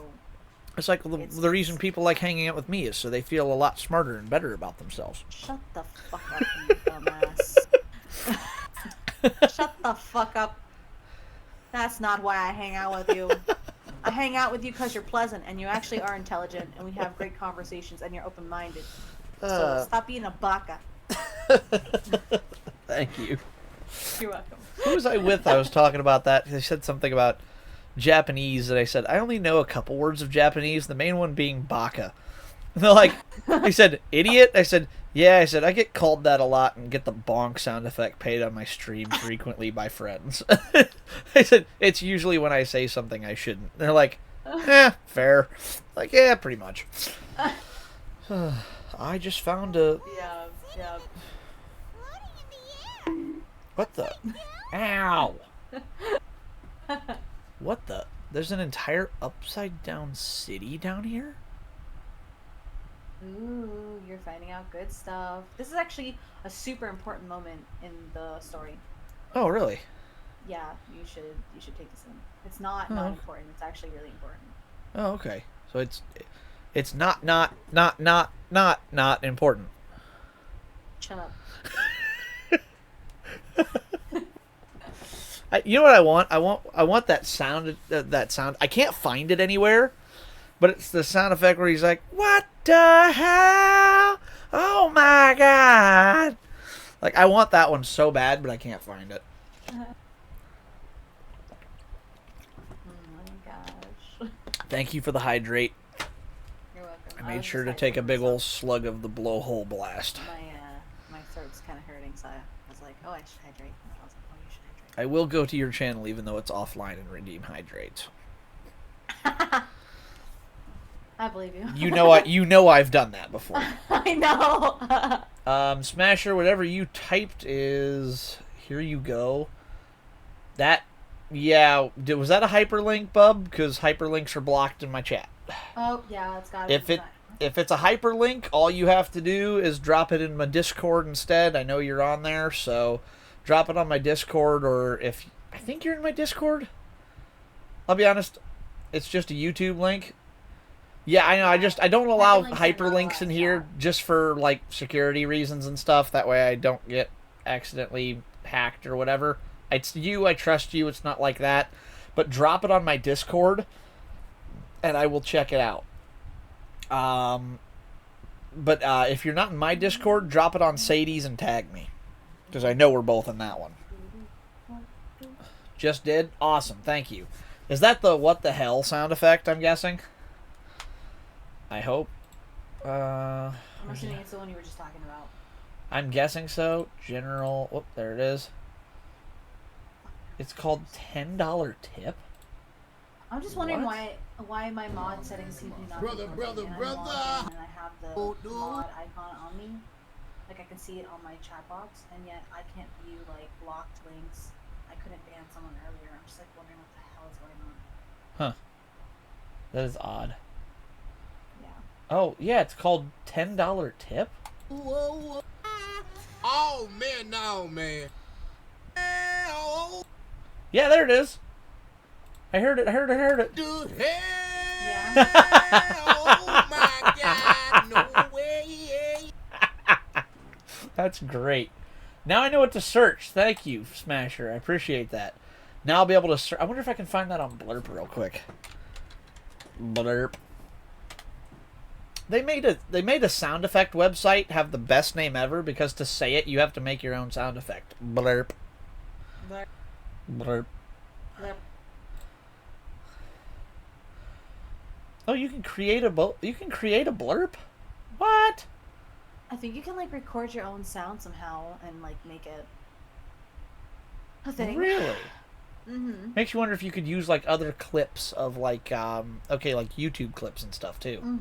It's like the reason it's- people like hanging out with me is so they feel a lot smarter and better about themselves. shut the fuck up, you dumbass. Shut the fuck up. That's not why I hang out with you. I hang out with you because you're pleasant and you actually are intelligent and we have great conversations and you're open-minded. So stop being a baka. Thank you. You're welcome. Who was I with? I was talking about that. They said something about Japanese, and I said, I only know a couple words of Japanese, the main one being baka. And they're like, I said, idiot? I said, yeah, I said, I get called that a lot and get the bonk sound effect paid on my stream frequently by friends. I said, it's usually when I say something I shouldn't. They're like, fair. Like, yeah, pretty much. I just found a... Yeah. What the? Ow! What the? There's an entire upside down city down here? Ooh, you're finding out good stuff. This is actually a super important moment in the story. Oh, really? Yeah, you should take this in. It's not important. It's actually really important. Oh, okay. So it's not important. shut up. You know what I want? I want that sound. That sound. I can't find it anywhere, but it's the sound effect where he's like, "What the hell? Oh my god!" Like I want that one so bad, but I can't find it. Oh my gosh. Thank you for the hydrate. You're welcome. I made was sure to just take a hydrating big myself. old slug of the blowhole blast. My throat's kind of hurting, so I was like, oh, I should hydrate. And I was like, oh, you should I will go to your channel even though it's offline and redeem hydrates. hydrate. I believe you. You know I've done that before. I know. Smasher, whatever you typed is here you go. That was that a hyperlink, bub? Because hyperlinks are blocked in my chat. Oh yeah, it's got. If it's a hyperlink, all you have to do is drop it in my Discord instead. I know you're on there, so drop it on my Discord, or if I think you're in my Discord. I'll be honest, it's just a YouTube link. Yeah, I know. I don't allow Hyperlinks are not hyperlinks in allowed, here yeah. just for like security reasons and stuff. That way I don't get accidentally hacked or whatever. It's you. I trust you. It's not like that. But drop it on my Discord, and I will check it out. But if you're not in my Discord, drop it on Sadie's and tag me, because I know we're both in that one. Just did? Awesome. Thank you. Is that the what the hell sound effect, I'm guessing? I hope. I'm assuming it's the one you were just talking about. I'm guessing so. General. Oh, there it is. It's called $10 tip. I'm just wondering What? why my mod settings seem to not Brother, be brother, working, and brother. I'm logged in and I have the Oh, dude. mod icon on me. Like I can see it on my chat box, and yet I can't view like blocked links. I couldn't ban someone earlier. I'm just like wondering what the hell is going on. That is odd. Yeah. Oh, yeah, it's called $10 tip? Whoa. Oh man, no man. Oh, Yeah, there it is. I heard it. dude, hell. Yeah. Oh my God, no way. That's great. Now I know what to search. Thank you, Smasher. I appreciate that. Now I'll be able to search. I wonder if I can find that on Blurp real quick. Blurp. They made a sound effect website have the best name ever because to say it you have to make your own sound effect. Blurp. Blurp. Blurp. Blurp. Oh, you can create a blurp? What? I think you can like record your own sound somehow and like make it a thing. Really? Mm-hmm. Makes you wonder if you could use like other clips of like like YouTube clips and stuff too.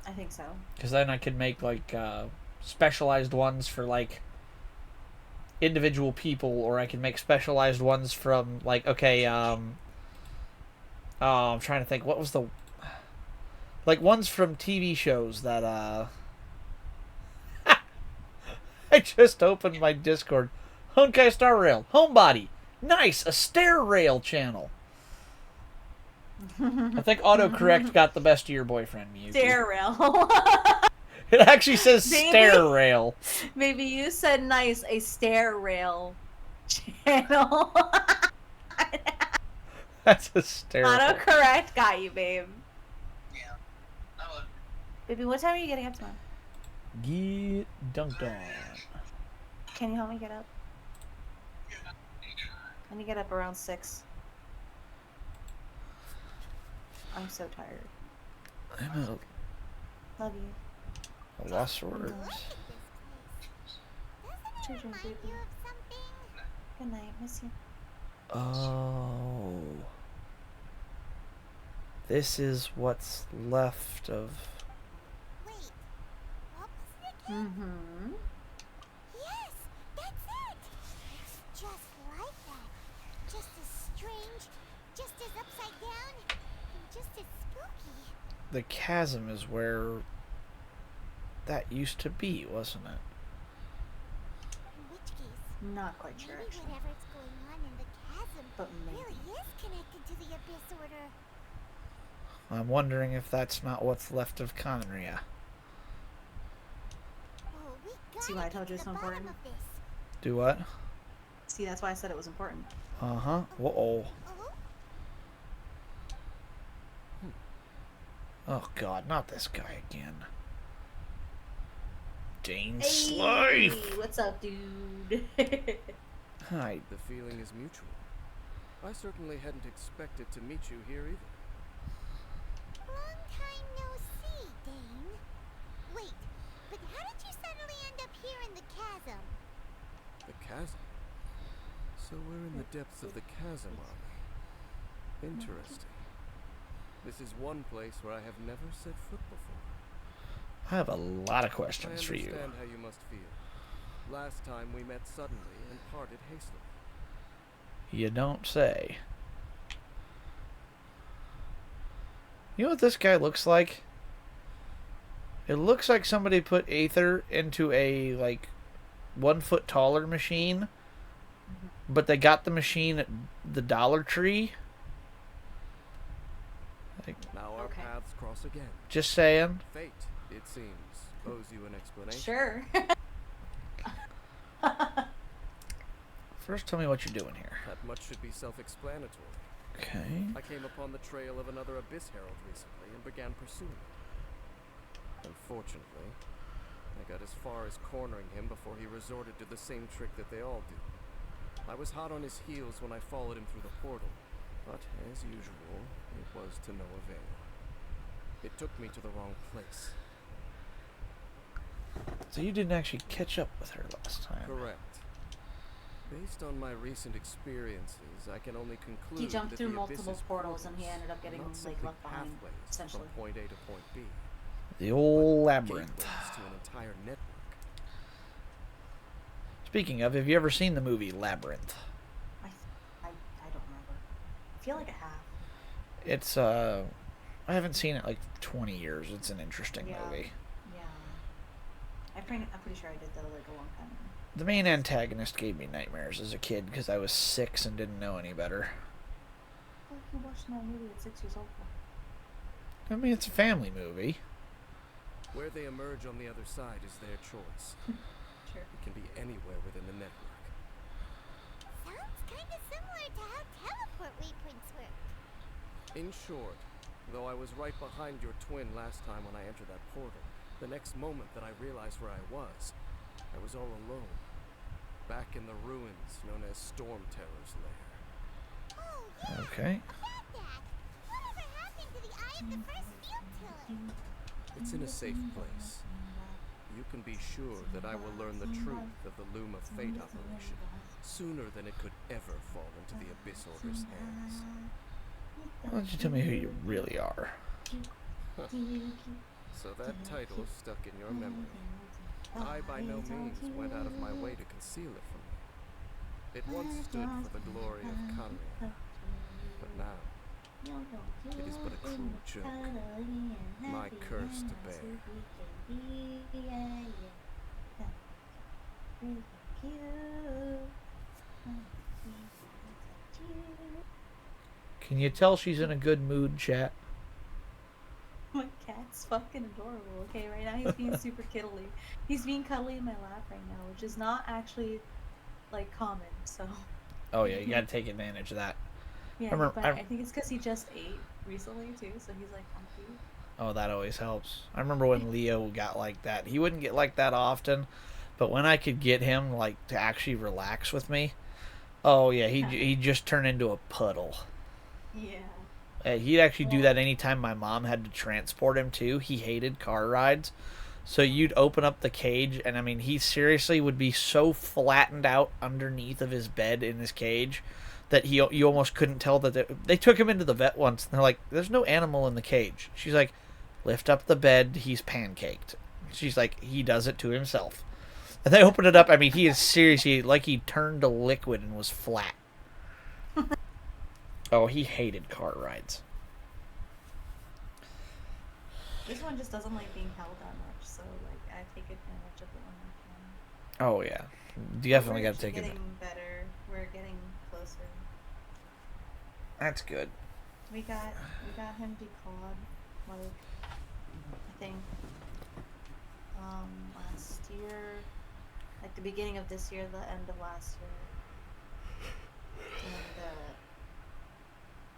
I think so. Because then I could make like specialized ones for like individual people, or I could make specialized ones from like I'm trying to think what was the like ones from TV shows that I just opened my Discord. Honkai Star Rail, Homebody, nice, a stair rail channel. I think autocorrect got the best of your boyfriend, Miyuki. Stair rail. It actually says Maybe. stair rail. Maybe you said nice, a stair rail channel. That's hysterical. Autocorrect got you, babe. Baby, what time are you getting up tomorrow? Get dunked on. Can you help me get up? I need to get up around 6. I'm so tired. I'm Love you. a lost words. Children, baby. Good night. Miss you. Oh. This is what's left of... Wait, what was it again? Mm-hmm. Yes, that's it. It's just like that. Just as strange, just as upside down, and just as spooky. The chasm is where that used to be, wasn't it? In which case, Not quite sure, maybe actually. whatever's going on in the chasm But maybe. really is connected to the Abyss Order. I'm wondering if that's not what's left of Conria. Oh, we See why I told you it's the bottom important? of this. Do what? See, that's why I said it was important. Uh-huh. Whoa. Oh, Oh, God. Not this guy again. Dane Hey, Slife! what's up, dude? Hi. The feeling is mutual. I certainly hadn't expected to meet you here either. long time no see, Dane. Wait, but how did you suddenly end up here in the chasm? The chasm? So we're in the depths of the chasm, are we? Interesting. This is one place where I have never set foot before. I have a lot of questions I for you. understand how you must feel. Last time we met suddenly and parted hastily. You don't say. You know what this guy looks like? It looks like somebody put Aether into a, like, 1 foot taller machine, but they got the machine at the Dollar Tree. Like, Now our Okay. paths cross again. just saying. Fate, it seems, owes you an explanation. Sure. First, tell me what you're doing here. That much should be self-explanatory. Okay. I came upon the trail of another Abyss Herald recently and began pursuing it. Unfortunately, I got as far as cornering him before he resorted to the same trick that they all do. I was hot on his heels when I followed him through the portal, but as usual, it was to no avail. It took me to the wrong place. So you didn't actually catch up with her last time. Correct. Based on my recent experiences, I can only conclude He jumped that through the multiple Abyss's portals and he ended up getting, not like, simply left behind, pathways essentially. from point A to point B. The old but labyrinth. gateways to an entire network. Speaking of, have you ever seen the movie Labyrinth? I don't remember. I feel like I have. It's I haven't seen it like 20 years. It's an interesting Yeah. movie. Yeah. I'm pretty sure I did that like a long time ago. The main antagonist gave me nightmares as a kid because I was 6 and didn't know any better. What you watching that movie at 6 years old for? I mean, it's a family movie. Where they emerge on the other side is their choice. Sure. It can be anywhere within the network. Sounds kinda similar to how teleport waypoints work. In short, though I was right behind your twin last time when I entered that portal, the next moment that I realized where I was all alone. Back in the ruins known as Storm Terror's lair. Oh, yeah, Okay. about that. Whatever happened to the Eye of the First Field Tiller? It's in a safe place. You can be sure that I will learn the truth of the Loom of Fate operation sooner than it could ever fall into the Abyss Order's hands. Why don't you tell me who you really are? So that title stuck in your memory. I by no means went out of my way to conceal it from you. It once stood for the glory of Conria, but now it is but a cruel joke. My curse to bear. Can you tell she's in a good mood, chat? My cat's fucking adorable, okay? Right now he's being super kiddly. He's being cuddly in my lap right now, which is not actually, like, common, so... Oh yeah, you gotta take advantage of that. Yeah, remember- but I- I think it's because he just ate recently, too, so he's, like, comfy. Oh, that always helps. I remember when Leo got like that. He wouldn't get like that often, but when I could get him like to actually relax with me, oh yeah, he'd just turn into a puddle. Yeah. He'd actually do that anytime my mom had to transport him too. He hated car rides. So you'd open up the cage, and I mean, he seriously would be so flattened out underneath of his bed in his cage that you almost couldn't tell that they took him into the vet once, and they're like, "There's no animal in the cage." She's like, "Lift up the bed, he's pancaked." She's like, "He does it to himself." And they opened it up. I mean, he is seriously like he turned to liquid and was flat. Oh, he hated car rides. This one just doesn't like being held that much, so, like, I take advantage of it when I can. Oh yeah, definitely We're got to take it. getting better. We're getting closer. That's good. We got him declawed, like, I think, last year, Like the beginning of this year, the end of last year.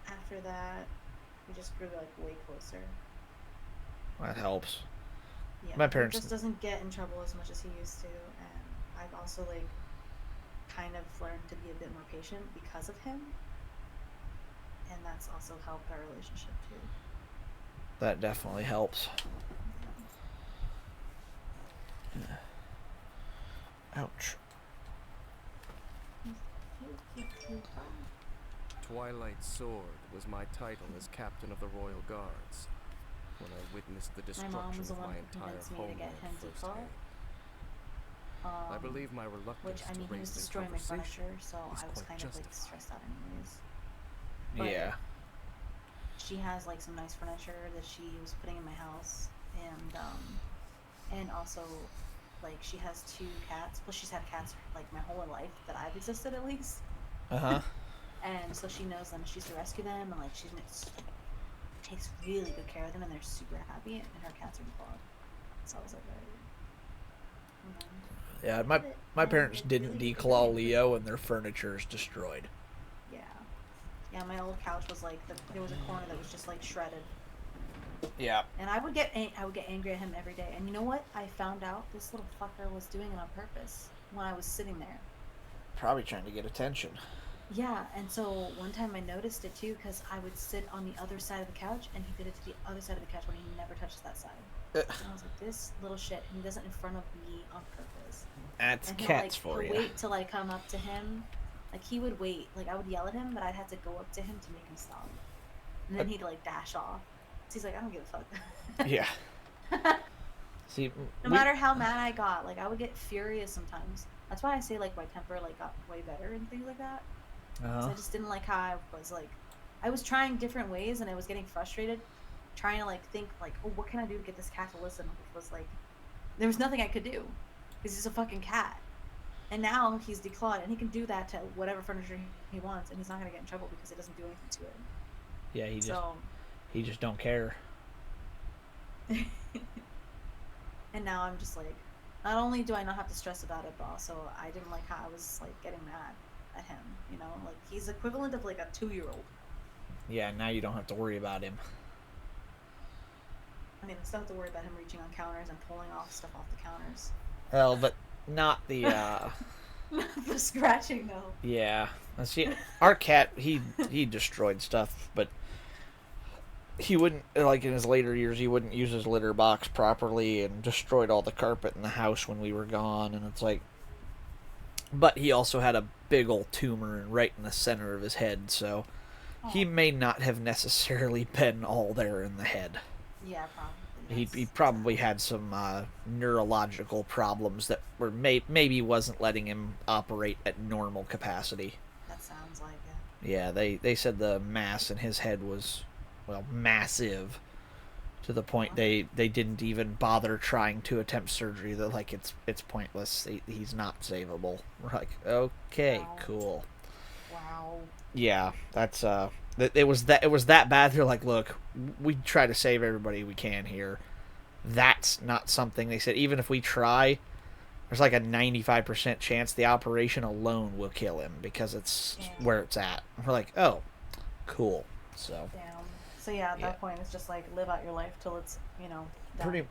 And after that, we just grew like way closer. That helps. Yeah, My he parents- just doesn't get in trouble as much as he used to, and I've also like kind of learned to be a bit more patient because of him, and that's also helped our relationship too. That definitely helps. Ouch. Twilight Sword was my title as captain of the Royal Guards when I witnessed the My destruction mom was the of one my who entire convinced me to get homeland him firsthand. declawed. I believe my reluctance Which, I to mean, he raise was this destroying my conversation furniture, so is I was quite kind of like justified. stressed out anyways. But Yeah. she has like some nice furniture that she was putting in my house, and also like she has 2 cats. Plus, she's had cats like my whole life that I've existed at least, Uh-huh. and so she knows them. She used to rescue them, and like takes really good care of them, and they're super happy. And her cats are declawed. So I was like, alright. Yeah, my parents didn't declaw Leo and their furniture is destroyed. Yeah. Yeah, my old couch was like there was a corner that was just like shredded. Yeah. And I would get angry at him every day. And you know what? I found out this little fucker was doing it on purpose when I was sitting there. Probably trying to get attention. Yeah, and so one time I noticed it too because I would sit on the other side of the couch and he did it to the other side of the couch when he never touches that side. And I was like, this little shit, and he does it in front of me on purpose. That's And cats for he'll you. wait till I come up to him. Like he would wait. Like I would yell at him, but I'd have to go up to him to make him stop. And then he'd like dash off. So he's like, I don't give a fuck. Yeah. See, No matter how mad I got, like I would get furious sometimes. That's why I say like my temper like got way better and things like that. 'Cause I just didn't like how I was like, I was trying different ways and I was getting frustrated, trying to like think like, oh, what can I do to get this cat to listen? Which was like, there was nothing I could do because he's a fucking cat. And now he's declawed and he can do that to whatever furniture he wants, and he's not gonna get in trouble because it doesn't do anything to it. Yeah, he So just don't care. and now I'm just like, not only do I not have to stress about it, but also I didn't like how I was like getting mad at him. You know, like he's equivalent of like a 2-year-old. Yeah, now you don't have to worry about him. I mean, I still have to worry about him reaching on counters and pulling off stuff off the counters. Well, but not the The scratching though. yeah. See, our cat he destroyed stuff, but he wouldn't, like in his later years, he wouldn't use his litter box properly and destroyed all the carpet in the house when we were gone, and it's like, but he also had a big old tumor right in the center of his head, so he may not have necessarily been all there in the head. Yeah, probably. He probably had some neurological problems that were maybe wasn't letting him operate at normal capacity. That sounds like it. Yeah, they said the mass in his head was, well, massive, to the point they didn't even bother trying to attempt surgery. They're like, it's pointless. He's not savable. We're like, okay, Wow. cool. Wow. Yeah, that's it was that bad. They're like, look, we try to save everybody we can here. That's not something, they said, even if we try, there's like a 95% chance the operation alone will kill him because it's where it's at. And we're like, oh, cool. So Damn. So yeah, at Yeah. that point, it's just like live out your life till it's, you know, done. pretty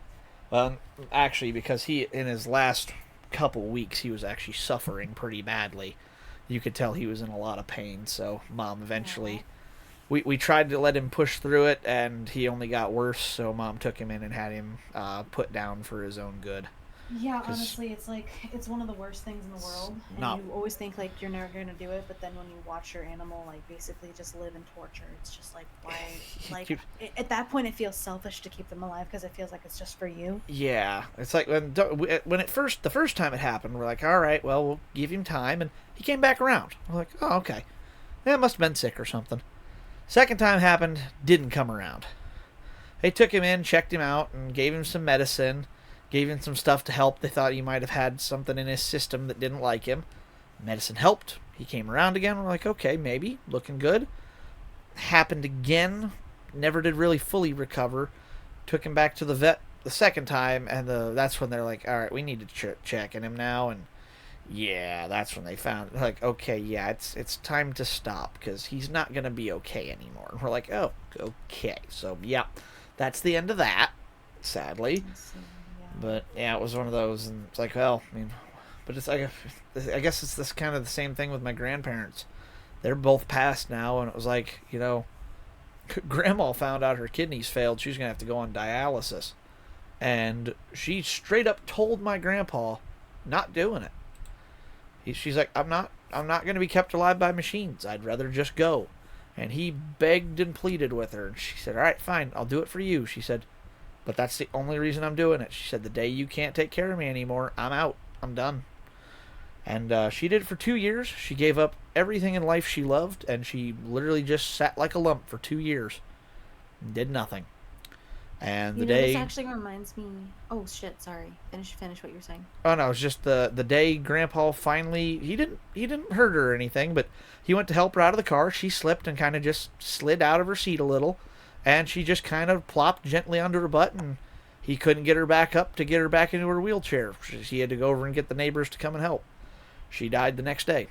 well, actually, because he in his last couple weeks he was actually suffering pretty badly. You could tell he was in a lot of pain. So Mom eventually, we tried to let him push through it, and he only got worse. So Mom took him in and had him put down for his own good. Yeah, 'Cause honestly, it's like it's one of the worst things in the world, and not- you always think like you're never gonna do it, but then when you watch your animal like basically just live in torture, it's just like why? Like at that point, it feels selfish to keep them alive because it feels like it's just for you. Yeah, it's like when the first time it happened, we're like, all right, well, we'll give him time, and he came back around. We're like, oh, okay, yeah, must have been sick or something. Second time happened, didn't come around. They took him in, checked him out, and gave him some medicine, gave him some stuff to help. They thought he might have had something in his system that didn't like him. Medicine helped. He came around again. We're like, okay, maybe, looking good. Happened again. Never did really fully recover. Took him back to the vet the second time, and that's when they're like, all right, we need to check in him now. And Yeah, that's when they found, like, okay, yeah, it's time to stop because he's not gonna be okay anymore. And we're like, oh, okay, so yeah, that's the end of that, sadly. Let's see, yeah. But yeah, it was one of those, and it's like, well, I mean, but it's like, I guess it's this kind of the same thing with my grandparents. They're both passed now, and it was like, Grandma found out her kidneys failed. She's gonna have to go on dialysis, and she straight up told my grandpa, not doing it. She's like, I'm not going to be kept alive by machines. I'd rather just go. And he begged and pleaded with her. And she said, all right, fine. I'll do it for you. She said, but that's the only reason I'm doing it. She said, the day you can't take care of me anymore, I'm out. I'm done. And she did it for 2 years. She gave up everything in life she loved. And she literally just sat like a lump for 2 years. And did nothing. And the day... This actually reminds me... Oh, shit, sorry. Finish what you're saying. Oh, no, it was just the day Grandpa finally... He didn't hurt her or anything, but he went to help her out of the car. She slipped and kind of just slid out of her seat a little. And she just kind of plopped gently onto her butt, and he couldn't get her back up to get her back into her wheelchair. He had to go over and get the neighbors to come and help. She died the next day.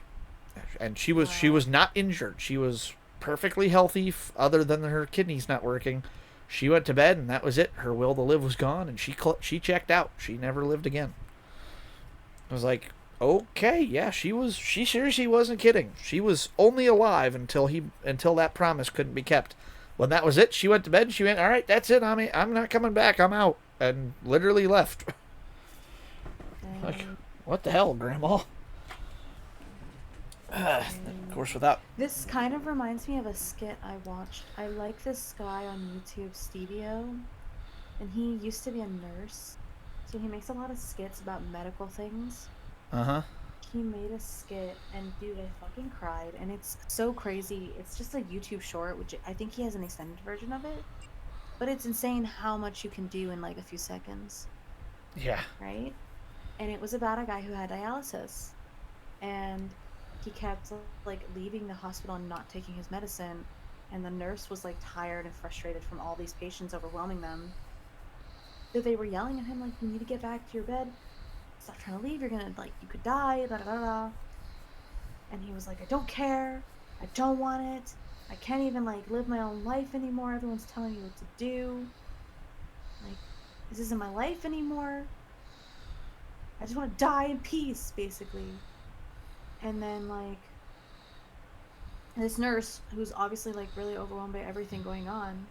And she was not injured. She was perfectly healthy, other than her kidneys not working. She went to bed, and that was it. Her will to live was gone, and she checked out. She never lived again. I was like, okay, yeah, she seriously wasn't kidding. She was only alive until that promise couldn't be kept. When that was it, she went to bed, and she went, all right, that's it. I'm not coming back. I'm out. And literally left. Like, what the hell, Grandma? Of course, without... This kind of reminds me of a skit I watched. I like this guy on YouTube, Stevio, and he used to be a nurse, so he makes a lot of skits about medical things. Uh-huh. He made a skit, and dude, I fucking cried, and it's so crazy. It's just a YouTube short, which I think he has an extended version of it, but it's insane how much you can do in like a few seconds. Yeah. Right? And it was about a guy who had dialysis, and he kept like leaving the hospital and not taking his medicine, and the nurse was like tired and frustrated from all these patients overwhelming them, that they were yelling at him like, you need to get back to your bed, stop trying to leave, you're gonna, like, you could die, da da da da. And he was like, I don't care, I don't want it, I can't even like live my own life anymore, everyone's telling me what to do, like, this isn't my life anymore, I just want to die in peace, basically. And then, like, this nurse, who's obviously, like, really overwhelmed by everything going on,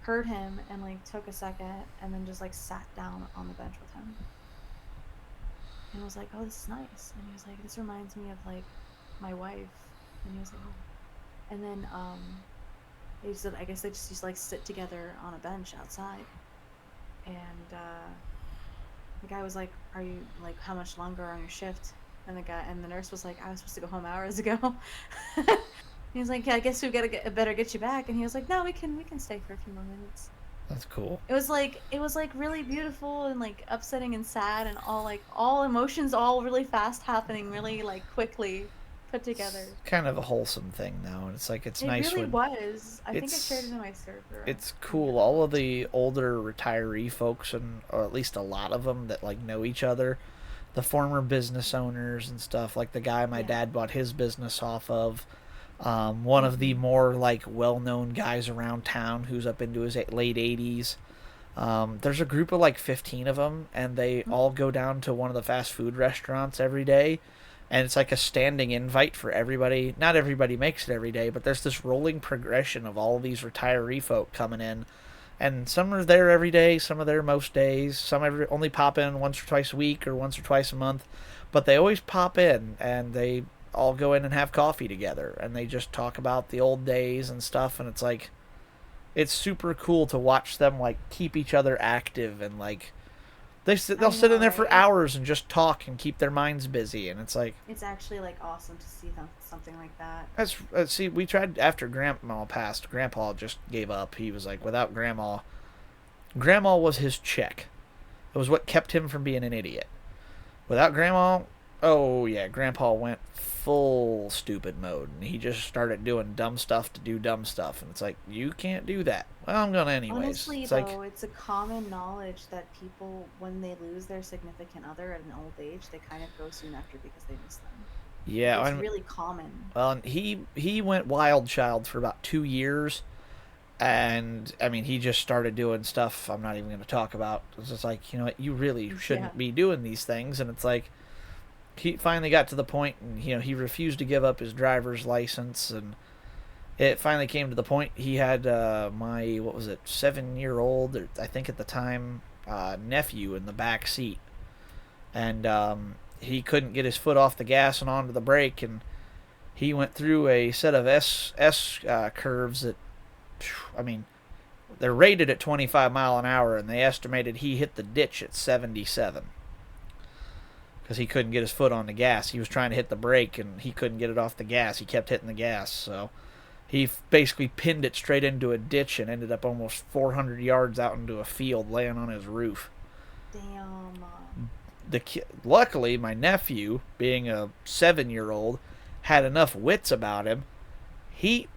heard him and, like, took a second and then just, like, sat down on the bench with him. And was like, oh, this is nice. And he was like, this reminds me of, like, my wife. And he was like, oh. And then, they said, I guess they just used to, like, sit together on a bench outside. And, the guy was like, are you, like, how much longer on your shift? And the nurse was like, I was supposed to go home hours ago. He was like, yeah, I guess we better get you back. And he was like, no, we can stay for a few more minutes. That's cool. It was like really beautiful and like upsetting and sad and all emotions all really fast happening really like quickly put together. It's kind of a wholesome thing though, and it's like it's nice. It really when was. I think I shared it in my server. It's cool. All of the older retiree folks, or at least a lot of them that like know each other, the former business owners and stuff, like the guy my dad bought his business off of. One of the more like well-known guys around town who's up into his late 80s. There's a group of like 15 of them, and they all go down to one of the fast food restaurants every day, and it's like a standing invite for everybody. Not everybody makes it every day, but there's this rolling progression of all of these retiree folk coming in, and some are there every day, some are there most days, some only pop in once or twice a week or once or twice a month, but they always pop in, and they all go in and have coffee together, and they just talk about the old days and stuff, and it's like, it's super cool to watch them like keep each other active, and like they'll sit in there for hours and just talk and keep their minds busy, and it's like, it's actually like awesome to see something like that. See, we tried after Grandma passed. Grandpa just gave up. He was like, without Grandma was his check. It was what kept him from being an idiot. Without Grandma, oh yeah, Grandpa went full stupid mode, and he just started doing dumb stuff to do dumb stuff, and it's like, you can't do that. Well, I'm gonna anyways. Honestly, It's though, like, it's a common knowledge that people, when they lose their significant other at an old age, they kind of go soon after because they miss them. yeah, It's I'm, really common. well, and he went wild child for about 2 years, and I mean, he just started doing stuff I'm not even going to talk about. It's just like, you know what, you really shouldn't Yeah. be doing these things, and it's like, he finally got to the point, and you know, he refused to give up his driver's license, and it finally came to the point he had my, what was it, 7-year-old, or I think at the time, nephew in the back seat, and he couldn't get his foot off the gas and onto the brake, and he went through a set of S curves that, I mean, they're rated at 25 mile an hour, and they estimated he hit the ditch at 77 because he couldn't get his foot on the gas. He was trying to hit the brake, and he couldn't get it off the gas. He kept hitting the gas, so he basically pinned it straight into a ditch and ended up almost 400 yards out into a field, laying on his roof. Damn. Luckily, my nephew, being a 7-year-old, had enough wits about him. He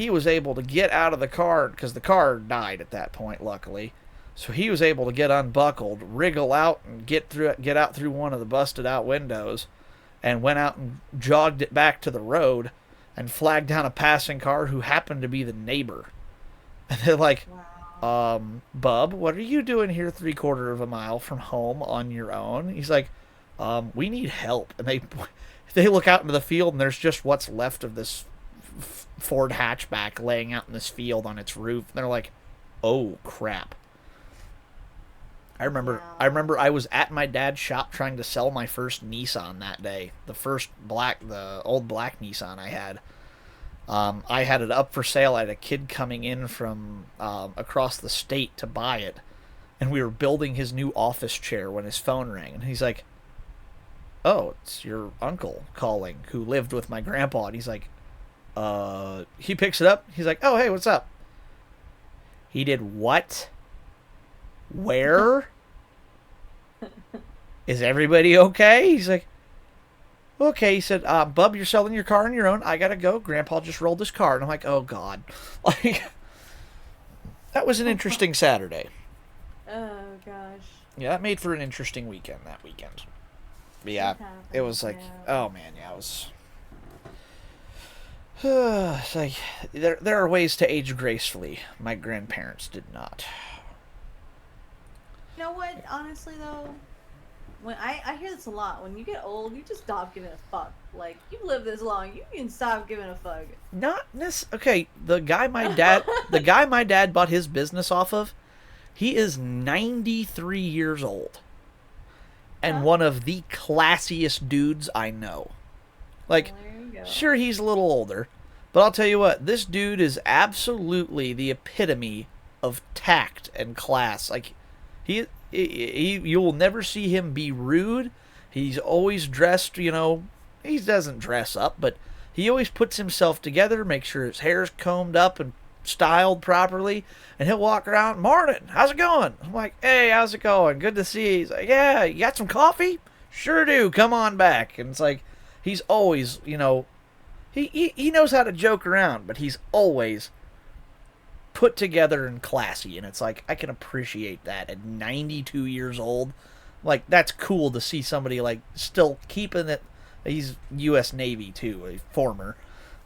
was able to get out of the car, because the car died at that point, luckily. So he was able to get unbuckled, wriggle out, and get out through one of the busted out windows, and went out and jogged it back to the road, and flagged down a passing car who happened to be the neighbor. And they're like, Wow. Bub, what are you doing here 3/4 of a mile from home on your own? He's like, we need help. And they look out into the field, and there's just what's left of this Ford hatchback laying out in this field on its roof. And they're like, oh crap. I remember I was at my dad's shop trying to sell my first Nissan that day. The old black Nissan I had. I had it up for sale. I had a kid coming in from across the state to buy it, and we were building his new office chair when his phone rang, and he's like, oh, it's your uncle calling who lived with my grandpa. And he's like, he picks it up. He's like, oh, hey, what's up? He did what? Where? Is everybody okay? He's like, okay. He said, Bub, you're selling your car on your own. I gotta go. Grandpa just rolled his car. And I'm like, oh, God. Like, that was an interesting Saturday. Oh, gosh. Yeah, that made for an interesting weekend that weekend. But yeah, it was like, oh, man, yeah, it was... It's like, there are ways to age gracefully. My grandparents did not. You know what? Honestly, though, when I hear this a lot. When you get old, you just stop giving a fuck. Like, you live this long, you can stop giving a fuck. Not okay. The guy my dad bought his business off of, he is 93 years old, and Huh? one of the classiest dudes I know. Like, Well, there you go. sure, he's a little older, but I'll tell you what, this dude is absolutely the epitome of tact and class. Like, he you will never see him be rude. He's always dressed, you know, he doesn't dress up, but he always puts himself together, makes sure his hair's combed up and styled properly, and he'll walk around, morning, how's it going? I'm like, hey, how's it going? Good to see you. He's like, yeah, you got some coffee? Sure do, come on back. And it's like, he's always, you know, he knows how to joke around, but he's always put together and classy, and it's like, I can appreciate that at 92 years old. Like, that's cool to see somebody like still keeping it. He's U.S. Navy too, a former,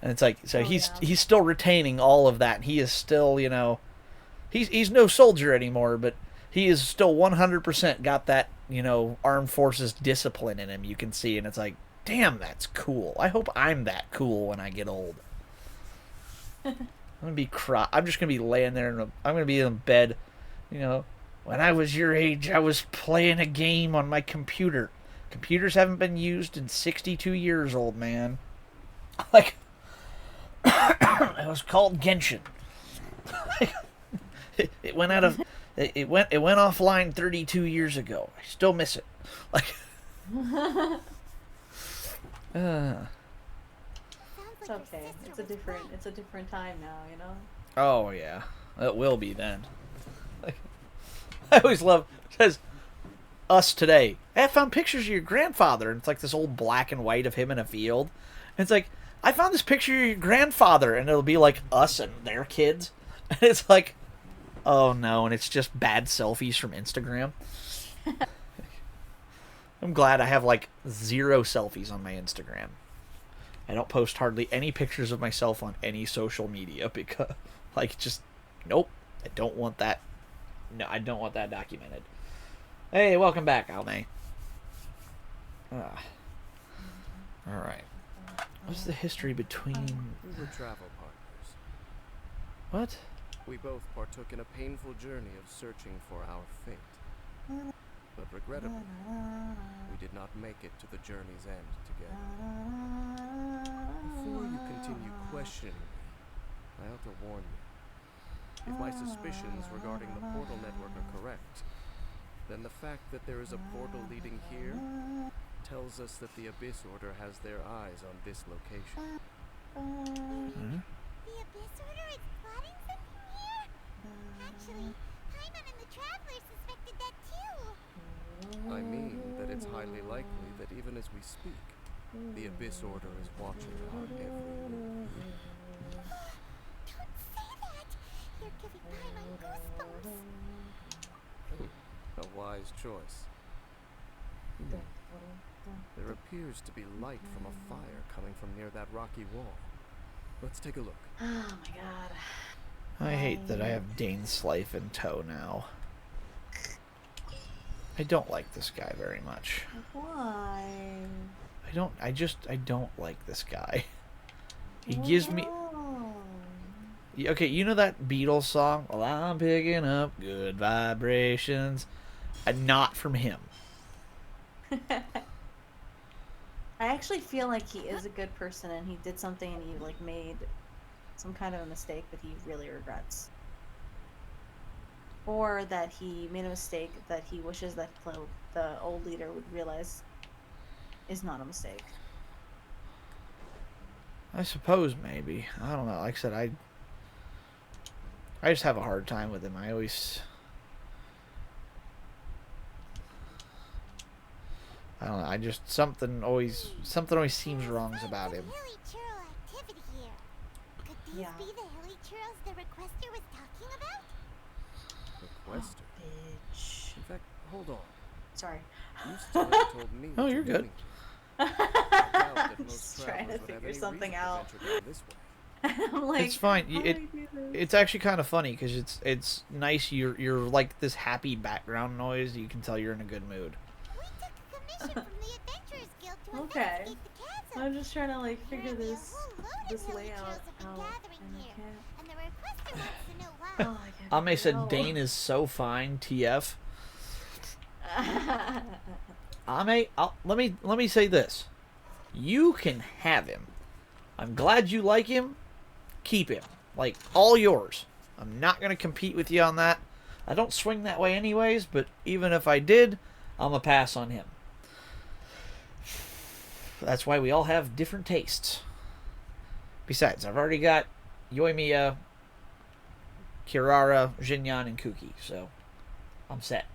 and it's like, so he's still retaining all of that. He is still, you know, he's no soldier anymore, but he is still 100% got that, you know, armed forces discipline in him. You can see, and it's like, damn, that's cool. I hope I'm that cool when I get old. I'm just gonna be laying there, I'm gonna be in bed, you know. When I was your age, I was playing a game on my computer. Computers haven't been used in 62 years, old man. Like, it was called Genshin. It went out of, it went offline 32 years ago. I still miss it. Like, It's okay. It's a different time now, you know? oh yeah, it will be then. Like, I always love, says, us today. Hey, I found pictures of your grandfather, and it's like this old black and white of him in a field. And it's like, I found this picture of your grandfather, and it'll be like us and their kids. And it's like, oh no, and it's just bad selfies from Instagram. I'm glad I have like 0 selfies on my Instagram. I don't post hardly any pictures of myself on any social media because, like, just, nope, I don't want that. No, I don't want that documented. Hey, welcome back, Alme. Alright. What's the history between... We were travel partners. What? We both partook in a painful journey of searching for our fate. But regrettably, we did not make it to the journey's end together. Before you continue questioning me, I ought to warn you. If my suspicions regarding the portal network are correct, then the fact that there is a portal leading here tells us that the Abyss Order has their eyes on this location. The Abyss Order is plotting something here? Actually, Paimon and the Traveler suspected that too. I mean that it's highly likely that even as we speak, the Abyss Order is watching our every move. Don't say that! You're giving Paimon goosebumps. A wise choice. There appears to be light from a fire coming from near that rocky wall. Let's take a look. Oh my god. I hate that I have Dane's life in tow now. I don't like this guy very much. Why? I don't like this guy. He gives me... Okay, you know that Beatles song? Well, I'm picking up good vibrations. Not from him. I actually feel like he is a good person and he did something and he like made some kind of a mistake that he really regrets. Or that he made a mistake that he wishes that the old leader would realize is not a mistake. I suppose maybe. I don't know. Like I said, I just have a hard time with him. I don't know. I just something always seems wrong about him. Hilly churl activity here. Could these Yeah. be the hilly churls the requester was talking about? Requester. Bitch. In fact, hold on. Sorry. You still haven't told me. Oh, what you're good. doing here. I doubt that I'm most just trying to travelers would have figure any something reason to out. venture down this way. I'm like, It's fine. how do I do this? It's actually kind of funny because it's nice. You're like this happy background noise. You can tell you're in a good mood. We took a commission from the Adventurers Guild to Okay. investigate the chasm. I'm just trying to like figure Apparently a this whole load of this hilly layout churls have been out, gathering and I here, can't. and the requester wants to know why. Oh, I can't. Ame figure it said out. Dane is so fine. TF. Ame, let me say this. You can have him. I'm glad you like him. Keep him. Like, all yours. I'm not going to compete with you on that. I don't swing that way anyways, but even if I did, I'm going to pass on him. That's why we all have different tastes. Besides, I've already got Yoimiya, Kirara, Jinyan, and Kuki, so I'm set.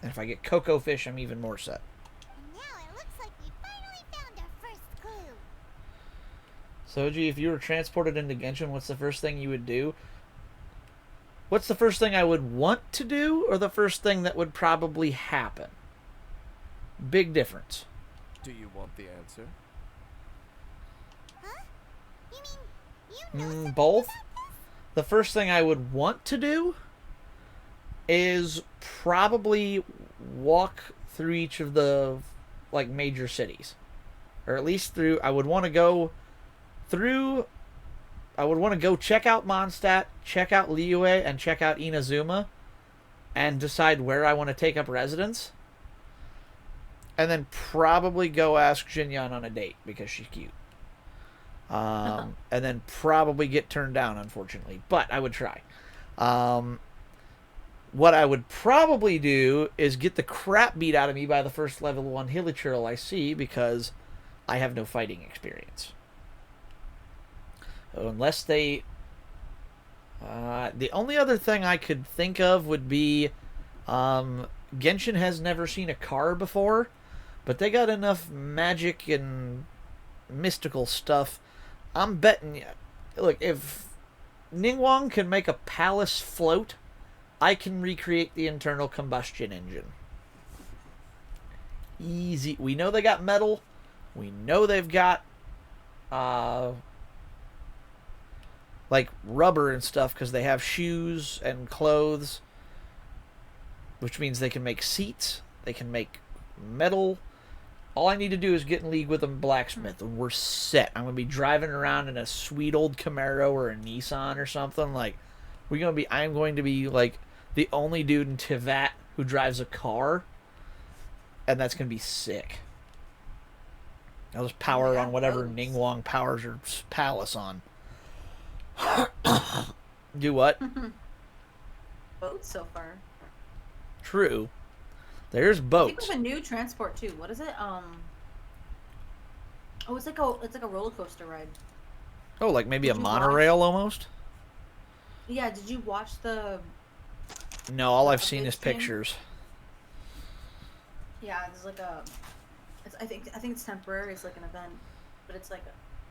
And if I get Coco Fish, I'm even more set. And now it looks like we finally found our first clue. Soji, if you were transported into Genshin, what's the first thing you would do? What's the first thing I would want to do, or the first thing that would probably happen? Big difference. Do you want the answer? Huh? You mean you know something Both. about this? The first thing I would want to do is probably walk through each of the like major cities, or at least through. I would want to go through. I would want to go check out Mondstadt, check out Liyue, and check out Inazuma, and decide where I want to take up residence. And then probably go ask Jinyan on a date because she's cute. And then probably get turned down, unfortunately. But I would try. What I would probably do is get the crap beat out of me by the first level 1 Hilichurl I see because I have no fighting experience. Unless they... the only other thing I could think of would be Genshin has never seen a car before, but they got enough magic and mystical stuff. I'm betting you. Look, if Ningguang can make a palace float, I can recreate the internal combustion engine. Easy. We know they got metal. We know they've got like rubber and stuff because they have shoes and clothes, which means they can make seats. They can make metal. All I need to do is get in league with a blacksmith, and we're set. I'm gonna be driving around in a sweet old Camaro or a Nissan or something. Like, I'm going to be like the only dude in Tivat who drives a car, and that's gonna be sick. I'll just power it on whatever Ningguang powers her palace on. Do what? Boats so far. True. There's I think boats. there's a new transport too. What is it? Oh, it's like a roller coaster ride. Oh, like maybe a Did you monorail almost? Yeah. Did you watch the? No, all I've a seen big is thing? pictures. Yeah, there's like a. I think it's temporary. It's like an event, but it's like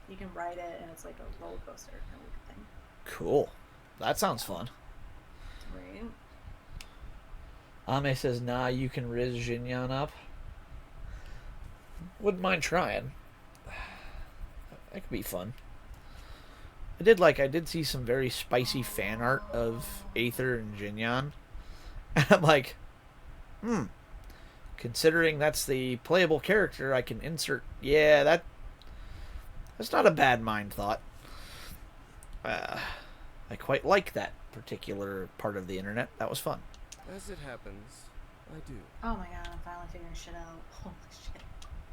you can ride it, and it's like a roller coaster kind of thing. Cool. That sounds fun. Right. Ame says, nah, you can riz Xinyan up. Wouldn't mind trying. That could be fun. I did see some very spicy fan art of Aether and Xinyan. And I'm like, considering that's the playable character, I can insert... Yeah, that's not a bad mind thought. I quite like that particular part of the internet. That was fun. As it happens, I do. Oh my god, I'm finally figuring shit out. Holy shit.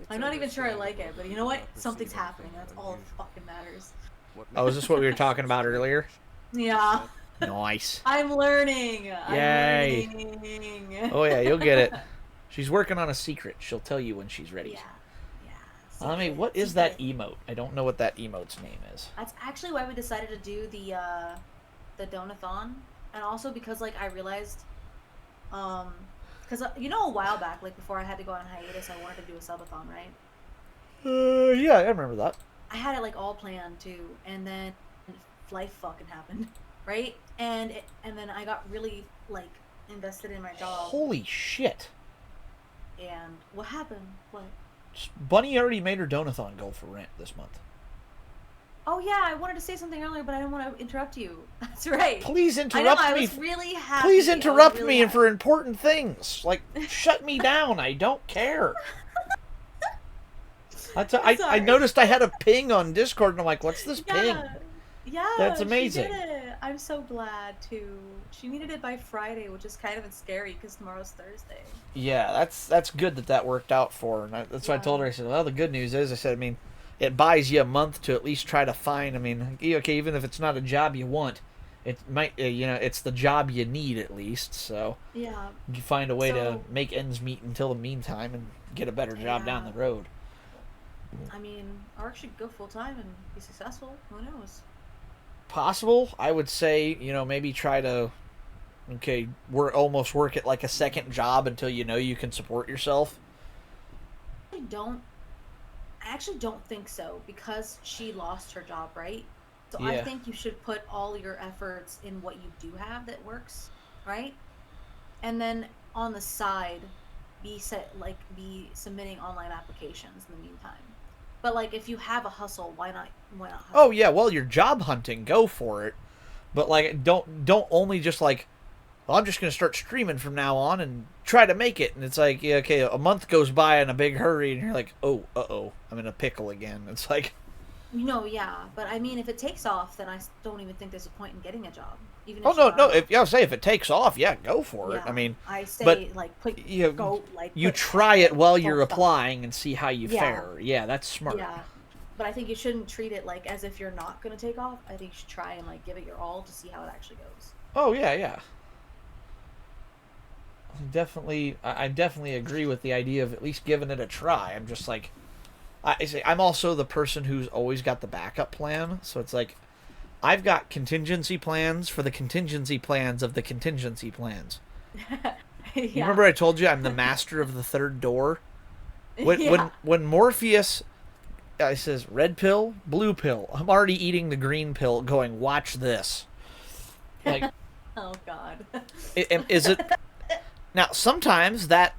It's I'm not even sure I like it, understandable but that you know what? cannot perceive Something's anything happening. That's all that unusual. fucking matters. What Oh, is this what we were talking about earlier? Yeah. Nice. I'm learning. Yay. I'm learning. Oh yeah, you'll get it. She's working on a secret. She'll tell you when she's ready. Yeah. Yeah. I mean, Secret, what is that secret. emote? I don't know what that emote's name is. That's actually why we decided to do the donathon, and also because like I realized, because you know a while back, like before I had to go on hiatus, I wanted to do a subathon, right? Yeah, I remember that. I had it like all planned too, and then life fucking happened, right? And then I got really like invested in my job, Holy shit. and what happened? What? Bunny already made her donathon goal for rent this month. Oh yeah, I wanted to say something earlier, but I didn't want to interrupt you. That's right. Please I know. interrupt I me. was really happy. Please I was interrupt really me and happy. for important things. Like, shut me down. I don't care. I Sorry. noticed I had a ping on Discord, and I'm like, what's this ping? Yeah, That's amazing. She did it. I'm so glad too. She needed it by Friday, which is kind of scary because tomorrow's Thursday. Yeah, that's good that worked out for her. And that's why I told her. I said, well, the good news is, I said, I mean, it buys you a month to at least try to find. I mean, okay, even if it's not a job you want, it might, it's the job you need at least. So Yeah. you find a way to So- make ends meet until the meantime and get a better job down the road. I mean, or should go full time and be successful. Who knows? Possible, I would say, maybe try to, almost work at like a second job until you can support yourself. I actually don't think so because she lost her job, right? So Yeah. I think you should put all your efforts in what you do have that works, right? And then on the side, be submitting online applications in the meantime. But like, if you have a hustle, why not? Hustle? Oh yeah, well, you're job hunting, go for it. But like, don't only just like, well, I'm just gonna start streaming from now on and try to make it. And it's like, yeah, okay, a month goes by in a big hurry, and you're like, oh, I'm in a pickle again. It's like, Yeah. But I mean, if it takes off, then I don't even think there's a point in getting a job. Even if oh you're no, not- if it takes off, yeah, go for it. Yeah. I mean, I say but like put you go like you put try it while full you're stuff. applying and see how you Yeah. fare. Yeah, that's smart. Yeah, but I think you shouldn't treat it like as if you're not gonna take off. I think you should try and like give it your all to see how it actually goes. Oh yeah. I definitely agree with the idea of at least giving it a try. I'm just like, I'm also the person who's always got the backup plan. So it's like, I've got contingency plans for the contingency plans of the contingency plans. You Yeah. remember I told you I'm the master of the third door? When Yeah. when Morpheus says red pill, blue pill, I'm already eating the green pill, going watch this. Like, Oh God. is it now? Sometimes that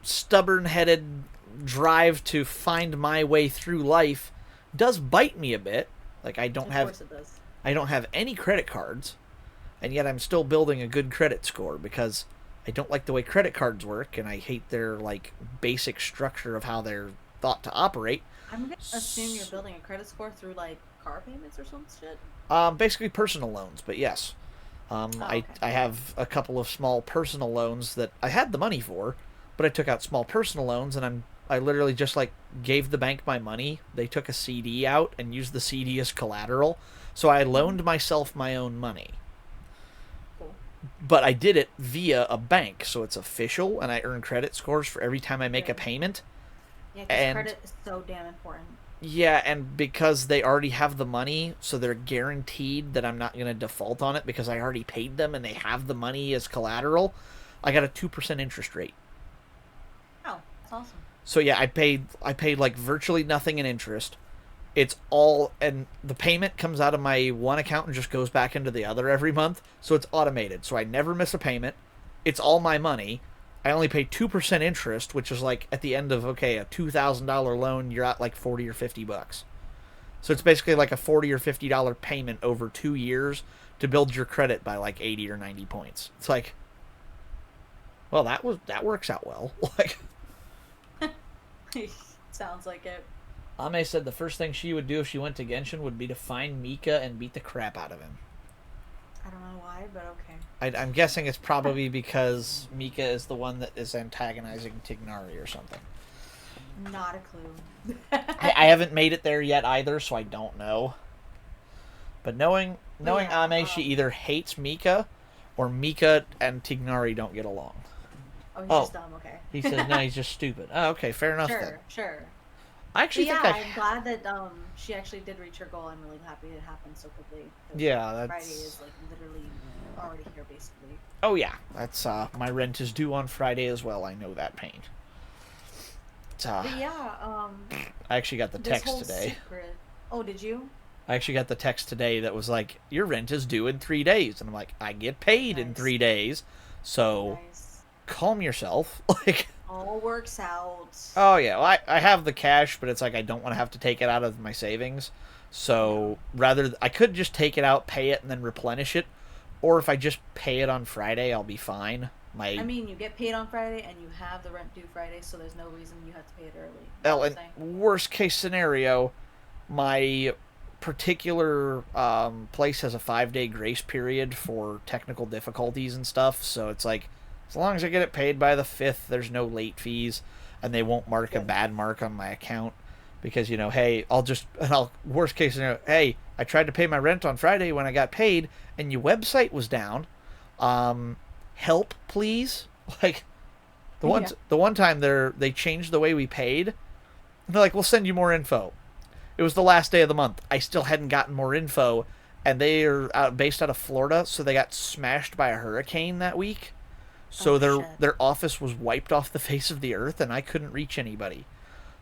stubborn-headed drive to find my way through life does bite me a bit. Like Of course it does. I don't have any credit cards, and yet I'm still building a good credit score because I don't like the way credit cards work, and I hate their like basic structure of how they're thought to operate. I'm gonna assume you're building a credit score through like car payments or some shit. Basically personal loans, but yes. okay. I have a couple of small personal loans that I had the money for, but I took out small personal loans, and I literally just like gave the bank my money. They took a CD out and used the CD as collateral, so I loaned myself my own money. Cool. But I did it via a bank, so it's official, and I earn credit scores for every time I make a Right. payment. Yeah, because And- credit is so damn important. Yeah, and because they already have the money, so they're guaranteed that I'm not going to default on it because I already paid them and they have the money as collateral, I got a 2% interest rate. Oh, that's awesome. So yeah, I paid like virtually nothing in interest. It's all, and the payment comes out of my one account and just goes back into the other every month, so it's automated. So I never miss a payment. It's all my money. I only pay 2% interest, which is like at the end of a $2,000 loan, you're at like 40 or 50 bucks. So it's basically like a $40 or $50 payment over 2 years to build your credit by like 80 or 90 points. It's like, well, that works out well. Like, Sounds like it. Ame said the first thing she would do if she went to Genshin would be to find Mika and beat the crap out of him. I don't know why, but okay. I'm guessing it's probably because Mika is the one that is antagonizing Tignari or something. Not a clue. I haven't made it there yet either, so I don't know. But knowing Yeah, Ame, she either hates Mika or Mika and Tignari don't get along. Oh, he's Oh. just dumb. Okay. He says, no, he's just stupid. Oh, okay, fair enough then. Sure. I actually But think yeah, I... I'm glad that she actually did reach her goal. I'm really happy it happened so quickly. 'cause Yeah, that's... Friday is like literally already here, basically. Oh yeah, that's my rent is due on Friday as well. I know that pain. It's, But yeah, I actually got the this text whole today. secret. Oh, did you? I actually got the text today that was like, your rent is due in 3 days. And I'm like, I get paid in Nice. 3 days. So Nice. calm yourself. Like, All works out. oh yeah, well, I have the cash, but it's like I don't want to have to take it out of my savings. So I could just take it out, pay it, and then replenish it. Or if I just pay it on Friday, I'll be fine. I mean, you get paid on Friday, and you have the rent due Friday, so there's no reason you have to pay it early. You know Well, what and I'm saying? worst case scenario, my particular place has a 5-day grace period for technical difficulties and stuff. So it's like, as long as I get it paid by the 5th, there's no late fees, and they won't mark a bad mark on my account. Because, hey, worst case scenario, hey, I tried to pay my rent on Friday when I got paid, and your website was down. Help, please. Like, the one time they changed the way we paid. And they're like, we'll send you more info. It was the last day of the month. I still hadn't gotten more info, and they are based out of Florida, so they got smashed by a hurricane that week. So Oh, shit. their office was wiped off the face of the earth, and I couldn't reach anybody.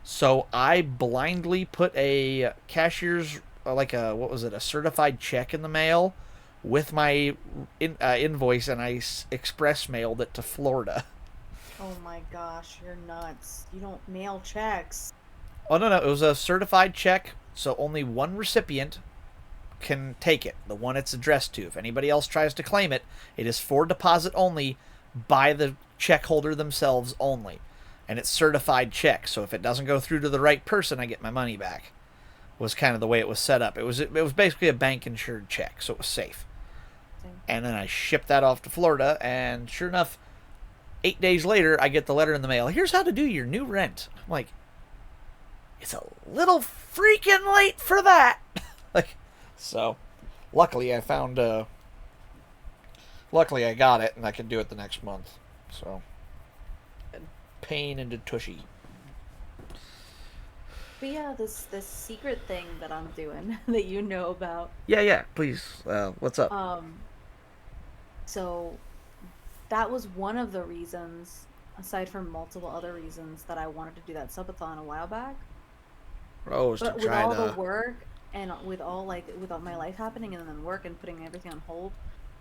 So I blindly put a cashier's, a certified check in the mail with my invoice, and I express mailed it to Florida. Oh my gosh, you're nuts. You don't mail checks. Oh, no, it was a certified check, so only one recipient can take it, the one it's addressed to. If anybody else tries to claim it, it is for deposit only by the check holder themselves only. And it's certified check, so if it doesn't go through to the right person, I get my money back. Was kind of the way it was set up. It was basically a bank-insured check, so it was safe. And then I shipped that off to Florida, and sure enough, 8 days later, I get the letter in the mail. Here's how to do your new rent. I'm like, it's a little freaking late for that. So, luckily I got it, and I can do it the next month. So, pain into tushy. But yeah, this secret thing that I'm doing that you know about. Yeah, please. What's up? So that was one of the reasons, aside from multiple other reasons, that I wanted to do that subathon a while back. Oh, was to But with try all to. the work and with all my life happening and then work and putting everything on hold,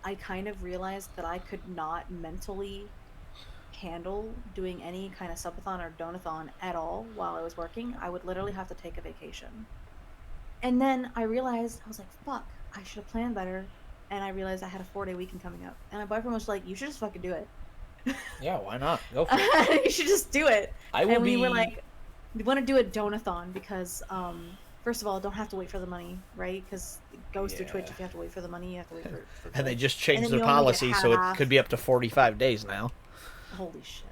I kind of realized that I could not mentally handle doing any kind of subathon or donathon at all while I was working. I would literally have to take a vacation. And then I realized, I was like, fuck, I should have planned better. And I realized I had a 4-day weekend coming up. And my boyfriend was like, you should just fucking do it. Yeah, why not? Go for it. You should just do it. I will And we be. were like, we want to do a donathon because, first of all, don't have to wait for the money, right? Because it goes through Twitch. Yeah. If you have to wait for the money, you have to wait for And they Twitch. just And changed then their you only get policy, so it half. could be up to 45 days now. Holy shit.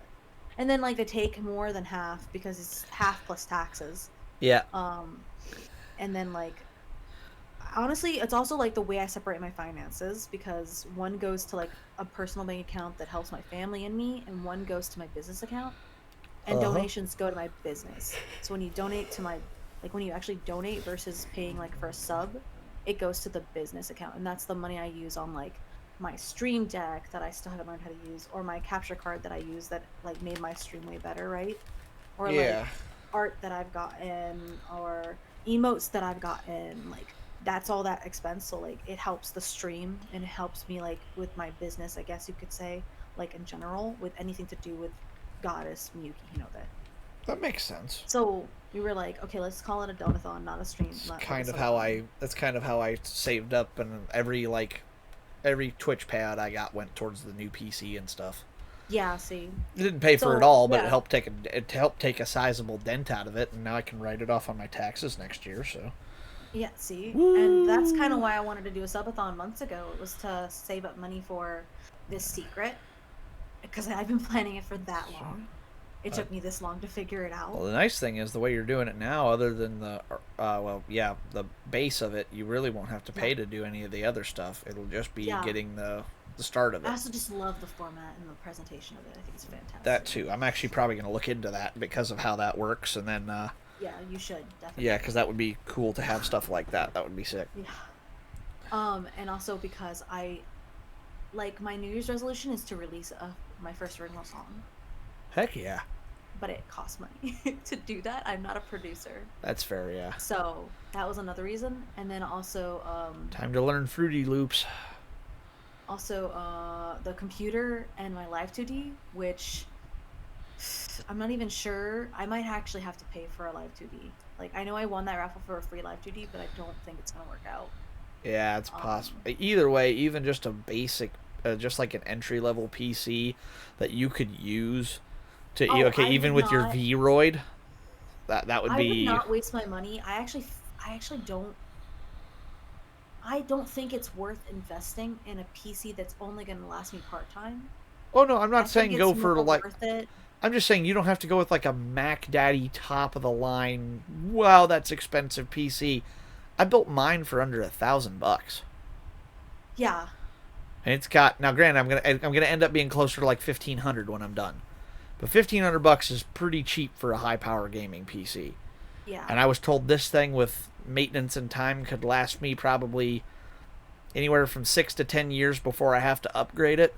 And then, like, they take more than half because it's half plus taxes. Yeah. And then, like, honestly, it's also like the way I separate my finances because one goes to like a personal bank account that helps my family and me, and one goes to my business account. And Uh-huh. donations go to my business. So when you donate to my, like when you actually donate versus paying like for a sub, it goes to the business account, and that's the money I use on like my stream deck that I still haven't learned how to use, or my capture card that I use that like made my stream way better, right? Or Yeah. like art that I've gotten, or emotes that I've gotten, like that's all that expense. So like it helps the stream and it helps me like with my business, I guess you could say, like in general, with anything to do with Goddess Miyuki Hinode. That makes sense. So we were like, okay, let's call it a donathon, not a stream. It's not kind like of a how subathon. that's kind of how I saved up, and every Twitch payout I got went towards the new PC and stuff. Yeah, see. It didn't pay for So, it all, but yeah. it helped take a sizable dent out of it, and now I can write it off on my taxes next year. So Yeah, see? And that's kind of why I wanted to do a subathon months ago. It was to save up money for this secret. Because I've been planning it for that long. It took me this long to figure it out. well, the nice thing is the way you're doing it now, other than the the base of it, you really won't have to pay to do any of the other stuff. It'll just be Yeah. getting the start of I it. also just love the format and the presentation of it. I think it's fantastic. That too. I'm actually probably going to look into that because of how that works, and then Yeah, you should, definitely. yeah, because that would be cool to have stuff like that. That would be sick. Yeah. And also because like, my New Year's resolution is to release my first original song. Heck yeah, But it costs money to do that. I'm not a producer. that's fair. Yeah, So that was another reason. And then also, time to learn Fruity Loops. the computer and my Live 2D, which I'm not even sure. I might actually have to pay for a Live 2D. Like, I know I won that raffle for a free Live 2D, but I don't think it's gonna work out. Yeah, it's possible. Either way, even just a basic, just like an entry level PC that you could use to Oh, I even would with your not- Vroid, that would I be. would not waste my money. I actually don't. I don't think it's worth investing in a PC that's only going to last me part time. Oh no, I'm not saying go for like. worth it. I'm just saying you don't have to go with like a Mac Daddy top of the line. Wow, that's expensive PC. I built mine for under $1,000, Yeah, and it's got now. Granted, I'm gonna end up being closer to like 1,500 when I'm done, but $1,500 is pretty cheap for a high power gaming PC. yeah. And I was told this thing with maintenance and time could last me probably anywhere from 6 to 10 years before I have to upgrade it.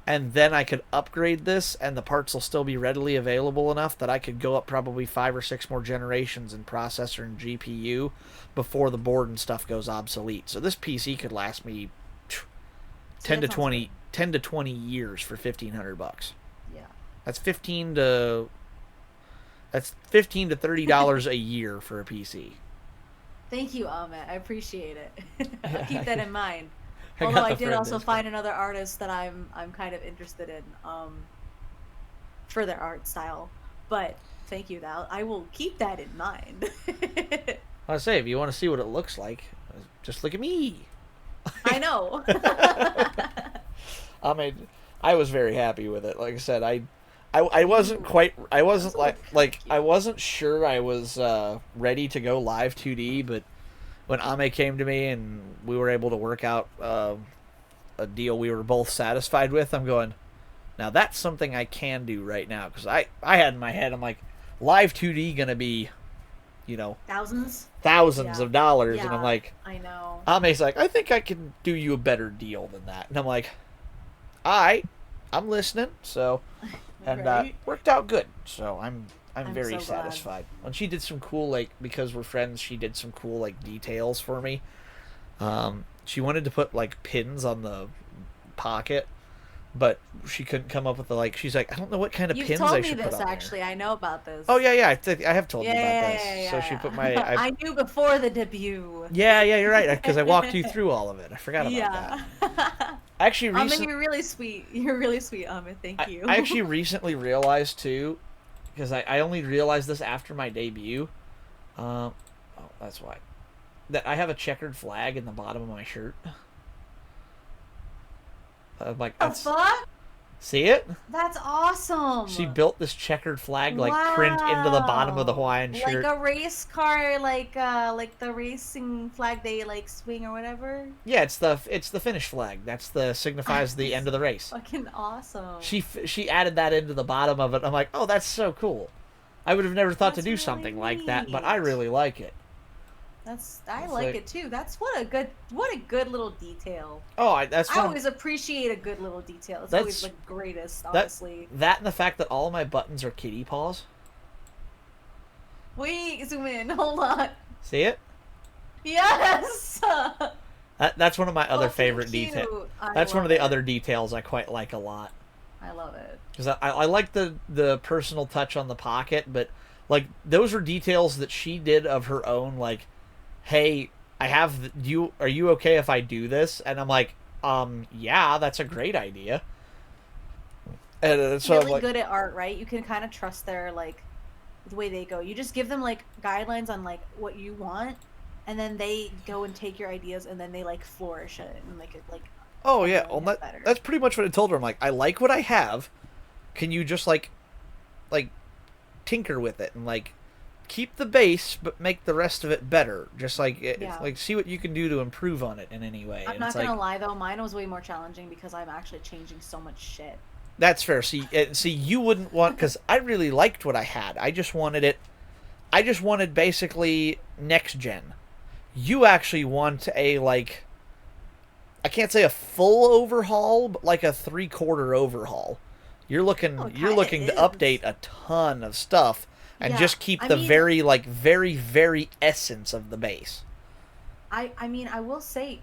And then I could upgrade this and the parts will still be readily available enough that I could go up probably 5 or 6 more generations in processor and GPU before the board and stuff goes obsolete. So this PC could last me 10 to that sounds 20 good. 10 to 20 years for $1,500. Yeah. That's $15 to $30 a year for a PC. Thank you, Ahmet. I appreciate it. I'll keep that in mind. I Although got I the did friend also discount. find another artist that I'm kind of interested in for their art style. But thank you, Val. I will keep that in mind. I say, if you want to see what it looks like, just look at me. I know. I mean, I was very happy with it. Like I said, I wasn't quite, I wasn't I wasn't sure I was ready to go live 2D, but when Ame came to me and we were able to work out a deal we were both satisfied with, I'm going, now that's something I can do right now. Because I had in my head, I'm like, live 2D gonna be, Thousands? thousands Yeah. of dollars. And Yeah. I'm like, I know. Ame's like, I think I can do you a better deal than that. And I'm like, all right. I'm listening. So, and Right? worked out good. So I'm very so glad. satisfied. And she did some cool, like, because we're friends, she did some cool, like, details for me. She wanted to put, like, pins on the pocket, but she couldn't come up with the, like, she's like, I don't know what kind of You've pins told I me should put this on actually. I know about this. there. Oh, yeah, I have told you about Yeah, this. yeah, yeah, So she yeah. put my... I knew before the debut. Yeah, you're right, because I walked you through all of it. I forgot about that. Yeah. I actually You're really sweet. You're really sweet, Amit. Thank you. I actually recently realized, too, because I only realized this after my debut. Oh, that's why. That I have a checkered flag in the bottom of my shirt. I'm like, the that's, fuck? see it? That's awesome. She built this checkered flag, like, print into the bottom of the Hawaiian shirt. Like a race car, like the racing flag they like swing or whatever. Yeah, it's the finish flag. That's the signifies the end of the race. Fucking awesome. She added that into the bottom of it. I'm like, oh, that's so cool. I would have never thought to That's do really something like that, but I neat. really like it. I It's like like- it too. That's what a good little detail. Oh, that's I one. always appreciate a good little detail. It's That's- always the greatest, that honestly. that and the fact that all of my buttons are kitty paws. Wait, zoom in. Hold on. See it? Yes. That's one of my other Fucking favorite cute. details. I That's one of love the it. other details I quite like a lot. I love it. Because I like the personal touch on the pocket, but like those are details that she did of her own. Like, hey, are you okay if I do this? And I'm like, yeah, that's a great idea. And so I'm Really like, good at art, right? You can kind of trust their like the way they go. You just give them like guidelines on like what you want, and then they go and take your ideas, and then they like flourish it and make it like. oh yeah, really well, better. that's pretty much what I told her. I'm like, I like what I have. Can you just like tinker with it and like keep the base, but make the rest of it better? Just like Yeah. like see what you can do to improve on it in any way. I'm And not it's gonna like, lie though, mine was way more challenging because I'm actually changing so much shit. that's fair. See, you wouldn't want, because I really liked what I had. I just wanted it. I just wanted basically next gen. You actually want a like. I can't say a full overhaul, but like a 3/4 overhaul. You're looking. Oh, it You're kinda looking to is. update a ton of stuff and Yeah, just keep I the mean- very essence of the base. I mean, I will say,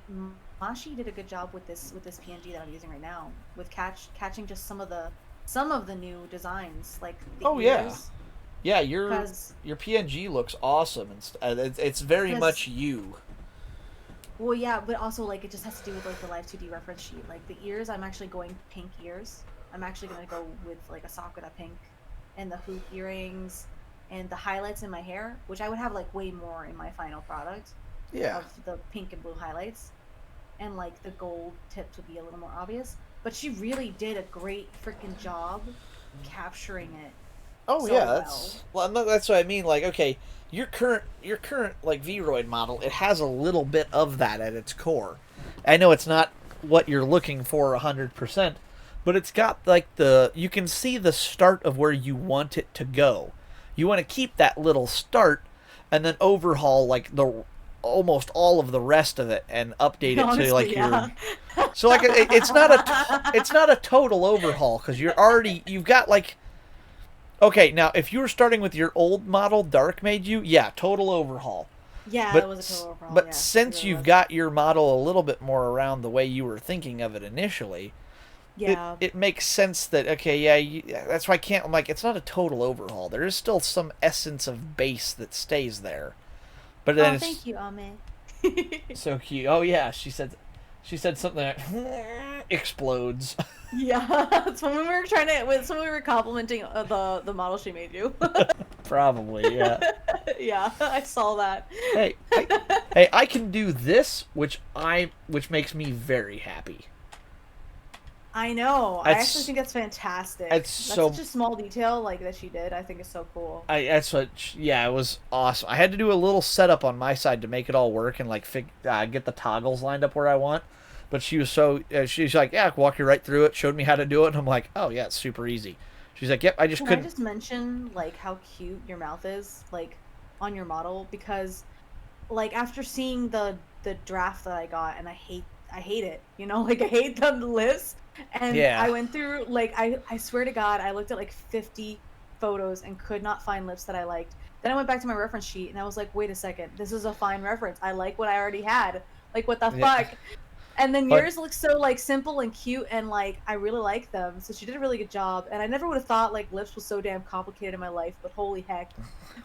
Mashi did a good job with this PNG that I'm using right now, with catching just some of the new designs, like the Oh, yeah. ears, Yeah, your 'cause- PNG looks awesome, and it's very 'Cause- much you. Well, yeah, but also like it just has to do with like the Live 2D reference sheet. Like the ears, I'm actually going pink ears. I'm actually gonna go with like a Sakura pink, and the hoop earrings, and the highlights in my hair, which I would have like way more in my final product. Yeah. Of the pink and blue highlights, and like the gold tips would be a little more obvious. But she really did a great freaking job capturing it. Oh so yeah, that's what I mean. Like, okay, your current like Vroid model, it has a little bit of that at its core. I know it's not what you're looking for 100%, but it's got like you can see the start of where you want it to go. You want to keep that little start, and then overhaul like almost all of the rest of it and update it to Honestly, like yeah. your. So like it's not a total overhaul because you've got like. Okay, now if you were starting with your old model, Dark made you, yeah, total overhaul. Yeah, But it was a total overhaul. but yeah, it since really you've was. got your model a little bit more around the way you were thinking of it initially, yeah, it makes sense that okay, yeah, that's why I'm like it's not a total overhaul. There is still some essence of base that stays there, but then oh, it's thank you, Ame. so cute. Oh yeah, she said something that explodes. Yeah, that's when we were complimenting the model she made you. Probably, yeah. Yeah, I saw that. Hey, I can do this, which makes me very happy. I know. I It's- actually think that's fantastic. it's That's so- such a small detail like that she did. I think it's so cool. Yeah, it was awesome. I had to do a little setup on my side to make it all work and like get the toggles lined up where I want. But she was she's like, yeah, walk you right through it. Showed me how to do it, and I'm like, oh yeah, it's super easy. She's like, yep, I just Can couldn't. I just mention like how cute your mouth is like on your model, because like after seeing the draft that I got, and I hate it, you know, like I hate the list. And Yeah. I went through like I swear to God, I looked at like 50 photos and could not find lips that I liked. Then I went back to my reference sheet and I was like, wait a second, this is a fine reference. I like what I already had. Like what the Yeah. fuck? And then But- yours look so like simple and cute and like I really like them. So she did a really good job. And I never would have thought like lips was so damn complicated in my life, but holy heck.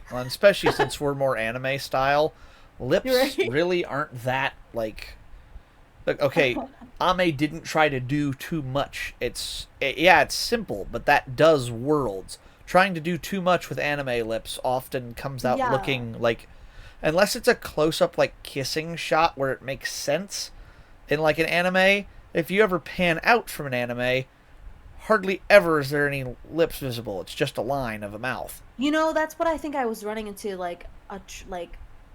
Well, and especially since we're more anime style, lips You're right. really aren't that like. Look, okay, Ame didn't try to do too much. It's simple, but that does worlds. Trying to do too much with anime lips often comes out Yeah. looking like, unless it's a close up like kissing shot where it makes sense in like an anime. If you ever pan out from an anime, hardly ever is there any lips visible. It's just a line of a mouth. You know, that's what I think I was running into. Like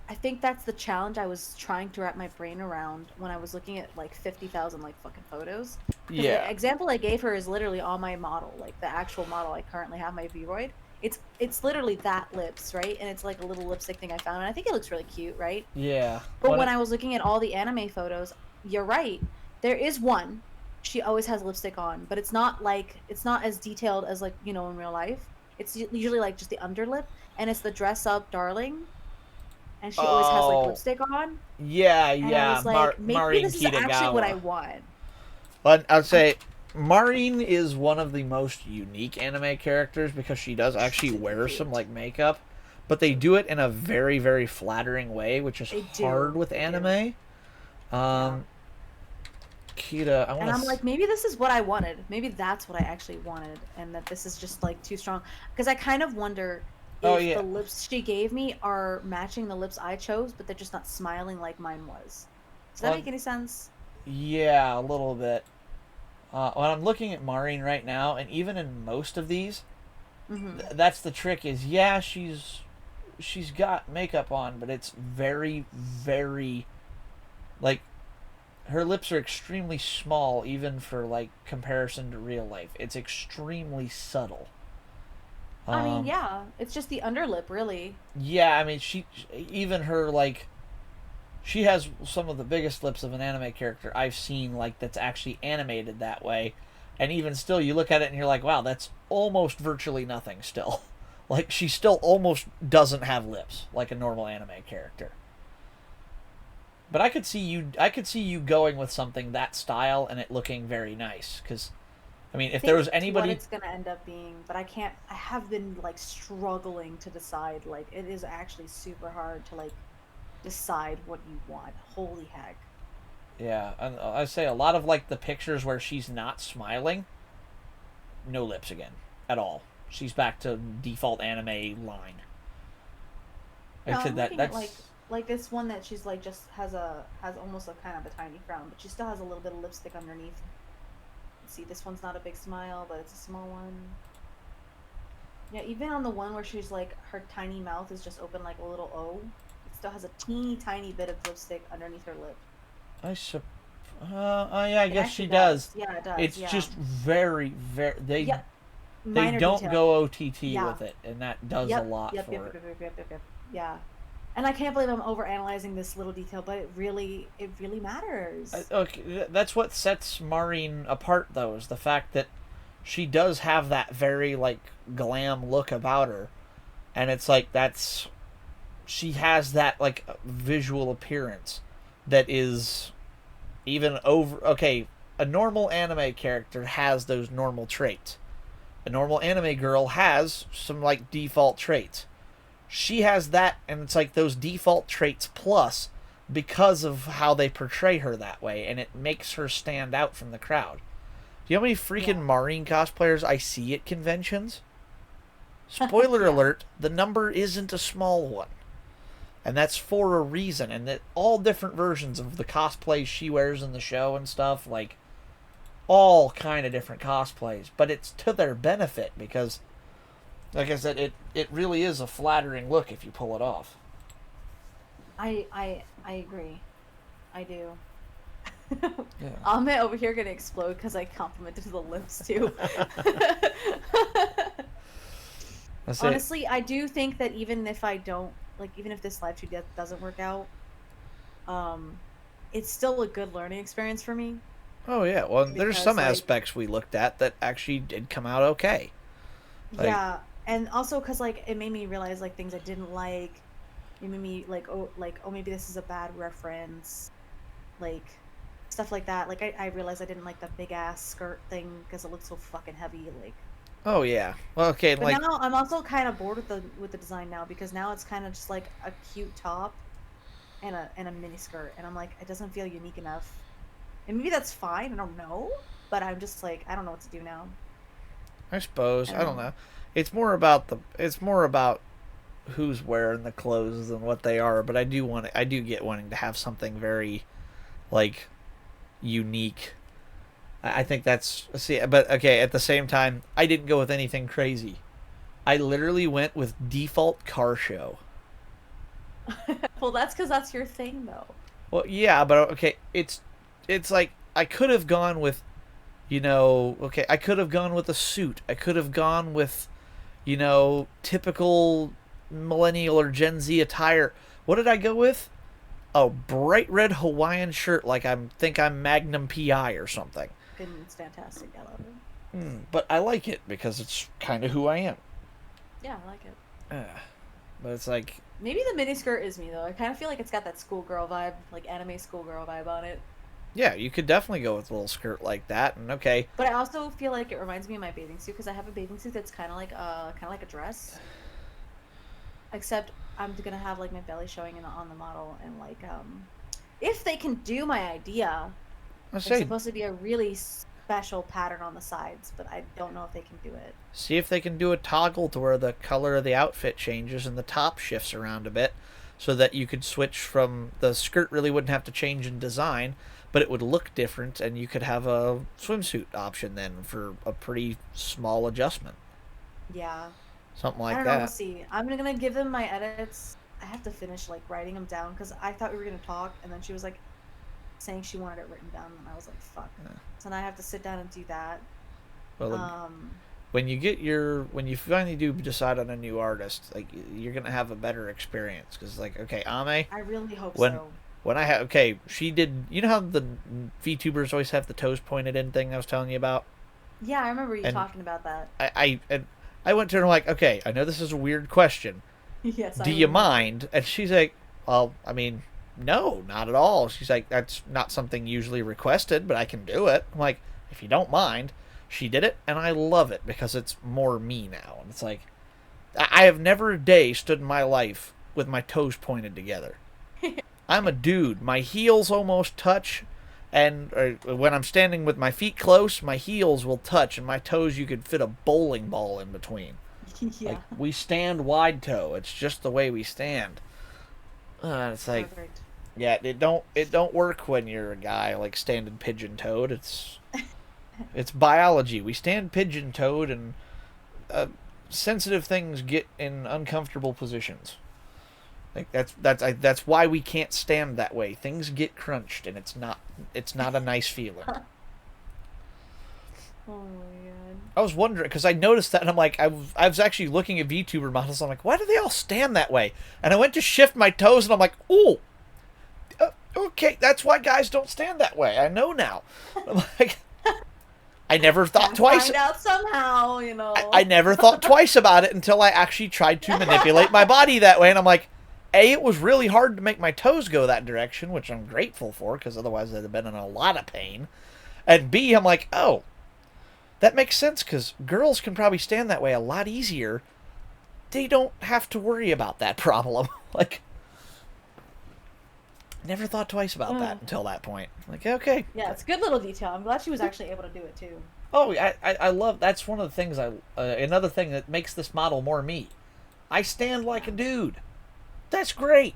I think that's the challenge I was trying to wrap my brain around when I was looking at like 50,000 like fucking photos. 'Cause Yeah. The example I gave her is literally on my model, like the actual model I currently have, my Vroid. It's literally that lips, right? And it's like a little lipstick thing I found, and I think it looks really cute, right? Yeah. But when I was looking at all the anime photos, you're right. There is one. She always has lipstick on, but it's not as detailed as like, in real life. It's usually like just the underlip, and it's the dress up darling. And she always has Oh. like lipstick on. Yeah, And I yeah. was like, maybe Marin this is actually what I Kitagawa. want. But I'd say Marin is one of the most unique anime characters because she does actually wear some like makeup, but they do it in a very, very flattering way, which is They do, hard with they do. anime. Kita, I want And to. I'm like, maybe this is what I wanted. Maybe that's what I actually wanted, and that this is just like too strong. Because I kind of wonder if Oh, yeah. the lips she gave me are matching the lips I chose, but they're just not smiling like mine was. Does that Well, make any sense? Yeah, a little bit. When I'm looking at Marin right now, and even in most of these, Mm-hmm. that's the trick. Is yeah, she's got makeup on, but it's very, very like her lips are extremely small, even for like comparison to real life. It's extremely subtle. I mean, yeah, it's just the underlip, really. Yeah, I mean, even her like, she has some of the biggest lips of an anime character I've seen. Like that's actually animated that way, and even still, you look at it and you're like, wow, that's almost virtually nothing. Still, like she still almost doesn't have lips like a normal anime character. But I could see you going with something that style and it looking very nice. Because, I mean, if there was Think anybody, what it's gonna end up being, but I can't. I have been like struggling to decide. Like it is actually super hard to like decide what you want. Holy heck! yeah, and I say a lot of like the pictures where she's not smiling, no lips again at all. She's back to default anime line. No, I said I'm that looking that's at like this one that she's like just has almost a kind of a tiny frown, but she still has a little bit of lipstick underneath. See, this one's not a big smile, but it's a small one. Yeah, even on the one where she's like her tiny mouth is just open like a little O, it still has a teeny tiny bit of lipstick underneath her lip. oh yeah, I It guess she actually does. Yeah, it does. It's yeah. just very they Yeah, they minor don't detail. go OTT Yeah. with it, and that does Yep, a lot yep, for yep, it. yep. Yeah. And I can't believe I'm overanalyzing this little detail, but it really matters. Okay, that's what sets Maureen apart, though, is the fact that she does have that very like glam look about her, and it's like she has that like visual appearance that is even over. Okay, a normal anime character has those normal traits. A normal anime girl has some like default traits. She has that, and it's like those default traits plus because of how they portray her that way, and it makes her stand out from the crowd. Do you know how many freaking Maureen cosplayers I see at conventions? Spoiler alert, the number isn't a small one. And that's for a reason, and that all different versions of the cosplays she wears in the show and stuff, like all kind of different cosplays, but it's to their benefit because like I said, it really is a flattering look if you pull it off. I agree. I do. Yeah. Amit over here gonna explode because I complimented the lips too. That's it. Honestly, I do think that even if this live tweet doesn't work out, it's still a good learning experience for me. Oh yeah. Well, there's Because, some like- aspects we looked at that actually did come out okay. Like- Yeah, and also because like it made me realize like things I didn't like. It made me like oh maybe this is a bad reference, like stuff like that. Like I realized I didn't like the big ass skirt thing because it looked so fucking heavy. Like, Oh yeah. Well, okay. but Like now I'm also kind of bored with the design now because now it's kind of just like a cute top and a mini skirt, and I'm like it doesn't feel unique enough. And maybe that's fine. I don't know, but I'm just like I don't know what to do now. I suppose I don't Um, know. It's more about who's wearing the clothes than what they are. But I do get wanting to have something very, like, unique. I think that's but okay. At the same time, I didn't go with anything crazy. I literally went with default car show. Well, that's because that's your thing, though. Well, yeah, but okay, it's like I could have gone with, okay, I could have gone with a suit. I could have gone with, typical millennial or Gen Z attire. What did I go with? A bright red Hawaiian shirt, like I'm Magnum PI or something. And it's fantastic. I love it. But I like it because it's kind of who I am. Yeah, I like it. But it's like, Maybe the miniskirt is me though. I kind of feel like it's got that schoolgirl vibe, like anime schoolgirl vibe on it. yeah, you could definitely go with a little skirt like that. And okay, But I also feel like it reminds me of my bathing suit because I have a bathing suit that's kind of like a dress, except I'm gonna have like my belly showing on the model and like if they can do my idea, let's it's say supposed to be a really special pattern on the sides, but I don't know if they can do it. see if they can do a toggle to where the color of the outfit changes and the top shifts around a bit so that you could switch from the skirt really wouldn't have to change in design, but it would look different and you could have a swimsuit option then for a pretty small adjustment. Yeah. Something I like don't know. We'll that. see. I'm gonna give them my edits. I have to finish like writing them down because I thought we were gonna talk, and then she was like saying she wanted it written down, and I was like, "Fuck." So now I have to sit down and do that. Well, when you finally do decide on a new artist, like you're gonna have a better experience because like okay, Ame, I really hope when so. when I okay, she did. You know how the VTubers always have the toes pointed in thing I was telling you about? Yeah, I remember you and- talking about that. I went to her and I'm like, okay, I know this is a weird question. Yes. Do you mind? And she's like, well, I mean, no, not at all. She's like, that's not something usually requested, but I can do it. I'm like, if you don't mind. She did it, and I love it because it's more me now. And it's like, I have never a day stood in my life with my toes pointed together. I'm a dude. My heels almost touch, and when I'm standing with my feet close, my heels will touch, and my toes you could fit a bowling ball in between. Yeah. Like, we stand wide toe. It's just the way we stand. It's like, Perfect. yeah, it don't work when you're a guy like standing pigeon toed. It's biology. We stand pigeon toed, and sensitive things get in uncomfortable positions. Like that's why we can't stand that way. Things get crunched, and it's not a nice feeling. Oh my god. I was wondering because I noticed that, and I'm like, I was actually looking at VTuber models. I'm like, why do they all stand that way? And I went to shift my toes, and I'm like, oh, okay, that's why guys don't stand that way. I know now. I'm like, I never thought Gotta twice. Find out somehow, you know. I never thought twice about it until I actually tried to manipulate my body that way, and I'm like, A, it was really hard to make my toes go that direction, which I'm grateful for, because otherwise I'd have been in a lot of pain. And B, I'm like, oh, that makes sense, because girls can probably stand that way a lot easier. They don't have to worry about that problem. Like, never thought twice about that until that point. Like, okay. Yeah, it's a good little detail. I'm glad she was actually able to do it too. Oh, I love, that's one of the things another thing that makes this model more me. I stand like a dude. That's great.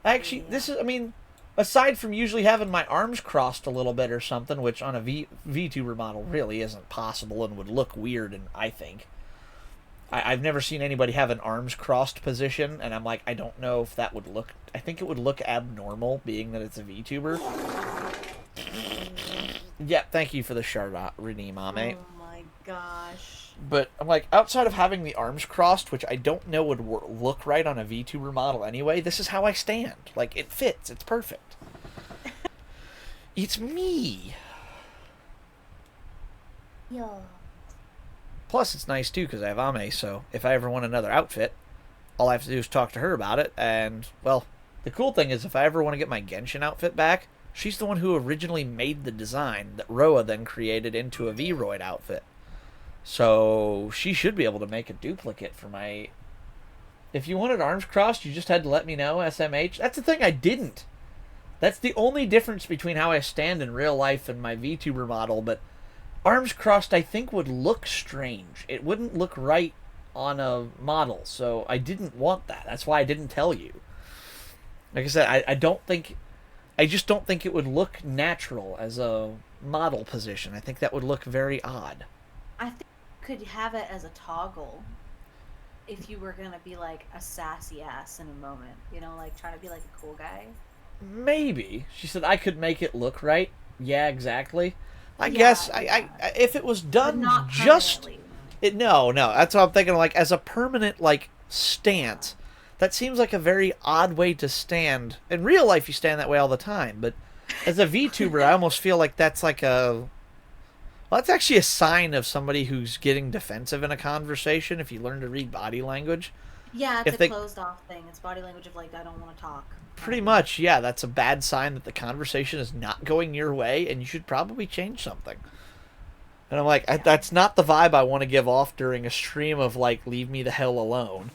Actually, this is, I mean, aside from usually having my arms crossed a little bit or something, which on a VTuber model really isn't possible and would look weird, and I think. I've never seen anybody have an arms crossed position, and I'm like, I don't know if that would look, I think it would look abnormal, being that it's a VTuber. Yeah, thank you for the shout out, Redeem Ame. Oh my gosh. But I'm like, outside of having the arms crossed, which I don't know would look right on a VTuber model anyway, this is how I stand. Like, it fits. It's perfect. It's me. Yeah. Plus, it's nice too because I have Ame, so if I ever want another outfit, all I have to do is talk to her about it. And, well, the cool thing is if I ever want to get my Genshin outfit back, she's the one who originally made the design that Roa then created into a V-Roid outfit. So she should be able to make a duplicate for my... If you wanted arms crossed, you just had to let me know, SMH. That's the thing, I didn't. That's the only difference between how I stand in real life and my VTuber model, but arms crossed I think would look strange. It wouldn't look right on a model, so I didn't want that. That's why I didn't tell you. Like I said, I just don't think it would look natural as a model position. I think that would look very odd. I think you could have it as a toggle if you were gonna be like a sassy ass in a moment, you know, like trying to be like a cool guy. Maybe. She said I could make it look right. Yeah, exactly. I Yeah, guess yeah. if it was But done not just permanently. no, that's what I'm thinking. Like as a permanent like stance, that seems like a very odd way to stand. In real life, you stand that way all the time, but as a VTuber, I almost feel like that's like a... Well, that's actually a sign of somebody who's getting defensive in a conversation if you learn to read body language. Yeah, it's If a they- closed off thing. It's body language of like, I don't want to talk. Pretty much, yeah, that's a bad sign that the conversation is not going your way and you should probably change something. And I'm like, that's not the vibe I want to give off during a stream of like, leave me the hell alone.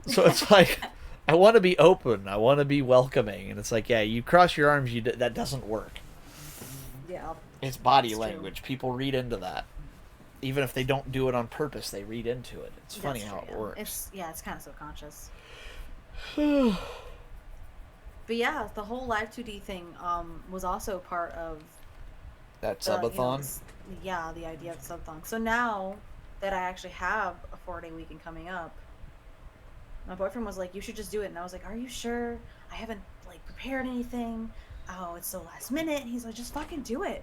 So it's like, I want to be open, I want to be welcoming, and it's like, yeah, you cross your arms, that doesn't work. Yeah. It's body It's true. language. People read into that. Even if they don't do it on purpose, they read into it. It's funny That's how true, it yeah. works. It's kind of subconscious. But yeah, the whole Live 2D thing was also part of That the, you know, subathon. yeah, the idea of the subathon. So now that I actually have a 4-day weekend coming up, my boyfriend was like, "You should just do it," and I was like, "Are you sure? I haven't like prepared anything. Oh, it's so last minute." And he's like, "Just fucking do it."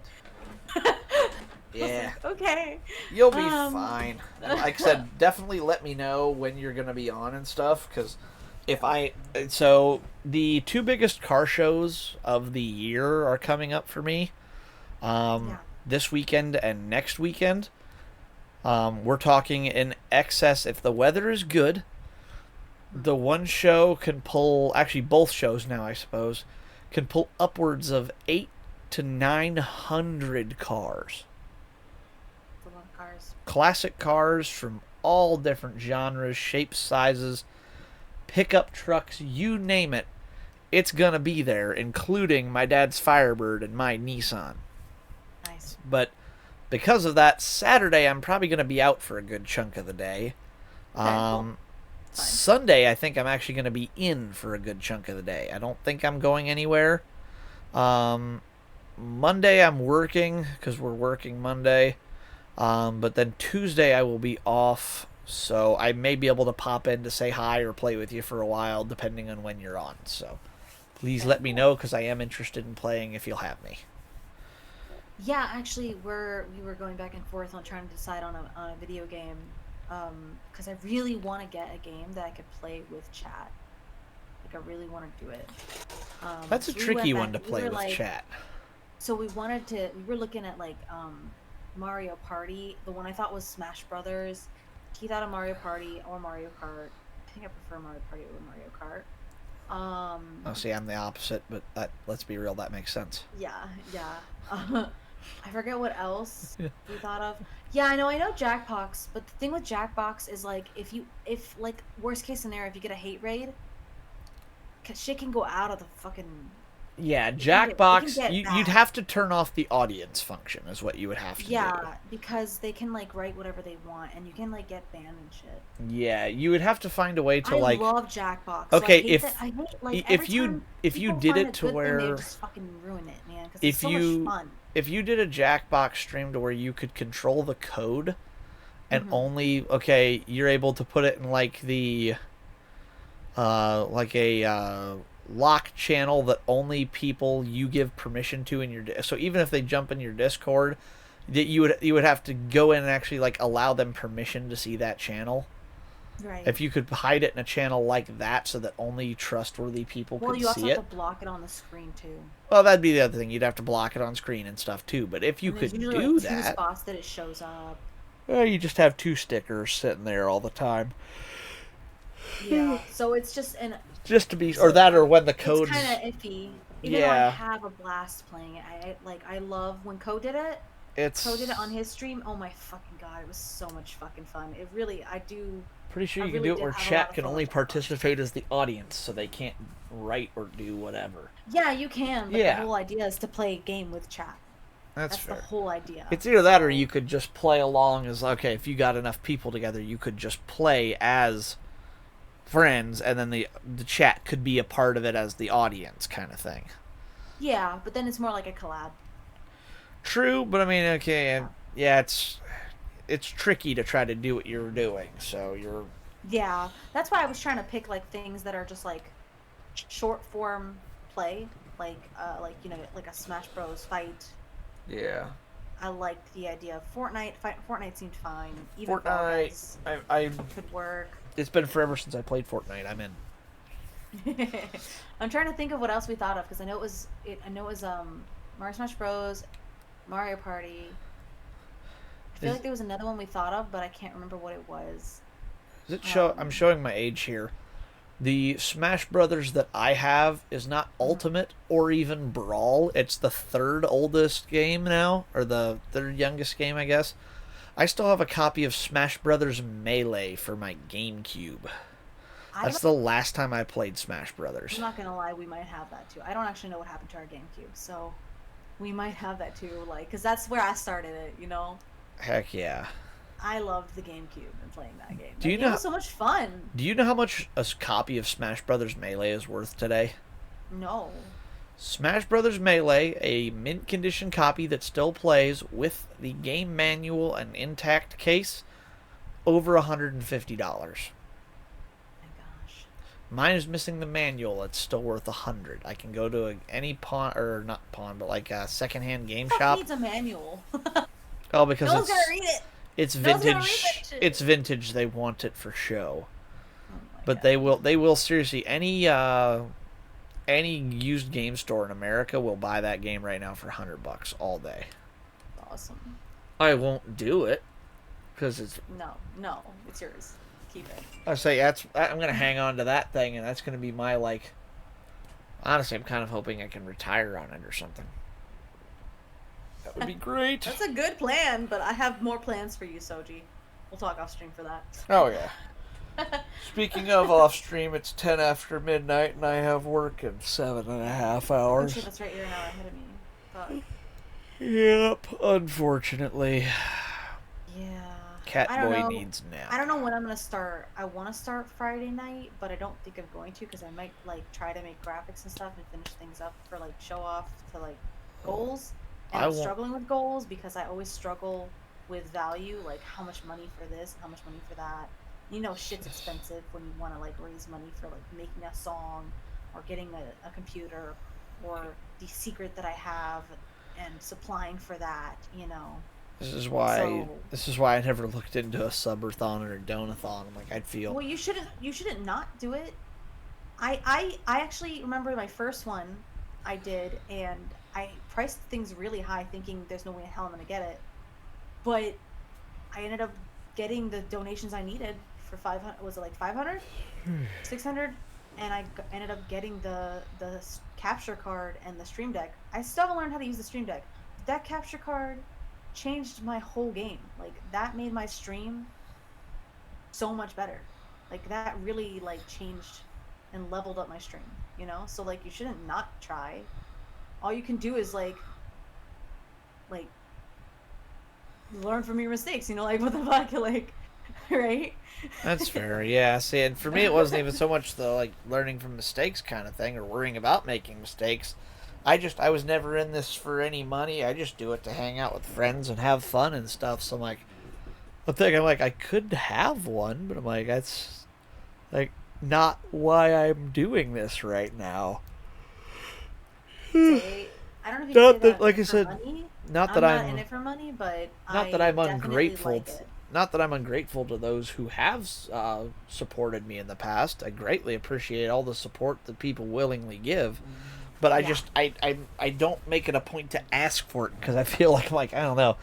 Yeah. Okay. You'll be Um, fine. And like I said, definitely let me know when you're going to be on and stuff, because so the two biggest car shows of the year are coming up for me. Yeah. This weekend and next weekend. We're talking in excess, if the weather is good, the one show can pull, actually both shows now I suppose, can pull upwards of 800 to 900 cars. It's a lot of cars. Classic cars from all different genres, shapes, sizes, pickup trucks, you name it. It's gonna be there, including my dad's Firebird and my Nissan. Nice. But because of that, Saturday I'm probably gonna be out for a good chunk of the day. cool. Fine. Sunday I think I'm actually gonna be in for a good chunk of the day. I don't think I'm going anywhere. Monday I'm working because we're working Monday. But then Tuesday I will be off, so I may be able to pop in to say hi or play with you for a while, depending on when you're on. So please let me know, because I am interested in playing if you'll have me. Yeah, actually, we were going back and forth on trying to decide on a video game, because I really want to get a game that I could play with chat. Like, I really want to do it. That's a so we tricky went one to back- we play were with like- chat. So we were looking at like Mario Party. The one I thought was Smash Brothers. He thought of Mario Party or Mario Kart. I think I prefer Mario Party over Mario Kart. Oh, see, I'm the opposite, but let's be real, that makes sense. Yeah. I forget what else we thought of. Yeah, I know Jackbox, but the thing with Jackbox is like if like worst case scenario, if you get a hate raid, shit can go out of the fucking. Yeah, can get Jackbox, bad. you'd have to turn off the audience function, is what you would have to do. Yeah, because they can like write whatever they want, and you can like get banned and shit. Yeah, you would have to find a way to I like... love Jackbox. Okay, so I hate if- that, I hate, like, if every you- time if you people did find it a to good thing, where- they just fucking ruin it, man. Because if it's so you- much fun. If you did a Jackbox stream to where you could control the code and only, okay, you're able to put it in like the like a lock channel that only people you give permission to in your so even if they jump in your Discord, that you would have to go in and actually like allow them permission to see that channel. Right. If you could hide it in a channel like that so that only trustworthy people Well, could you also see have it. to block it on the screen too. Well, that'd be the other thing. You'd have to block it on screen and stuff too. But if you And there's could usually do like two that, spots that it shows up. well, you just have 2 stickers sitting there all the time. Yeah. So it's just and Just to be, or that, or when the it's code's. kind of iffy. Even though Yeah. I have a blast playing it, I love when Code did it. It's Code did it on his stream. Oh my fucking god, it was so much fucking fun. It really, I do. pretty sure I you can really do it did where have a lot chat of can fun only with that. participate as the audience, so they can't write or do whatever. Yeah, you can. But Yeah. the whole idea is to play a game with chat. That's That's fair. the whole idea. It's either that or So- you could just play along as, okay, if you got enough people together, you could just play as friends, and then the chat could be a part of it as the audience kind of thing. Yeah, but then it's more like a collab. True, but I mean, okay, and yeah, it's tricky to try to do what you're doing, so you're. Yeah, that's why I was trying to pick like things that are just like short form play, like you know, like a Smash Bros. Fight. Yeah. I liked the idea of Fortnite. Fortnite seemed fine. Even Fall Fortnite, Guys I could work. it's been forever since I played Fortnite. I'm in. I'm trying to think of what else we thought of because I know it was Mario Smash Bros, Mario Party. I feel Is- like there was another one we thought of, but I can't remember what it was. Does it show? I'm showing my age here. The Smash Brothers that I have is not Ultimate or even Brawl. It's the 3rd oldest game now, or the 3rd youngest game, I guess. I still have a copy of Smash Brothers Melee for my GameCube. That's the last time I played Smash Brothers. I'm not gonna lie, we might have that too. I don't actually know what happened to our GameCube, so we might have that too. Like, cause that's where I started it. You know, Heck yeah. I loved the GameCube and playing that game. Do you It know- was so much fun. Do you know how much a copy of Smash Brothers Melee is worth today? No. Smash Brothers Melee, a mint condition copy that still plays with the game manual and intact case, over $150. My gosh. Mine is missing the manual. It's still worth $100. I can go to any pawn, or not pawn, but like a secondhand game Who shop. needs a manual? Oh, because no one's it's gonna read it. it's no one's gonna read vintage. that shit. It's vintage. They want it for show. Oh my But God. they will seriously, any used game store in America will buy that game right now for $100 all day. Awesome. I won't do it because it's. No, it's yours. Keep it. I say I'm gonna hang on to that thing, and that's gonna be my like. Honestly, I'm kind of hoping I can retire on it or something. That would be great. That's a good plan, but I have more plans for you, Soji. We'll talk off stream for that. Oh yeah. Speaking of off stream, it's 10 after midnight, and I have work in 7.5 Oh hours. shit, that's right. You're an hour ahead of me. Fuck. Yep, unfortunately. Yeah. I Catboy don't know. needs nap. I don't know when I'm gonna start. I want to start Friday night, but I don't think I'm going to because I might like try to make graphics and stuff and finish things up for like show off to like goals. And I I'm won't- struggling with goals because I always struggle with value, like how much money for this and how much money for that. You know, shit's expensive when you want to like raise money for like making a song or getting a computer or the secret that I have and supplying for that. You know. This is why I never looked into a subathon or a donathon. I'm like, I'd feel. Well, you shouldn't not do it. I actually remember my first one I did, and I priced things really high, thinking there's no way in hell I'm gonna get it. But I ended up getting the donations I needed for 500. Was it like 500, 600? And I ended up getting the capture card and the Stream Deck. I still haven't learned how to use the Stream Deck. That capture card changed my whole game. Like that made my stream so much better. Like that really like changed and leveled up my stream, you know? So like you shouldn't not try. All you can do is like learn from your mistakes, you know, like what the fuck, like right? That's fair, yeah. See, and for me, it wasn't even so much the like learning from mistakes kind of thing or worrying about making mistakes. I was never in this for any money. I just do it to hang out with friends and have fun and stuff. So I'm like, I'm like, I could have one, but I'm like, that's like not why I'm doing this right now. Say, I don't know if you Not can say that, like I for said, money. Not I'm that not I'm in it for money, but not that I'm definitely ungrateful. like it. not that I'm ungrateful to those who have supported me in the past. I greatly appreciate all the support that people willingly give. But I just I don't make it a point to ask for it because I feel like I don't know.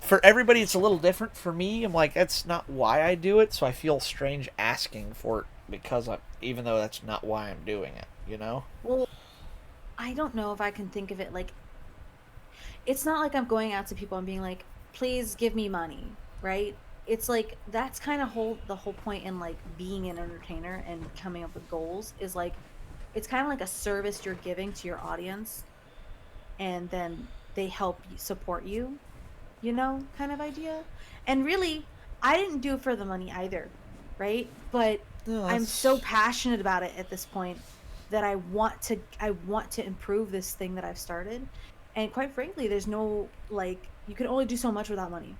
For everybody, it's a little different. For me, I'm like that's not why I do it, so I feel strange asking for it because even though that's not why I'm doing it. You know? Well, I don't know if I can think of it like it's not like I'm going out to people and being like, please give me money, right? It's like that's kind of the whole point in like being an entertainer and coming up with goals is like it's kind of like a service you're giving to your audience and then they help you support you, you know, kind of idea. And really, I didn't do it for the money either, right? But No, I'm so that's- passionate about it at this point that I want to improve this thing that I've started. And quite frankly, there's no like you can only do so much without money.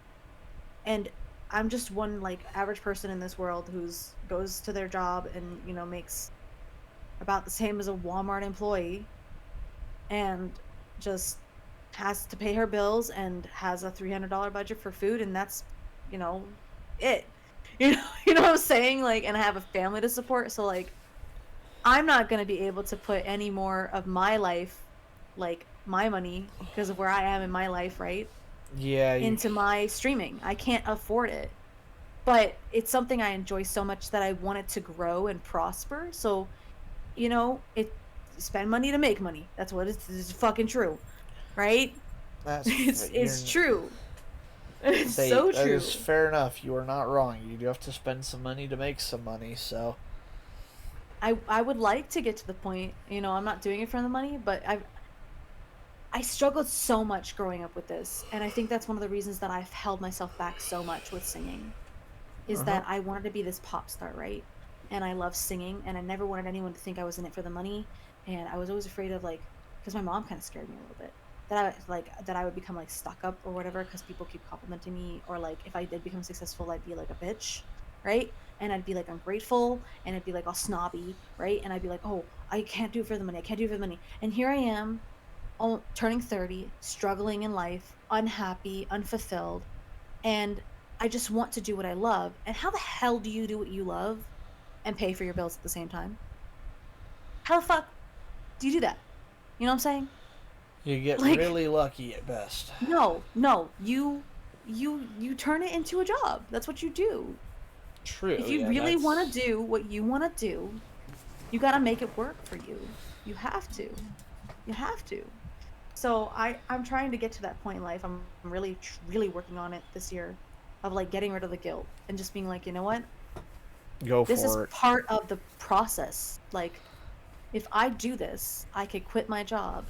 And I'm just one like average person in this world who's goes to their job and, you know, makes about the same as a Walmart employee and just has to pay her bills and has a $300 budget for food and that's, you know, it. You know what I'm saying? Like, and I have a family to support, so like I'm not going to be able to put any more of my life, like my money because of where I am in my life, right? Yeah. Into my streaming. I can't afford it. But it's something I enjoy so much that I want it to grow and prosper. So, you know, spend money to make money. That's what it's fucking true. Right? That's It's true. It's so That true. is fair enough. You are not wrong. You do have to spend some money to make some money. So I would like to get to the point, you know, I'm not doing it for the money, but I struggled so much growing up with this, and I think that's one of the reasons that I've held myself back so much with singing, is that I wanted to be this pop star, right? And I love singing, and I never wanted anyone to think I was in it for the money, and I was always afraid of like, because my mom kind of scared me a little bit, that I would become like stuck up or whatever, because people keep complimenting me, or like if I did become successful, I'd be like a bitch, right? And I'd be like ungrateful, and I'd be like all snobby, right? And I'd be like, oh, I can't do it for the money, I can't do it for the money, and here I am turning 30, struggling in life, unhappy, unfulfilled, and I just want to do what I love. And how the hell do you do what you love and pay for your bills at the same time? How the fuck do you do that? You know what I'm saying? you get Like- really lucky at best. No, you turn it into a job. That's what you do. True. If you yeah, really that's- want to do what you want to do, you got to make it work for you. You have to. You have to. So I'm trying to get to that point in life. I'm really really working on it this year, of like getting rid of the guilt and just being like, you know what? go This is for it. part of the process. Like, if I do this, I could quit my job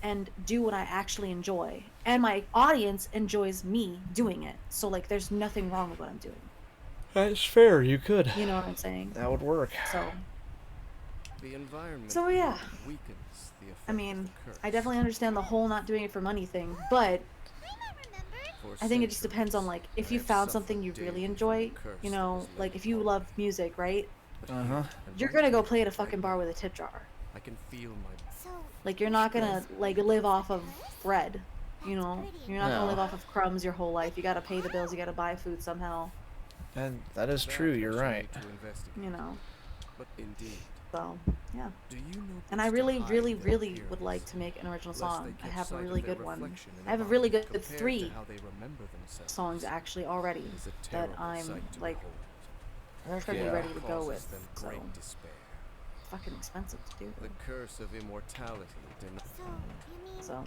and do what I actually enjoy, and my audience enjoys me doing it. So like, there's nothing wrong with what I'm doing. That's fair. You could. You know what I'm saying? That would work. So The environment So, yeah. weakens the effect I of mean, the curse. I definitely understand the whole not doing it for money thing, but I remember. For I think it just depends on centuries, like if I you have found something suffered you daily really from enjoy, the curse you that know, was like laid if you upon love me. music, right? But Uh-huh. here, You're and gonna go right play at a right fucking bar now, with a tip jar. I can feel my So, Like you're not gonna like live off of bread, you know? You're not gonna No. live off of crumbs your whole life. You gotta pay the bills, you gotta buy food somehow, And that is that true. You're much I right. need to investigate. you know? But indeed, So, yeah. do you know And I books to really, hide really, their really would appearance, like to make an original lest they song. I catch have a sight of really their good one. reflection in I have a the really Bible good compared to 3 how they remember themselves? songs actually already It is a that terrible I'm sight to like behold. pretty Yeah. ready to go Causes with. them So great despair. fucking expensive to do. The curse of immortality so you mean So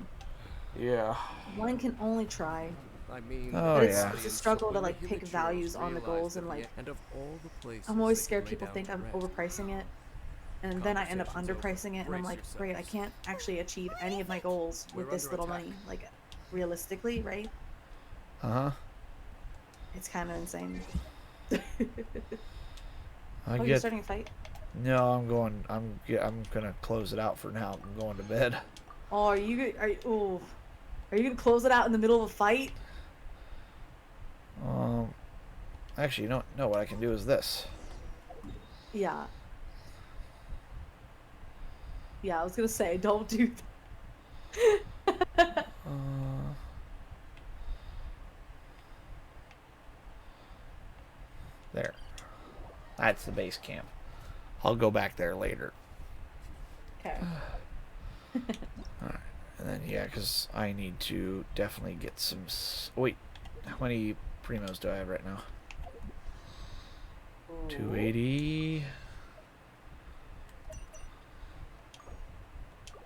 Yeah. one can only try. I mean, Oh, But it's, yeah. it's a struggle to like pick values on the goals and like and of all the places I'm always they scared can lay people down think to I'm rest, overpricing it, and then I end up Conversation's over. underpricing it, and I'm Brace like, great, I yourselves. can't actually achieve any of my goals with We're this under little attack. money. Like, realistically, right? Uh huh. It's kind of insane. I Oh, you're get. starting a fight? No, I'm going. I'm gonna close it out for now. I'm going to bed. Oh, are you gonna close it out in the middle of a fight? Actually, you know, no. What I can do is this. Yeah. Yeah, I was gonna say, don't do that. That's the base camp. I'll go back there later. Okay. And then, yeah, because I need to definitely get some... Wait, how many primos do I have right now? 280...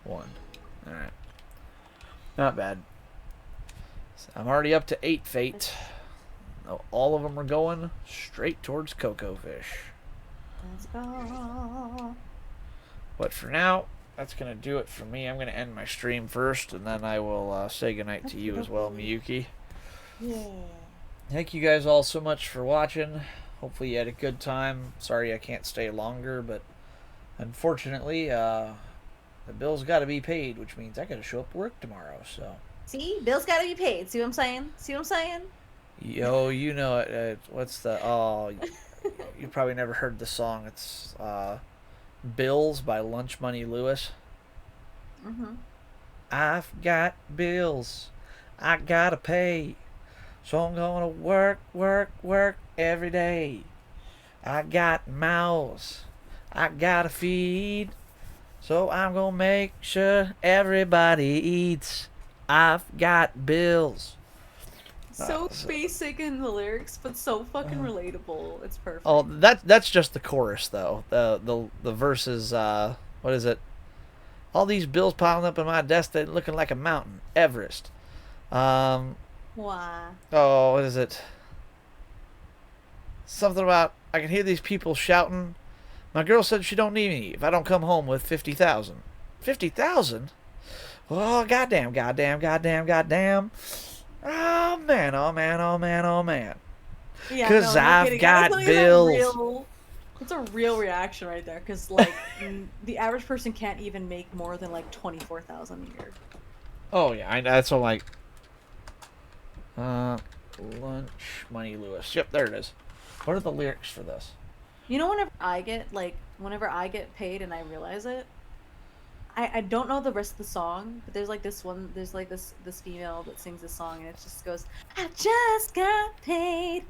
1. Alright. Not bad. So I'm already up to 8 fate. Now, all of them are going straight towards Coco Fish. Let's go. But for now, that's going to do it for me. I'm going to end my stream first, and then I will say goodnight to you as well, Miyuki. Yeah. Thank you guys all so much for watching. Hopefully you had a good time. Sorry I can't stay longer, but unfortunately, the bills got to be paid, which means I got to show up to work tomorrow, so... See, bills gotta be paid. See what I'm saying? See what I'm saying? Yo, you know it. What's the... Oh, you probably never heard the song. It's Bills by Lunch Money Lewis. Mm-hmm. I've got bills I gotta pay, so I'm gonna work every day. I got mouths I gotta feed, so I'm gonna make sure everybody eats. I've got bills. So basic in the lyrics, but so fucking relatable. It's perfect. Oh, that's just the chorus though. The verses. What is it? All these bills piling up on my desk, they're looking like a mountain, Everest. Why? Oh, what is it? Something about I can hear these people shouting. My girl said she don't need me if I don't come home with 50,000. 50,000? Oh, goddamn. Oh, man, oh, man, oh, man, oh, man. Yeah, 'Cause no I've kidding. got Honestly, bills. It's a real reaction right there, because, like, the average person can't even make more than, like, 24,000 a year. Oh, yeah, that's all like... Lunch Money Lewis. Yep, there it is. What are the lyrics for this? You know, whenever I get paid and I realize it, I don't know the rest of the song, but there's this female that sings this song, and it just goes, I just got paid.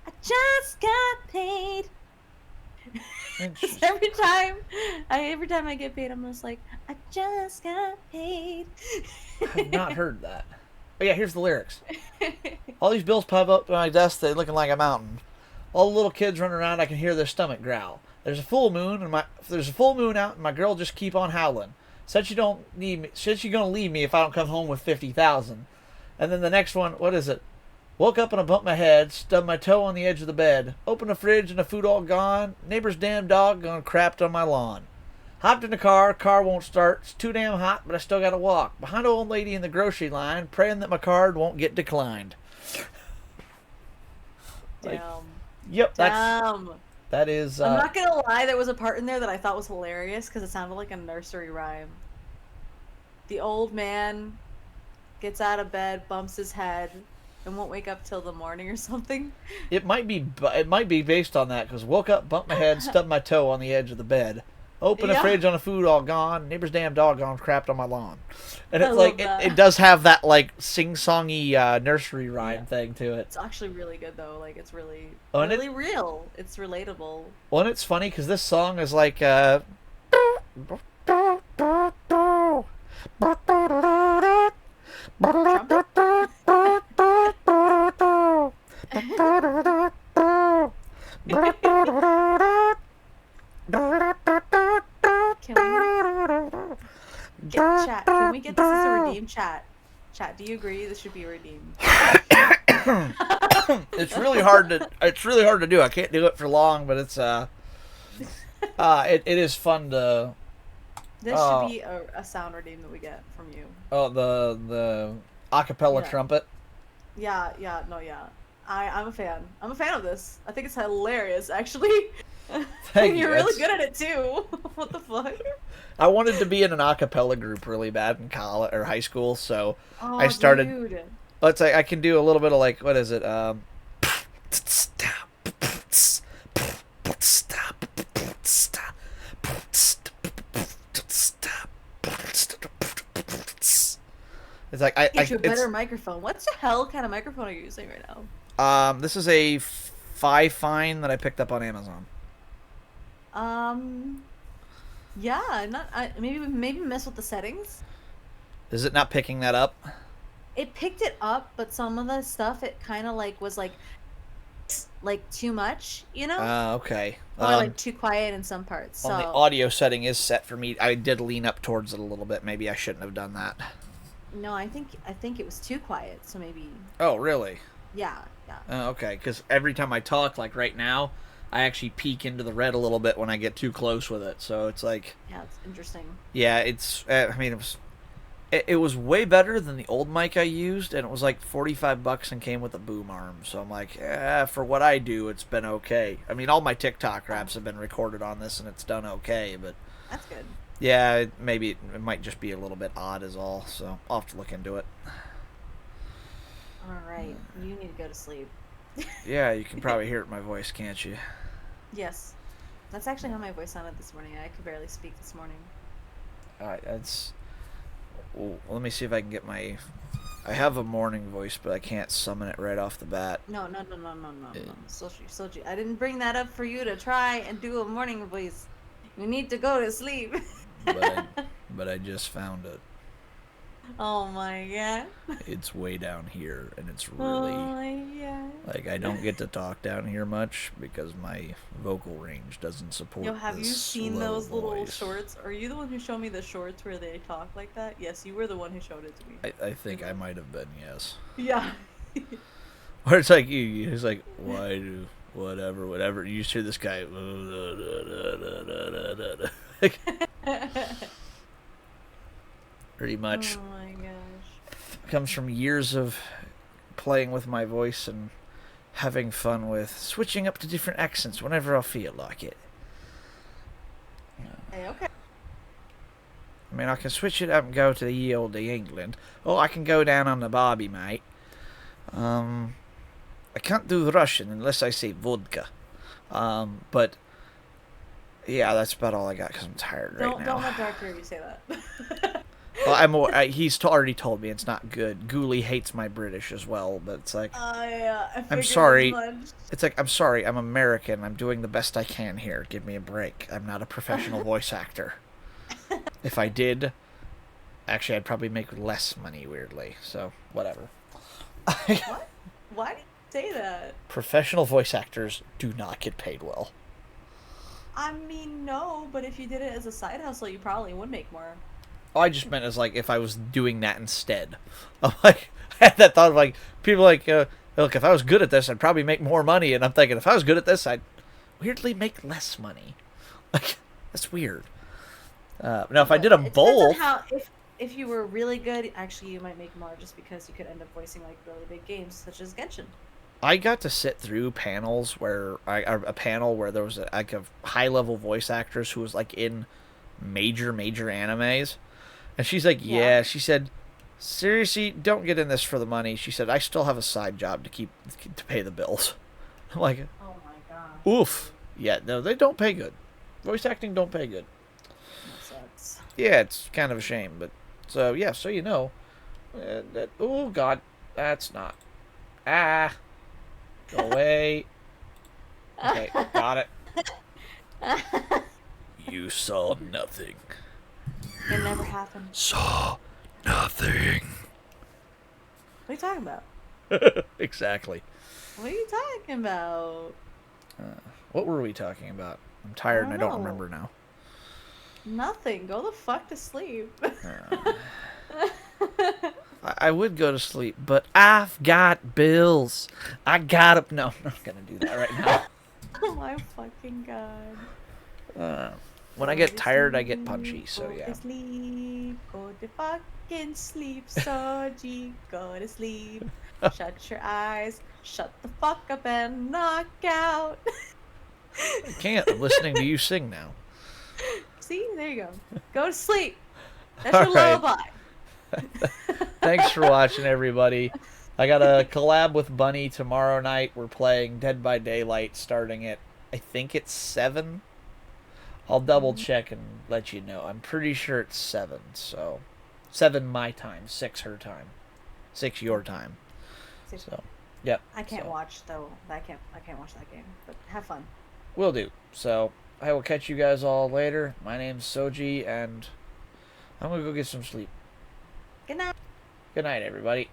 I just got paid. every time I get paid, I'm just like, I just got paid. I've not heard that. Oh, yeah, here's the lyrics. All these bills pop up on my desk, they're looking like a mountain. All the little kids running around, I can hear their stomach growl. There's a full moon, there's a full moon out, and my girl just keep on howling. Said she don't need me. Said she gonna leave me if I don't come home with 50,000. And then the next one, what is it? Woke up and I bumped my head, stubbed my toe on the edge of the bed. Opened the fridge and the food all gone. Neighbor's damn dog gone crapped on my lawn. Hopped in the car won't start. It's too damn hot, but I still gotta walk. Behind an old lady in the grocery line, praying that my card won't get declined. Damn. Yep, Damn. that is. I'm not gonna lie, there was a part in there that I thought was hilarious because it sounded like a nursery rhyme. The old man gets out of bed, bumps his head, and won't wake up till the morning or something. It might be based on that because woke up, bumped my head, stubbed my toe on the edge of the bed. Open the fridge on the food all gone. Neighbor's damn dog gone crapped on my lawn. And it's like it does have that like sing-songy nursery rhyme thing to it. It's actually really good though. Like it's really and really real. It's relatable. Well, and it's funny because this song is like Can we get this as a redeem chat? Chat, do you agree this should be redeemed? It's really hard to do. I can't do it for long, but it's it is fun to. This should be a sound redeem that we get from you. Oh, the acapella trumpet. Yeah. I'm a fan. I'm a fan of this. I think it's hilarious, actually. Thank you. You're really good at it too. What the fuck? I wanted to be in an acapella group really bad in college or high school, so Oh, I started. Dude. Let's say I can do a little bit of like what is it? It's like Get you a better microphone. What the hell kind of microphone are you using right now? This is a Fine that I picked up on Amazon. Yeah, not maybe mess with the settings. Is it not picking that up? It picked it up, but some of the stuff it kind of like was like too much, you know, Okay. or like too quiet in some parts. So Well, the audio setting is set for me. I did lean up towards it a little bit. Maybe I shouldn't have done that. no, I think it was too quiet. So maybe Oh, really? yeah. Okay, because every time I talk, like right now, I actually peek into the red a little bit when I get too close with it. So it's like, Yeah, it's interesting. yeah, it's. I mean, it was way better than the old mic I used, and it was like $45 and came with a boom arm. So I'm like, for what I do, it's been okay. I mean, all my TikTok raps have been recorded on this, and it's done okay. But That's good. yeah, maybe it might just be a little bit odd, is all. So I'll have to look into it. All right, you need to go to sleep. Yeah, you can probably hear it in my voice, can't you? Yes, that's actually how my voice sounded this morning. I could barely speak this morning. That's. Well, let me see if I can get my. I have a morning voice, but I can't summon it right off the bat. No. Soji, I didn't bring that up for you to try and do a morning voice. You need to go to sleep. But I just found it. Oh my god. It's way down here, and it's Oh really my god. like I don't get to talk down here much because my vocal range doesn't support. Yo, have you this seen slow those little voice. shorts? Are you the one who showed me the shorts where they talk like that? Yes, you were the one who showed it to me. I think I might have been, yes. Yeah. Or it's like he's like, why do whatever. You just hear this guy. Pretty much. Oh my gosh. Comes from years of playing with my voice and having fun with switching up to different accents whenever I feel like it. Hey, okay. I mean, I can switch it up and go to the ye olde England, or I can go down on the Barbie, mate. I can't do Russian unless I say vodka. But yeah, that's about all I got because I'm tired right now. Don't let Dark hear you say that. Well, he's already told me it's not good. Ghoulie hates my British as well, but it's like, I I'm figured sorry. as much. It's like, I'm sorry, I'm American. I'm doing the best I can here. Give me a break. I'm not a professional voice actor. If I did, actually, I'd probably make less money, weirdly. So, whatever. What? Why do you say that? Professional voice actors do not get paid well. I mean, no, but if you did it as a side hustle, you probably would make more. Oh, I just meant as, like, if I was doing that instead. I'm like, I had that thought of, like, people like, look, if I was good at this, I'd probably make more money. And I'm thinking, if I was good at this, I'd weirdly make less money. Like, that's weird. Now, if I did them It depends on both... how, if you were really good, actually, you might make more just because you could end up voicing, like, really big games, such as Genshin. I got to sit through panels where a panel where there was a high level voice actress who was like in major animes, and she's like, yeah, she said, seriously, don't get in this for the money. She said, I still have a side job to pay the bills. I'm like, Oh my god. oof, yeah, no, they don't pay good. Voice acting don't pay good. That sucks. Yeah, it's kind of a shame, but so yeah, so you know, oh god, that's not go away. Okay, got it. You saw nothing. It never happened. Saw nothing. What are you talking about? Exactly. What are you talking about? What were we talking about? I'm tired and I don't know. remember now. Nothing. Go the fuck to sleep. I would go to sleep, but I've got bills. I gotta. No, I'm not gonna do that right now. Oh my fucking god. When I get tired, I get punchy. So Go yeah. to sleep. Go to fucking sleep, Soji. Go to sleep. Shut your eyes. Shut the fuck up and knock out. I can't. I'm listening to you sing now. See? There you go. Go to sleep. That's your All right. lullaby. Thanks for watching, everybody. I got a collab with Bunny tomorrow night. We're playing Dead by Daylight starting at, I think it's 7. I'll double check and let you know. I'm pretty sure it's 7. So 7 my time, 6 her time, 6 your time. So, yep. I can't so watch though. I can't watch that game. But have fun. Will do. So I will catch you guys all later. My name's Soji, and I'm gonna go get some sleep. Good night. Good night, everybody.